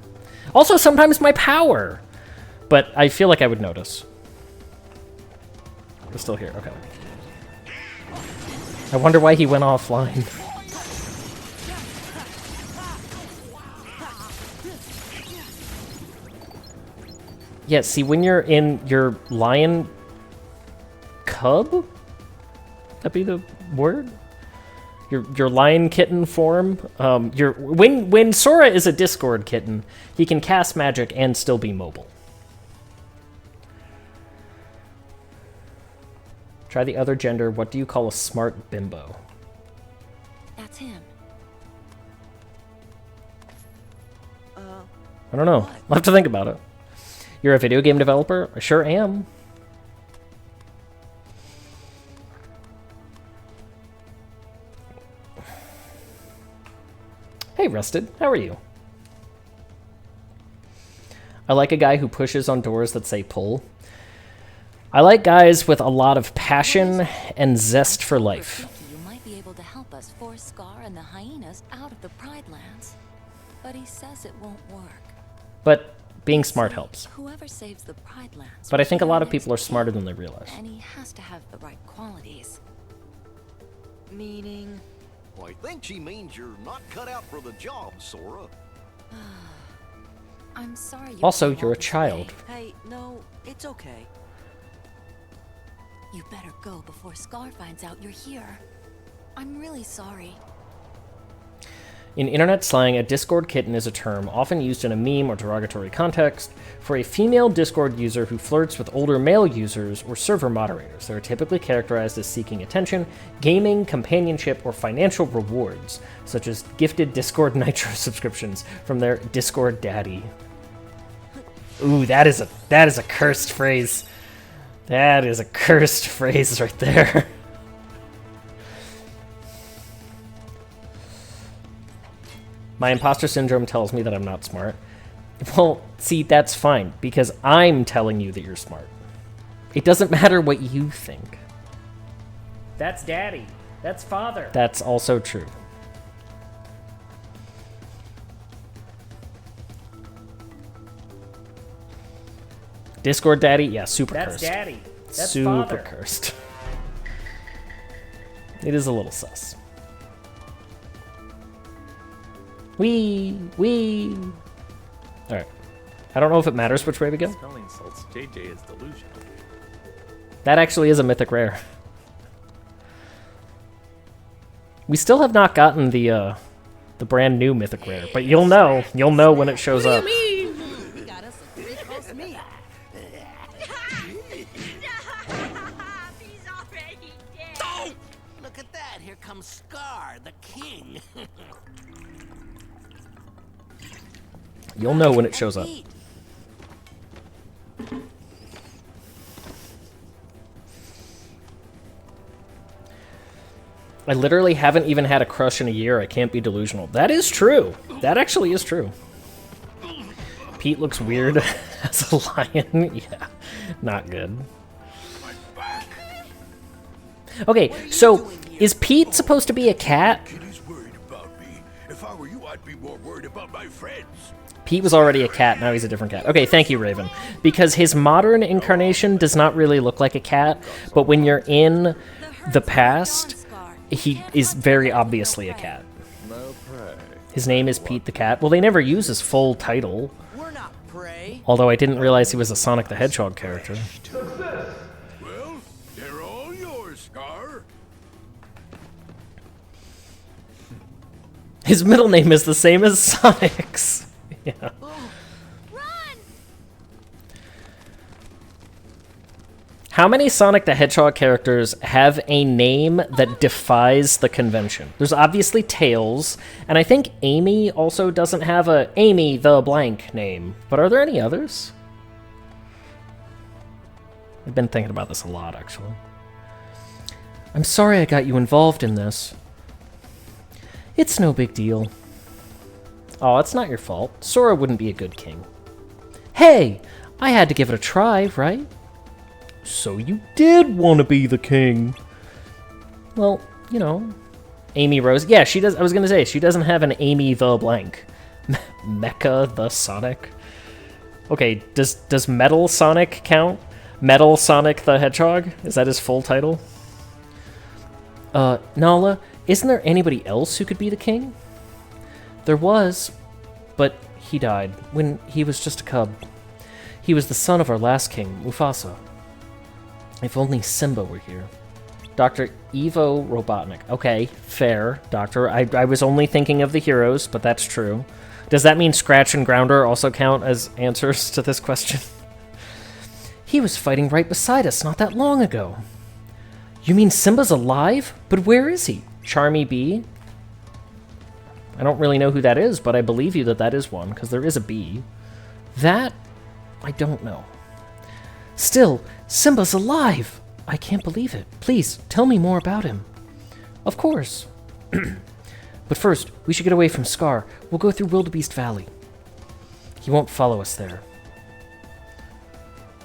Also, sometimes my power! But I feel like I would notice. We're still here, okay. I wonder why he went offline. Yeah, see, when you're in your lion cub? That be the word? Your lion kitten form. When Sora is a Discord kitten, he can cast magic and still be mobile. Try the other gender. What do you call a smart bimbo? That's him. I don't know. I'll have to think about it. You're a video game developer? I sure am. Hey, Rusted. How are you? I like a guy who pushes on doors that say pull. I like guys with a lot of passion and zest for life. You might be able to help us force Scar and the hyenas out of the Pride Lands. But he says it won't work. But being smart helps. Whoever saves the Pride Lands... But I think a lot of people are smarter than they realize. And he has to have the right qualities. Meaning... Well, I think she means you're not cut out for the job, Sora. I'm sorry. Also, you're a child. Hey, no, it's okay. You better go before Scar finds out you're here. I'm really sorry. In internet slang, a Discord kitten is a term often used in a meme or derogatory context for a female Discord user who flirts with older male users or server moderators. They are typically characterized as seeking attention, gaming, companionship, or financial rewards, such as gifted Discord Nitro subscriptions from their Discord daddy. Ooh, that is a cursed phrase. That is a cursed phrase right there. My imposter syndrome tells me that I'm not smart. Well, see, that's fine, because I'm telling you that you're smart. It doesn't matter what you think. That's daddy. That's father. That's also true. Discord daddy? Yeah, super That's cursed. daddy. That's super father. cursed. It is a little sus. Wee. Alright. I don't know if it matters which way we go. Smelling salts, JJ is delusional. That actually is a mythic rare. We still have not gotten the brand new mythic rare, but you'll know when it shows up. We got us a three-course meal. Oh! Look at that. Here comes Scar, the king. You'll know when it shows up. I literally haven't even had a crush in a year. I can't be delusional. That is true. That actually is true. Pete looks weird as a lion. Yeah, not good. Okay, so is Pete supposed to be a cat? Kitty's worried about me. If I were you, I'd be more worried about my friends. Pete was already a cat, now he's a different cat. Okay, thank you, Raven. Because his modern incarnation does not really look like a cat, but when you're in the past, he is very obviously a cat. His name is Pete the Cat. Well, they never use his full title. Although I didn't realize he was a Sonic the Hedgehog character. Well, they're all yours, Scar. His middle name is the same as Sonic's. Yeah. How many Sonic the Hedgehog characters have a name that defies the convention? There's obviously Tails, and I think Amy also doesn't have a Amy the blank name. But are there any others? I've been thinking about this a lot, actually. I'm sorry I got you involved in this. It's no big deal. Oh, it's not your fault. Sora wouldn't be a good king. Hey! I had to give it a try, right? So you did want to be the king. Well, you know, Amy Rose. Yeah, she does. I was going to say, she doesn't have an Amy the blank. Mecha the Sonic. Okay, does Metal Sonic count? Metal Sonic the Hedgehog? Is that his full title? Nala, isn't there anybody else who could be the king? There was, but he died when he was just a cub. He was the son of our last king, Mufasa. If only Simba were here. Dr. Evo Robotnik. Okay, fair, Doctor. I was only thinking of the heroes, but that's true. Does that mean Scratch and Grounder also count as answers to this question? He was fighting right beside us not that long ago. You mean Simba's alive? But where is he? Charmy Bee? I don't really know who that is, but I believe you that that is one, because there is a bee. That, I don't know. Still, Simba's alive! I can't believe it. Please, tell me more about him. Of course. But first, we should get away from Scar. We'll go through Wildebeest Valley. He won't follow us there.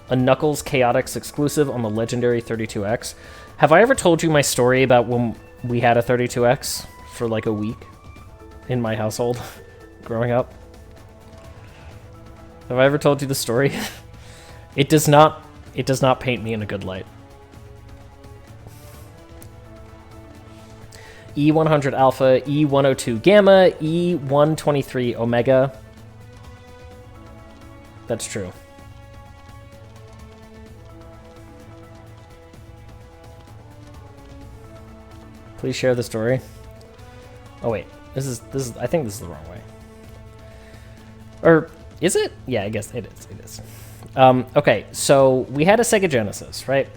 A Knuckles Chaotix exclusive on the legendary 32X. Have I ever told you my story about when we had a 32X for like a week in my household growing up? Have I ever told you the story? It does not paint me in a good light. E100 Alpha, E102 Gamma, E123 Omega. That's true. Please share the story. Oh wait, this is I think this is the wrong way. Or is it? Yeah, I guess it is. It is. Okay, so we had a Sega Genesis, right?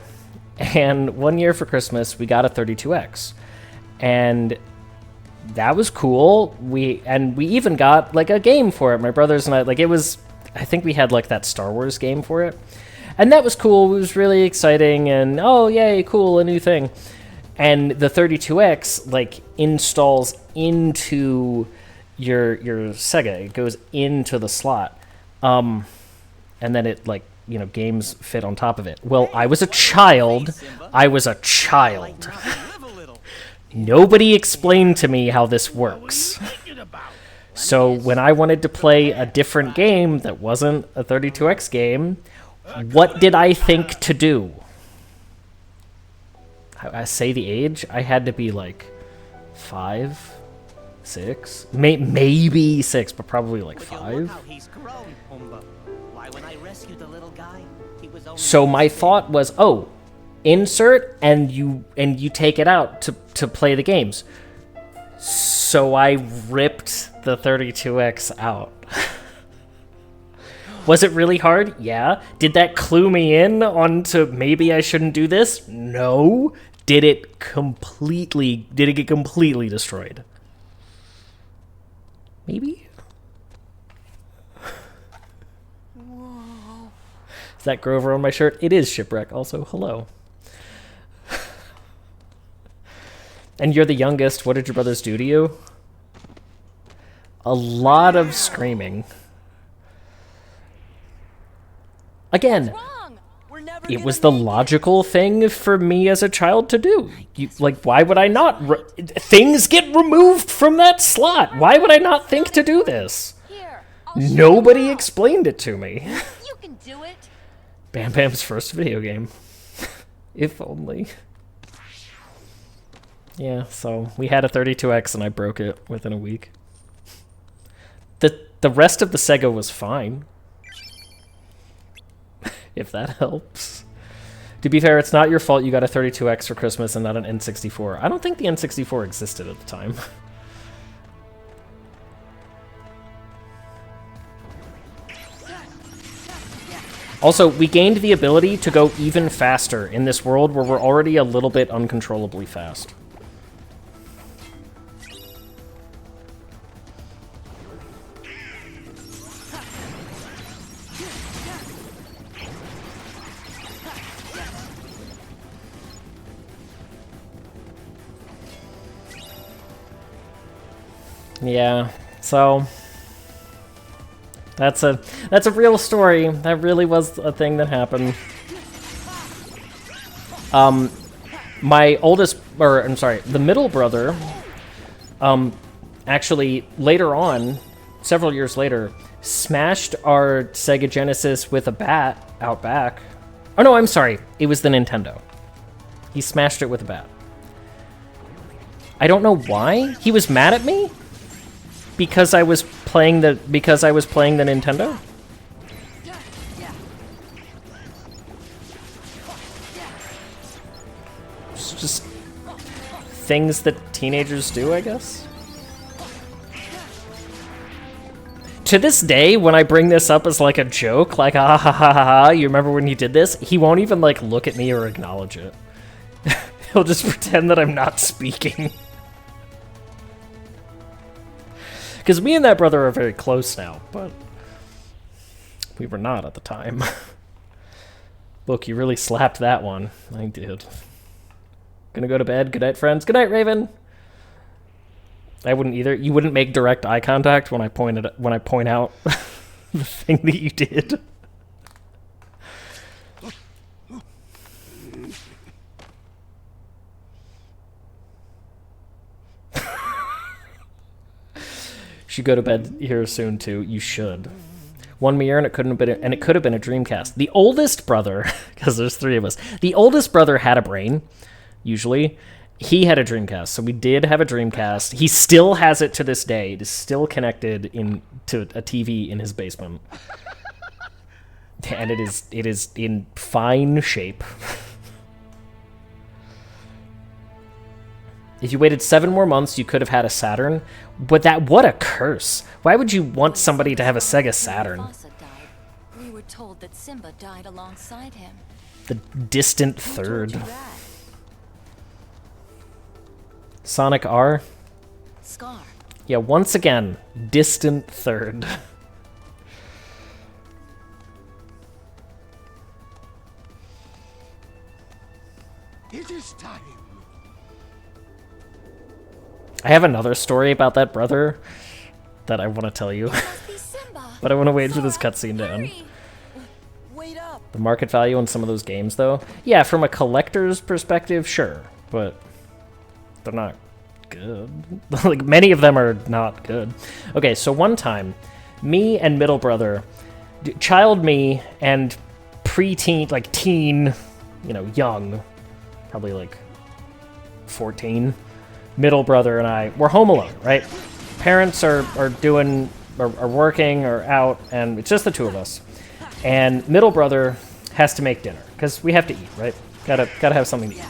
And one year for Christmas, we got a 32X. And that was cool. We even got like a game for it. My brothers and I, like, it was, I think we had like that Star Wars game for it. And that was cool. It was really exciting, and oh yay, cool, a new thing. And the 32X like installs into your Sega. It goes into the slot. And then it, like, you know, games fit on top of it. Well, I was a child. Nobody explained to me how this works. So when I wanted to play a different game that wasn't a 32X game, what did I think to do? I say the age? I had to be like 5, 6, maybe 6, but probably like 5. So my thought was, oh, insert and you take it out to play the games. So I ripped the 32X out. Was it really hard? Yeah. Did that clue me in onto maybe I shouldn't do this? No. Did it get completely destroyed? Maybe? Whoa. Is that Grover on my shirt? It is Shipwreck also. Hello. And you're the youngest. What did your brothers do to you? A lot of screaming. Again, it was the logical thing for me as a child to do. Why would I not? Things get removed from that slot. Why would I not think to do this? Nobody explained it to me. You can do it. Bam Bam's first video game. If only. Yeah, so we had a 32X and I broke it within a week. The rest of the Sega was fine. If that helps. To be fair, it's not your fault you got a 32X for Christmas and not an N64. I don't think the N64 existed at the time. Also, we gained the ability to go even faster in this world where we're already a little bit uncontrollably fast. Yeah, so that's a real story. That really was a thing that happened. My oldest, or I'm sorry, the middle brother, actually later on, several years later, smashed our Sega Genesis with a bat out back. Oh no, I'm sorry, it was the Nintendo. He smashed it with a bat. I don't know why. He was mad at me? Because I was playing the Nintendo? It's just things that teenagers do, I guess. To this day, when I bring this up as like a joke, like ah ha ha ha ha, you remember when you did this? He won't even like look at me or acknowledge it. He'll just pretend that I'm not speaking. Because me and that brother are very close now, but we were not at the time. Look, you really slapped that one. I did. Gonna go to bed. Good night, friends. Good night, Raven. I wouldn't either. You wouldn't make direct eye contact when I point out the thing that you did. Should go to bed here soon too. You should. Won me year and it couldn't have been, and it could have been a Dreamcast. The oldest brother, because there's 3 of us. The oldest brother had a brain. Usually, he had a Dreamcast, so we did have a Dreamcast. He still has it to this day. It is still connected to a TV in his basement, and it is in fine shape. If you waited 7 more months, you could have had a Saturn. But what a curse. Why would you want somebody to have a Sega Saturn? We were told that Simba died alongside him. The distant third. Sonic R? Scar. Yeah, once again, distant third. It is time. I have another story about that brother that I want to tell you. It must be Simba. But I want to wait for this cutscene to end. The market value on some of those games, though? Yeah, from a collector's perspective, sure. But they're not good. Like, many of them are not good. Okay, so one time, me and middle brother, child me and preteen, like teen, you know, young, probably like 14, middle brother and I were home alone, right? Parents are working or out, and it's just the two of us. And middle brother has to make dinner because we have to eat, right? Gotta have something to eat.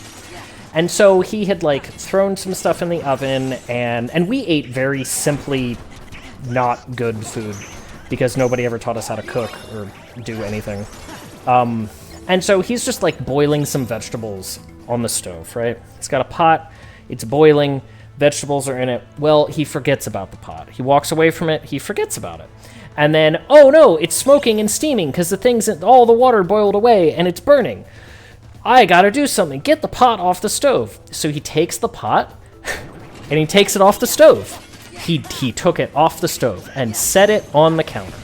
And so he had like thrown some stuff in the oven, and we ate very simply not good food because nobody ever taught us how to cook or do anything. And so he's just like boiling some vegetables on the stove, right? It's got a pot, it's boiling, vegetables are in it. Well, he forgets about the pot. He walks away from it, he forgets about it. And then, oh no, it's smoking and steaming because all the water boiled away and it's burning. I gotta do something. Get the pot off the stove. So he takes the pot and he takes it off the stove. He took it off the stove and set it on the counter.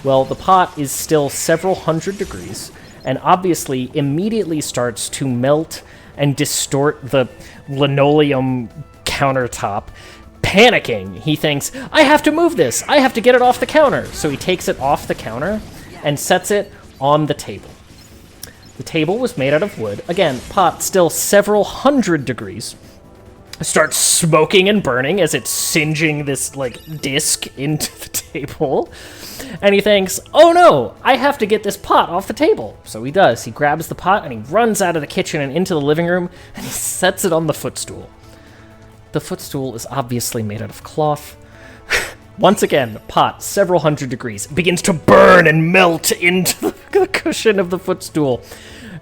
Well, the pot is still several hundred degrees and obviously immediately starts to melt and distort the linoleum countertop. Panicking, he thinks, I have to move this. I have to get it off the counter. So he takes it off the counter and sets it on the table. The table was made out of wood. Again, pot still several hundred degrees. Starts smoking and burning as it's singeing this, like, disc into the table. And he thinks, oh no, I have to get this pot off the table. So he does. He grabs the pot and he runs out of the kitchen and into the living room and he sets it on the footstool. The footstool is obviously made out of cloth. Once again, the pot, several hundred degrees, begins to burn and melt into the cushion of the footstool.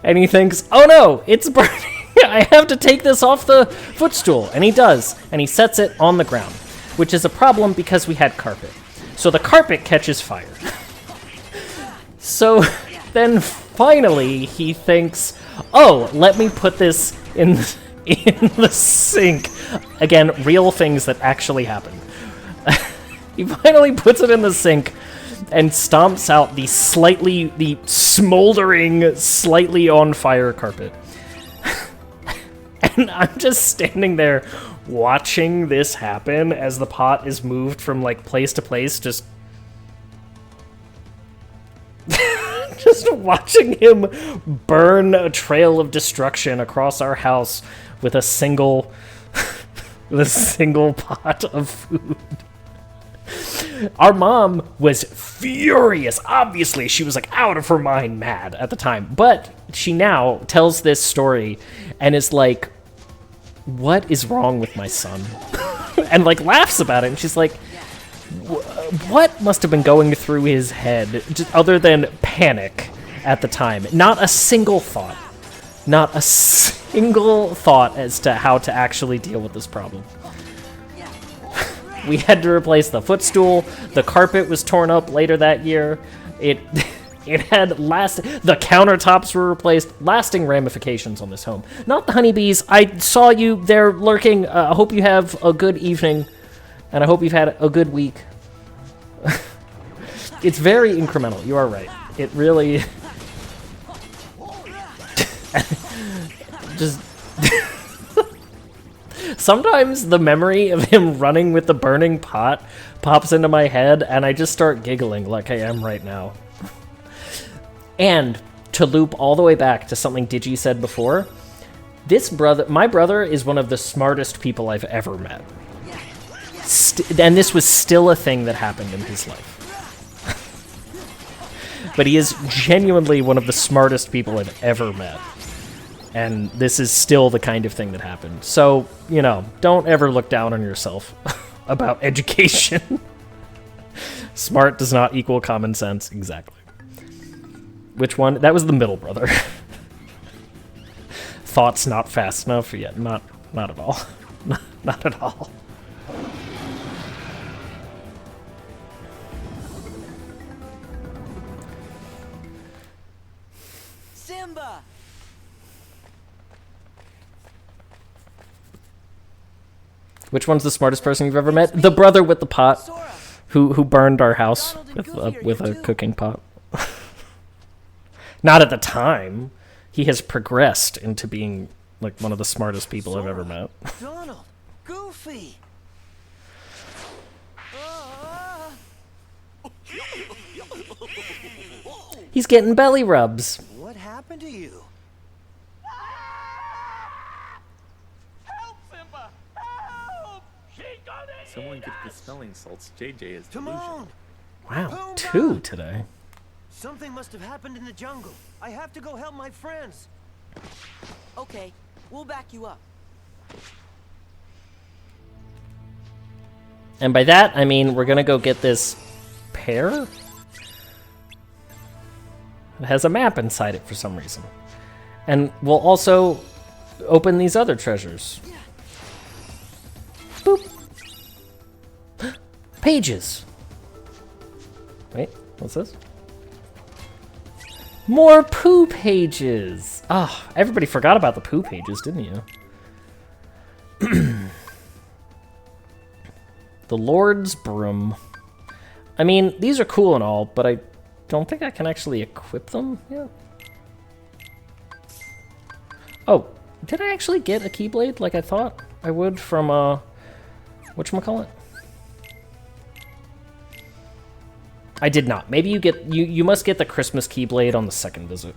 And he thinks, oh no, it's burning. I have to take this off the footstool. And he does. And he sets it on the ground, which is a problem because we had carpet. So the carpet catches fire. So then finally he thinks, oh, let me put this in the sink. Again, real things that actually happened. He finally puts it in the sink and stomps out the smoldering, slightly on fire carpet. And I'm just standing there watching this happen as the pot is moved from like place to place, just watching him burn a trail of destruction across our house with a single pot of food. Our mom was furious. Obviously, she was like out of her mind mad at the time. But she now tells this story and is like, what is wrong with my son? And like laughs about it. And she's like, what must have been going through his head just other than panic at the time? Not a single thought. Not a single thought as to how to actually deal with this problem. We had to replace the footstool. The carpet was torn up later that year. It had the countertops were replaced. Lasting ramifications on this home. Not the honeybees. I saw you there lurking. I hope you have a good evening, and I hope you've had a good week. It's very incremental. You are right. It really just. Sometimes the memory of him running with the burning pot pops into my head, and I just start giggling like I am right now. And to loop all the way back to something Digi said before, my brother is one of the smartest people I've ever met. And this was still a thing that happened in his life. But he is genuinely one of the smartest people I've ever met. And this is still the kind of thing that happened. So, you know, don't ever look down on yourself about education. Smart does not equal common sense. Exactly. Which one? That was the middle brother. Thoughts not fast enough? Yeah, not at all. Not at all. Simba! Which one's the smartest person you've ever met? The brother with the pot. who burned our house with a cooking pot. Not at the time. He has progressed into being like one of the smartest people I've ever met. Donald, Goofy. He's getting belly rubs. What happened to you? Help, Simba! Help! She's gonna Someone get the smelling salts. JJ is Come delusion. on! Wow, 2 today. Something must have happened in the jungle. I have to go help my friends. Okay, we'll back you up. And by that, I mean we're gonna go get this pear. It has a map inside it for some reason. And we'll also open these other treasures. Boop. Pages. Wait, what's this? More poo pages. Ah, everybody forgot about the poo pages, didn't you? The Lord's Broom. I mean, these are cool and all, but I don't think I can actually equip them yet. Oh, did I actually get a Keyblade like I thought I would from, whatchamacallit? I did not. Maybe you must get the Christmas Keyblade on the second visit.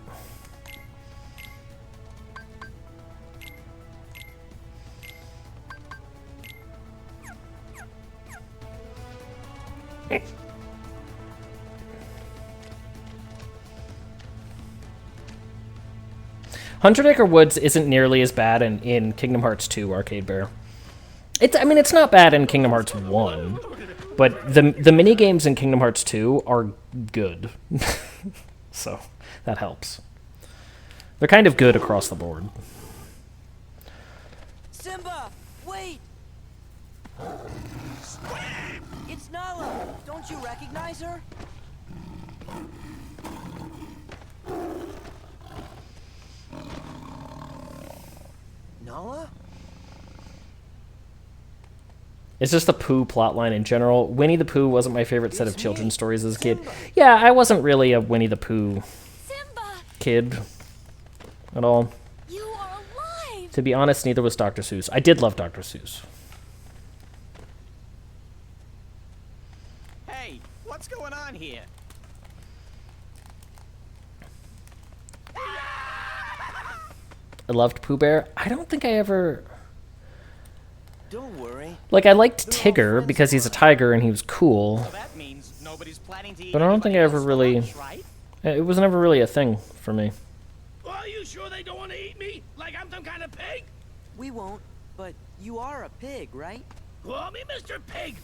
Hundred Acre Woods isn't nearly as bad in Kingdom Hearts 2 Arcade Bear. I mean, it's not bad in Kingdom Hearts 1, but the mini games in Kingdom Hearts 2 are good. So, that helps. They're kind of good across the board. Simba, wait! It's Nala. Don't you recognize her? Nala? It's just the Pooh plotline in general. Winnie the Pooh wasn't my favorite set of children's stories as a kid. Yeah, I wasn't really a Winnie the Pooh kid at all. You are alive! To be honest, neither was Dr. Seuss. I did love Dr. Seuss. Hey, what's going on here? I loved Pooh Bear. I don't think I ever... Don't worry. Like, I liked Tigger because he's a tiger and he was cool. So that means nobody's planning to eat But I don't think I ever anybody really... else for lunch, right? It was never really a thing for me. Are you sure they don't want to eat me? Like I'm some kind of pig? We won't, but you are a pig, right? Call me Mr. Pig!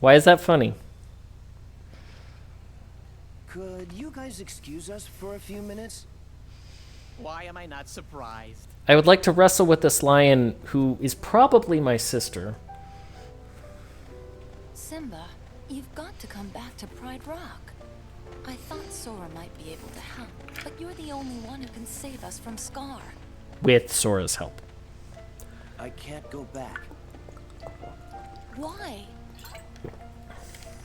Why is that funny? Could you guys excuse us for a few minutes? Why am I not surprised? I would like to wrestle with this lion who is probably my sister. Simba, you've got to come back to Pride Rock. I thought Sora might be able to help, but you're the only one who can save us from Scar. With Sora's help. I can't go back. Why?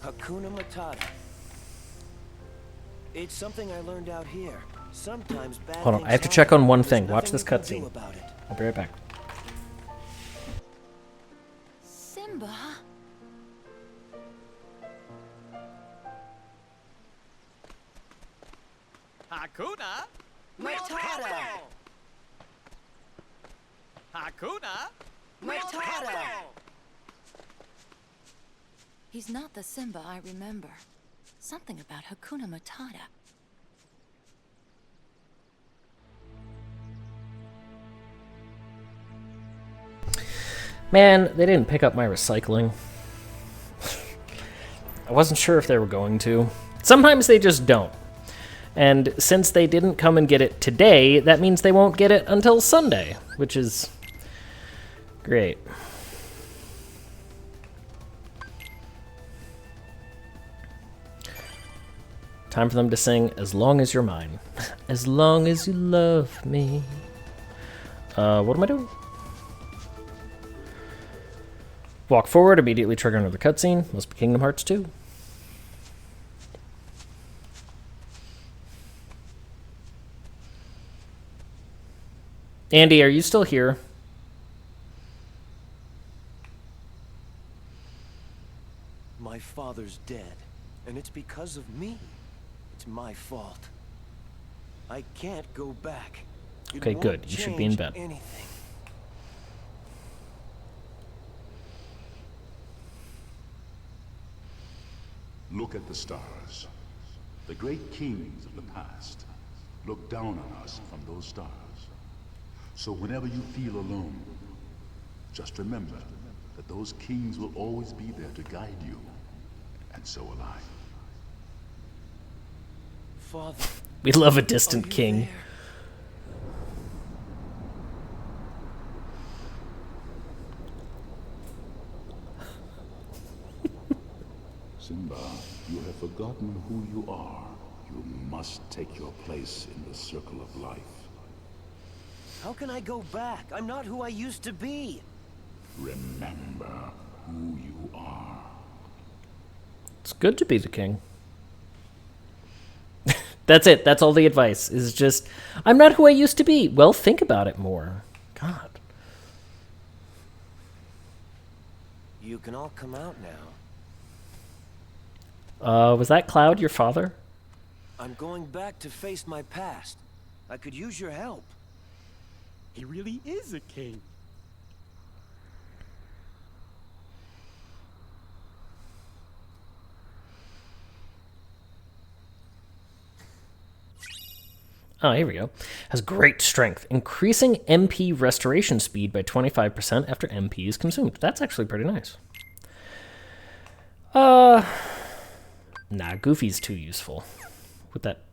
Hakuna Matata. It's something I learned out here. Sometimes bad Hold on, things I have to happen, check on one there's thing. Watch nothing this you can do cutscene. about it. I'll be right back. Simba? Hakuna Matata! Hakuna Matata! He's not the Simba I remember. Something about Hakuna Matata. Man, they didn't pick up my recycling. I wasn't sure if they were going to. Sometimes they just don't. And since they didn't come and get it today, that means they won't get it until Sunday, which is great. Time for them to sing As Long As You're Mine. As long as you love me. What am I doing? Walk forward, immediately trigger another cutscene. Must be Kingdom Hearts 2. Andy, are you still here? My father's dead, and it's because of me. It's my fault. I can't go back. It Okay, won't good. You should be in change bed. anything. Look at the stars. The great kings of the past look down on us from those stars. So whenever you feel alone, just remember that those kings will always be there to guide you. And so will I. Father. We love a distant king. Simba, you have forgotten who you are. You must take your place in the circle of life. How can I go back? I'm not who I used to be. Remember who you are. It's good to be the king. That's it. That's all the advice. Is just, I'm not who I used to be. Well, think about it more. God. You can all come out now. Was that Cloud your father? I'm going back to face my past. I could use your help. He really is a king. Oh, here we go. Has great strength. Increasing MP restoration speed by 25% after MP is consumed. That's actually pretty nice. Nah, Goofy's too useful. With that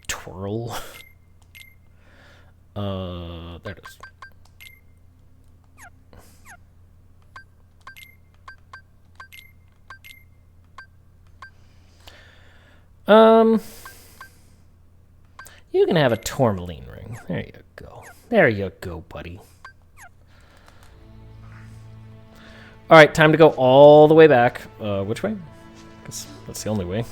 twirl. There it is. You can have a tourmaline ring. There you go. There you go, buddy. Alright, time to go all the way back. Which way? I guess that's the only way.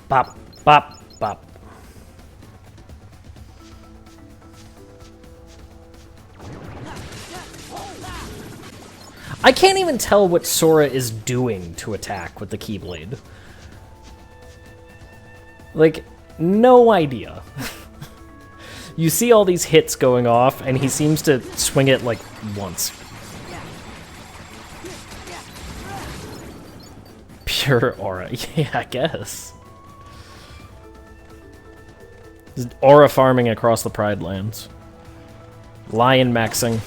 Bop, bop, bop. I can't even tell what Sora is doing to attack with the Keyblade. Like, no idea. You see all these hits going off, and he seems to swing it, like, once. Pure aura. Yeah, I guess. Just aura farming across the Pride Lands. Lion maxing.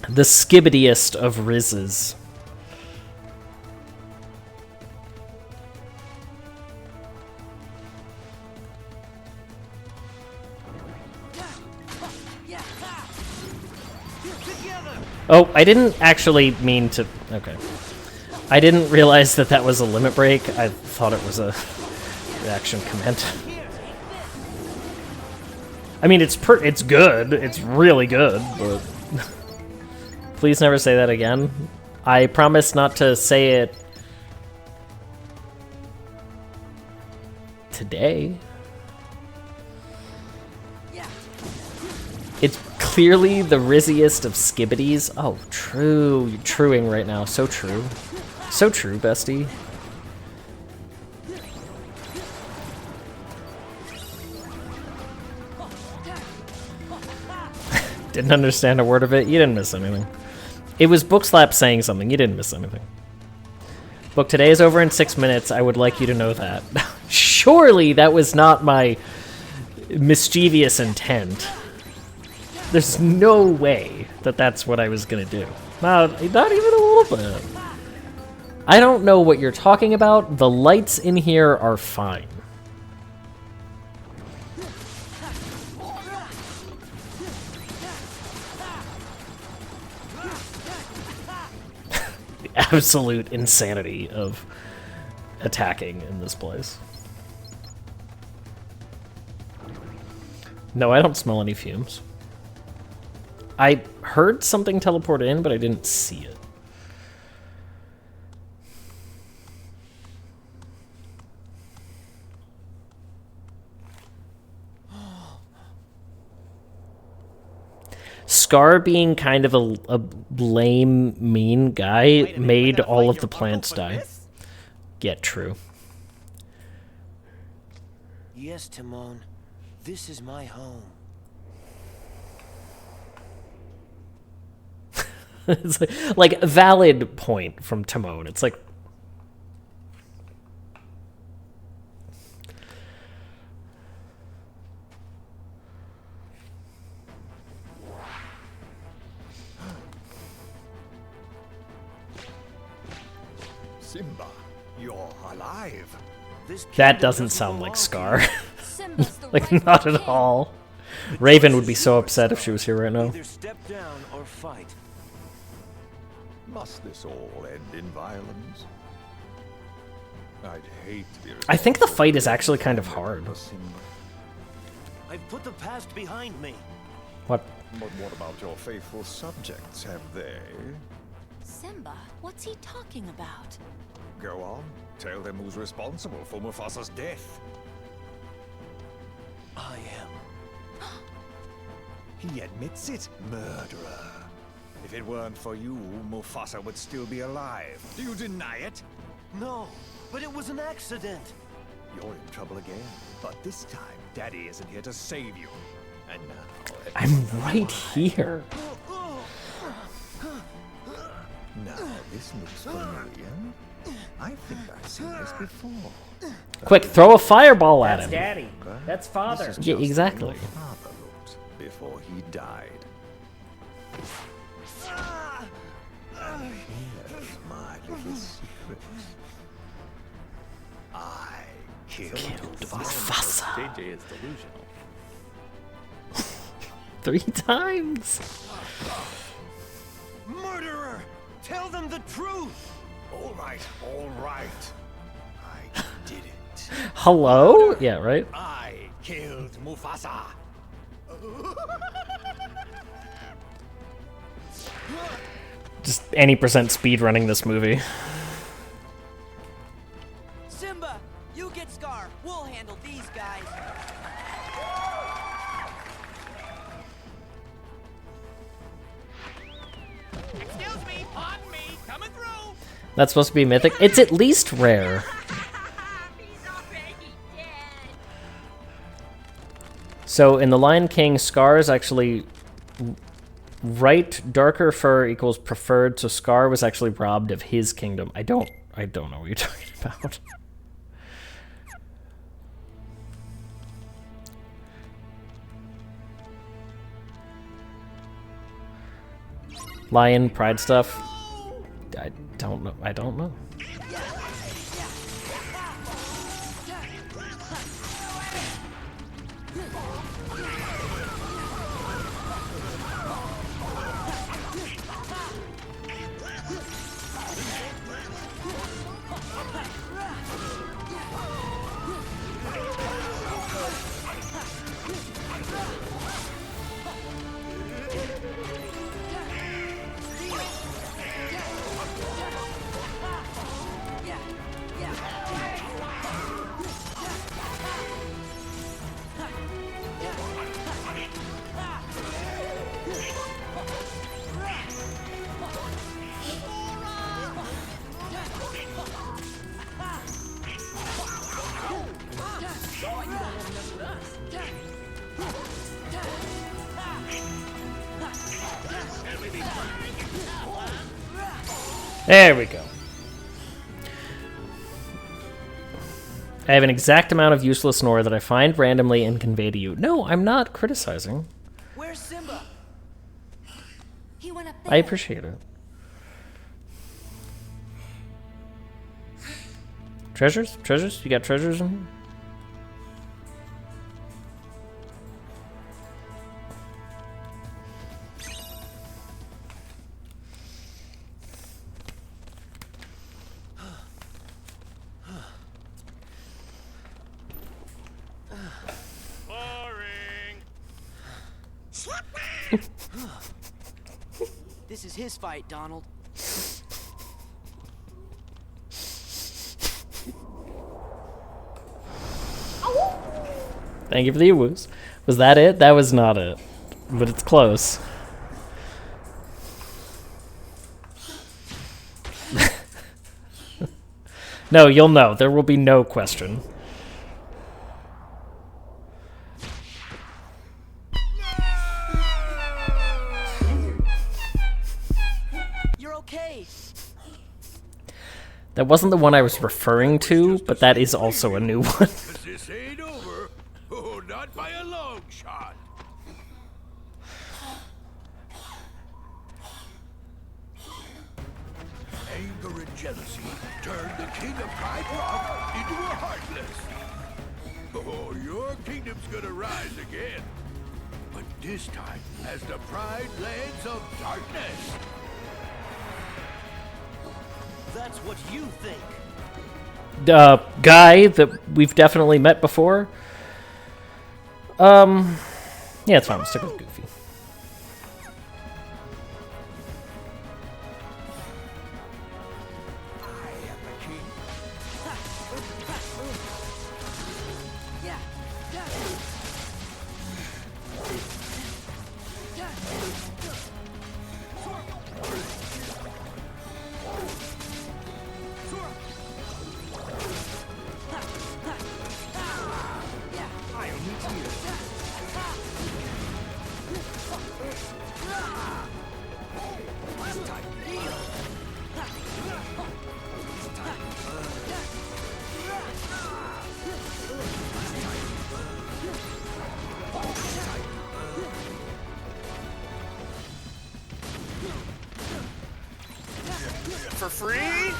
The skibbidiest of Rizzes. Oh, I didn't actually mean to... Okay. I didn't realize that that was a limit break. I thought it was a reaction command. I mean, it's good. It's really good, but... Please never say that again. I promise not to say it... today. It's clearly the rizziest of skibbities. Oh, true. You're truing right now. So true. So true, bestie. Didn't understand a word of it. You didn't miss anything. It was Bookslap saying something. You didn't miss anything. Book, today is over in 6 minutes. I would like you to know that. Surely that was not my mischievous intent. There's no way that that's what I was going to do. Not even a little bit. I don't know what you're talking about. The lights in here are fine. The absolute insanity of attacking in this place. No, I don't smell any fumes. I heard something teleport in, but I didn't see it. Scar being kind of a lame, mean guy made all of the plants die. Yeah, true. Yes, Timon. This is my home. It's like a valid point from Timon. It's like, Simba, you're alive. that doesn't sound like Scar. Like, not at all. Raven would be so upset if she was here right now. Either step down or fight. Must this all end in violence? I'd hate to be I think the fight is actually kind of hard. I've put the past behind me. What? But what about your faithful subjects? Have they? Simba, what's he talking about? Go on. Tell them who's responsible for Mufasa's death. I am. He admits it, murderer. If it weren't for you, Mufasa would still be alive. Do you deny it? No, but it was an accident. You're in trouble again. But this time, Daddy isn't here to save you. And now... I'm right here. Now, this looks familiar. I think I've seen this before. Quick, throw a fireball at him. Daddy. That's Father. This is Yeah, just exactly. how your father looked before he died. Here's my little secret. I killed Mufasa. JJ is delusional. 3 times. Murderer! Tell them the truth! All right, all right. I did it. Hello? Yeah, right? I killed Mufasa. Just any percent speed running this movie. Simba, you get Scar. We'll handle these guys. Excuse me, pardon me, coming through. That's supposed to be mythic. It's at least rare. So in The Lion King, Scar is actually right. Darker fur equals preferred. So Scar was actually robbed of his kingdom. I don't know what you're talking about. Lion pride stuff. I don't know. I don't know. There we go. I have an exact amount of useless lore that I find randomly and convey to you. No, I'm not criticizing. Where's Simba? He went up there. I appreciate it. Treasures? Treasures? You got treasures in here? This is his fight, Donald. Thank you for the woos. Was that it? That was not it. But it's close. No, you'll know. There will be no question. You're okay. That wasn't the one I was referring to, but that is also a new one. This ain't over. Oh, not by a long shot. Anger and jealousy turned the king of Pride Rock into a heartless. Oh, your kingdom's gonna rise again. But this time as the Pride Lands of Darkness. That's what you think. Guy that we've definitely met before. Yeah, it's fine. We'll stick with Goofy. For free?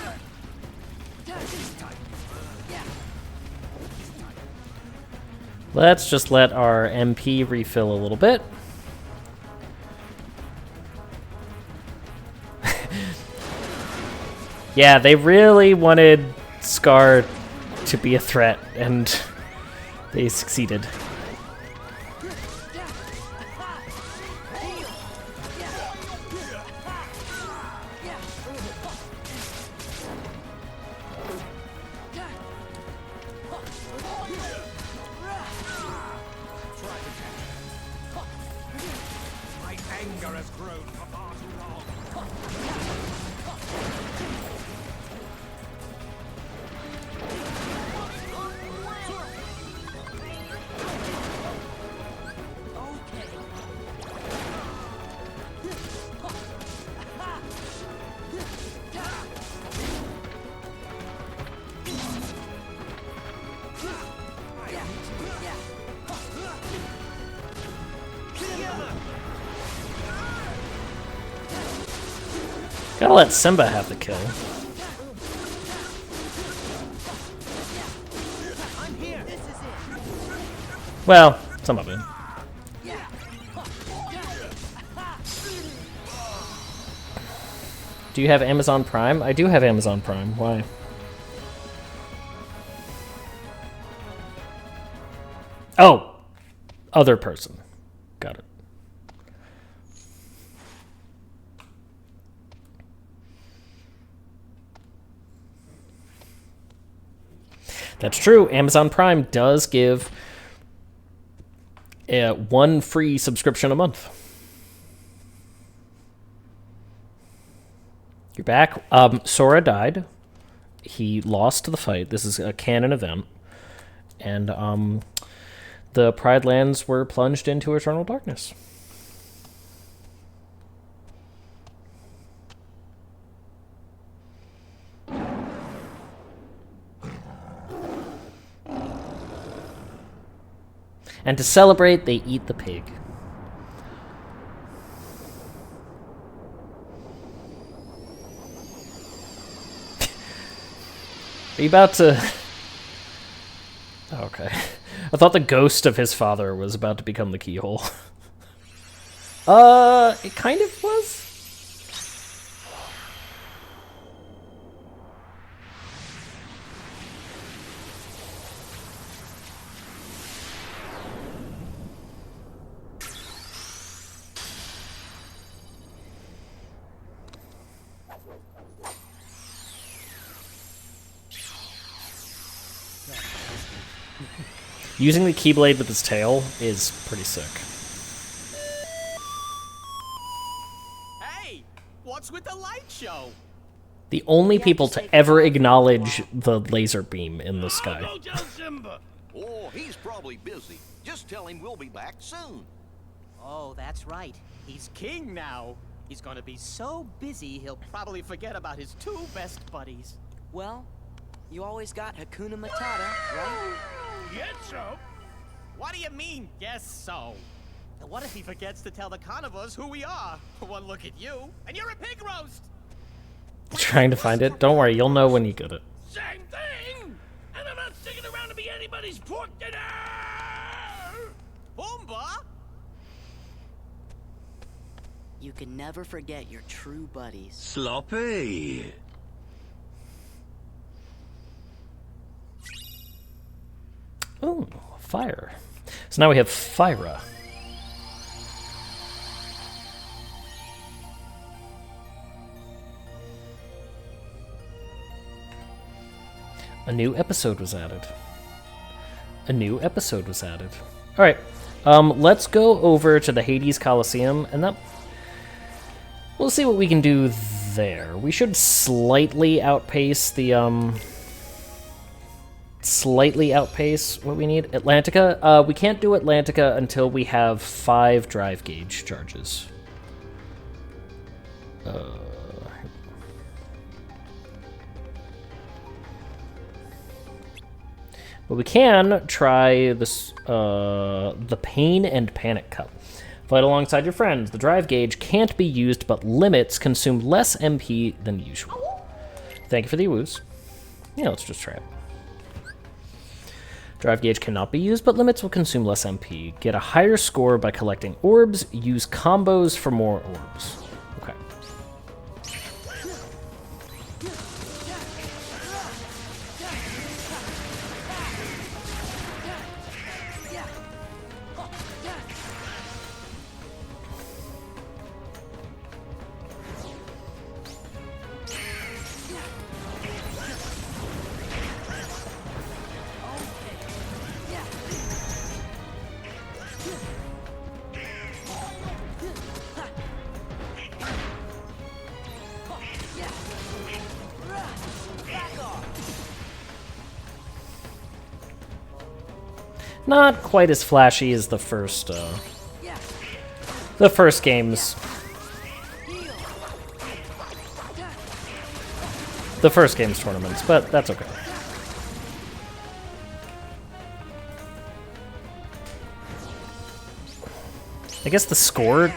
Let's just let our MP refill a little bit. Yeah, they really wanted Scar to be a threat, and they succeeded. Gotta let Simba have the kill. Well, some of it. Do you have Amazon Prime? I do have Amazon Prime. Why? Oh! Other person. Got it. That's true. Amazon Prime does give one free subscription a month. You're back. Sora died. He lost the fight. This is a canon event. And the Pride Lands were plunged into eternal darkness. And to celebrate, they eat the pig. Are you about to... Okay. I thought the ghost of his father was about to become the keyhole. It kind of was. Using the Keyblade with his tail is pretty sick. Hey, what's with the light show? The only people to ever acknowledge the laser beam in the sky. Go tell Simba. Oh, he's probably busy. Just tell him we'll be back soon. Oh, that's right. He's king now. He's gonna be so busy, he'll probably forget about his two best buddies. Well, you always got Hakuna Matata, right? Yes, so. What do you mean, yes, so? And what if he forgets to tell the carnivores who we are? One look at you, and you're a pig roast! Trying to find it? Don't worry, you'll know when you get it. Same thing! And I'm not sticking around to be anybody's pork dinner! Pumbaa? You can never forget your true buddies. Sloppy! Ooh, fire. So now we have Fyra. A new episode was added. A new episode was added. Alright, let's go over to the Hades Coliseum, and we'll see what we can do there. We should slightly outpace the, slightly outpace what we need. Atlantica. We can't do Atlantica until we have 5 drive gauge charges. But we can try this, the Pain and Panic Cup. Fight alongside your friends. The drive gauge can't be used, but limits consume less MP than usual. Thank you for the woos. Yeah, let's just try it. Drive gauge cannot be used, but limits will consume less MP. Get a higher score by collecting orbs. Use combos for more orbs. Okay. Not quite as flashy as the first games. The first game's tournaments, but that's okay. I guess the score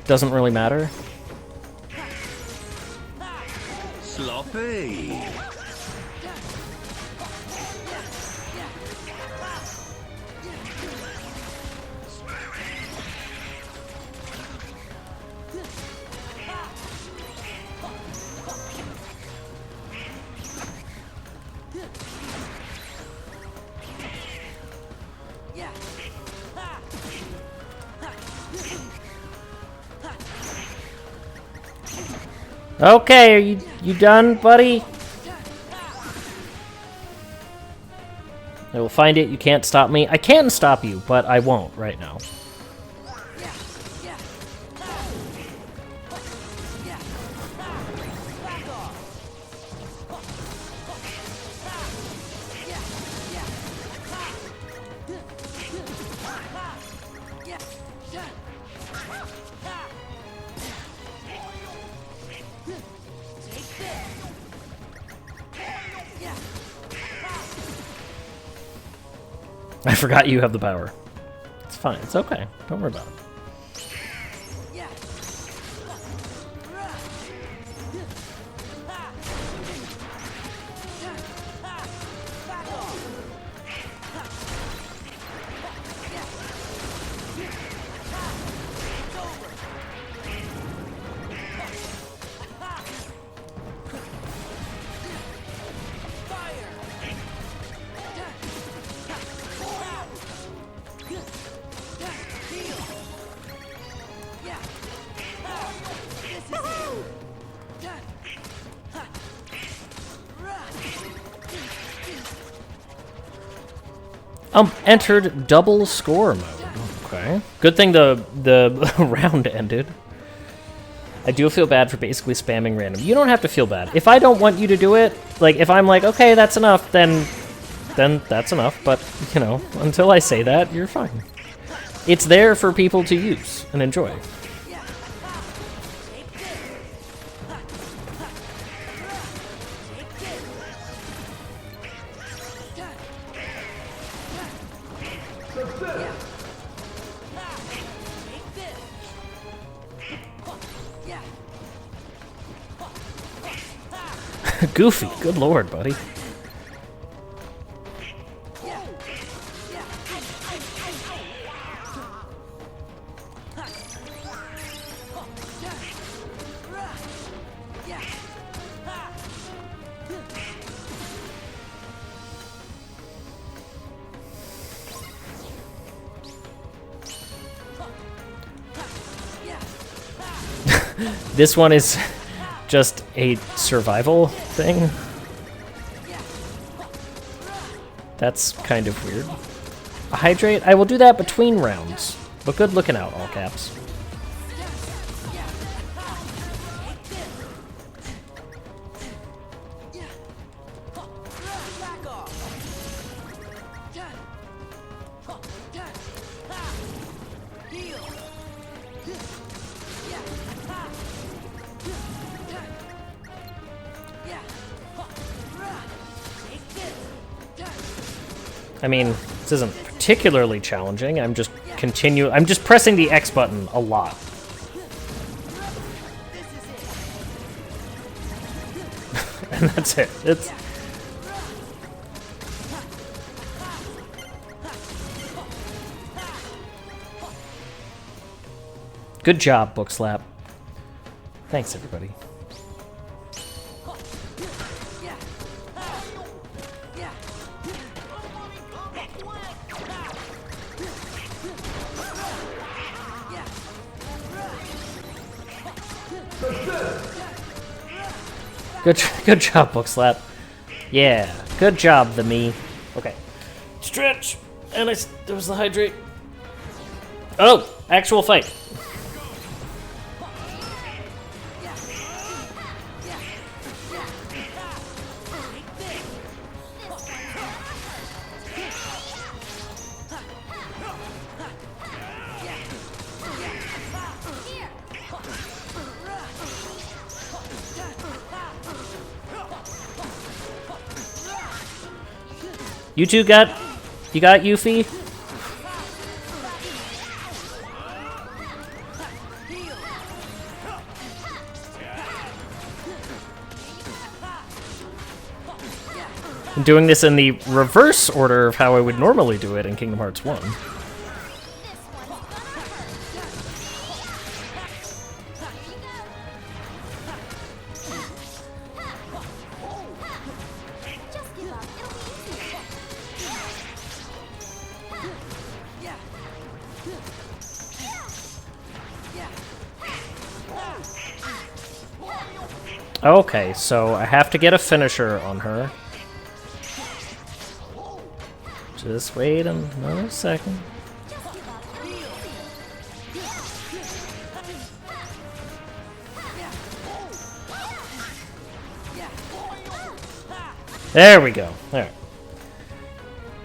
doesn't really matter. Sloppy! Okay, are you done, buddy? I will find it. You can't stop me. I can stop you, but I won't right now. I forgot you have the power. It's fine. It's okay. Don't worry about it. Entered double score mode. Okay. Good thing the round ended. I do feel bad for basically spamming random. You don't have to feel bad. If I don't want you to do it, like, if I'm like, okay, that's enough, then that's enough. But, you know, until I say that, you're fine. It's there for people to use and enjoy. Goofy, good lord, buddy. This one is just a survival thing. That's kind of weird. A hydrate? I will do that between rounds. But good looking out, all caps. I mean, this isn't particularly challenging. I'm just pressing the X button a lot. And that's it. It's good job, Bookslap. Thanks, everybody. Good job, Bookslap. Yeah, good job, the me. Okay. Stretch! And there was the hydrate. Oh! Actual fight. You two got Yuffie? I'm doing this in the reverse order of how I would normally do it in Kingdom Hearts 1. Okay, so I have to get a finisher on her. Just wait another second. There we go. There.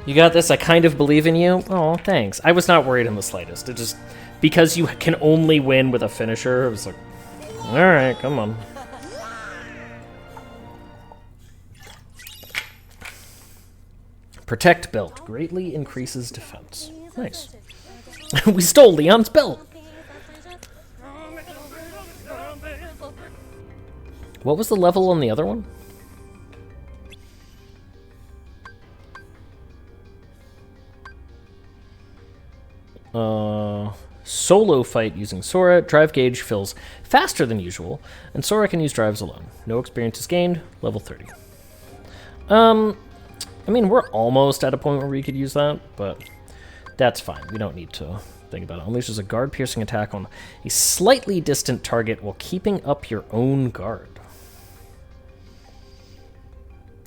You got this. I kind of believe in you. Oh, thanks. I was not worried in the slightest. It just... Because you can only win with a finisher, it was like... Alright, come on. Protect belt. Greatly increases defense. Nice. We stole Leon's belt! What was the level on the other one? Solo fight using Sora. Drive gauge fills faster than usual, and Sora can use drives alone. No experience is gained. Level 30. I mean, we're almost at a point where we could use that, but that's fine. We don't need to think about it. Unleashes a guard-piercing attack on a slightly distant target while keeping up your own guard.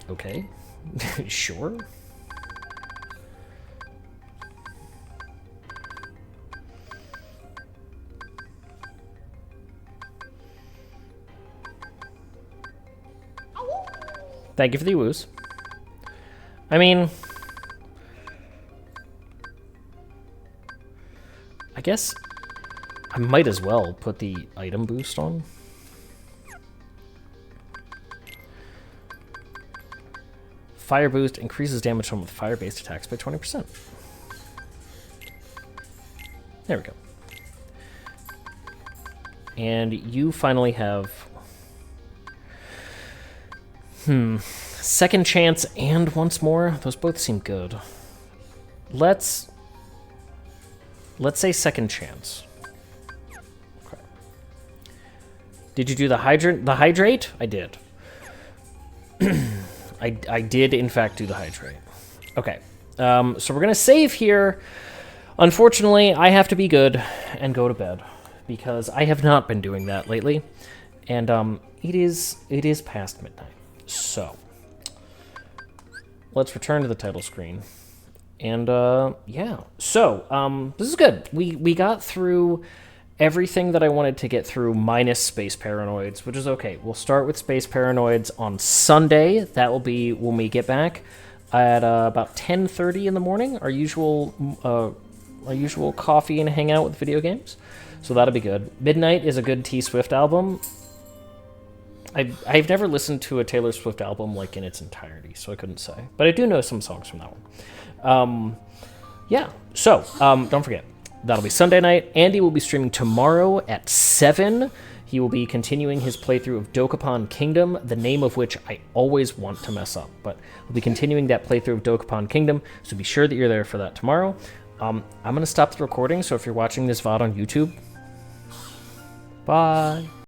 Okay. Sure. Thank you for the woos. I mean, I guess I might as well put the item boost on. Fire boost increases damage on with fire-based attacks by 20%. There we go. And you finally have... Second chance and once more? Those both seem good. Let's say second chance. Okay. Did you do the hydrate? I did. I did, in fact, do the hydrate. Okay. So we're going to save here. Unfortunately, I have to be good and go to bed because I have not been doing that lately. And it is past midnight. So let's return to the title screen. And yeah. So this is good. We got through everything that I wanted to get through minus Space Paranoids, which is okay. We'll start with Space Paranoids on Sunday. That will be when we get back at about 10:30 in the morning, our usual coffee and hangout with video games. So that'll be good. Midnight is a good T Swift album. I've never listened to a Taylor Swift album like in its entirety, so I couldn't say. But I do know some songs from that one. Yeah, so don't forget, that'll be Sunday night. Andy will be streaming tomorrow at 7. He will be continuing his playthrough of Dokapon Kingdom, the name of which I always want to mess up. But we'll be continuing that playthrough of Dokapon Kingdom, so be sure that you're there for that tomorrow. I'm going to stop the recording, so if you're watching this VOD on YouTube, bye.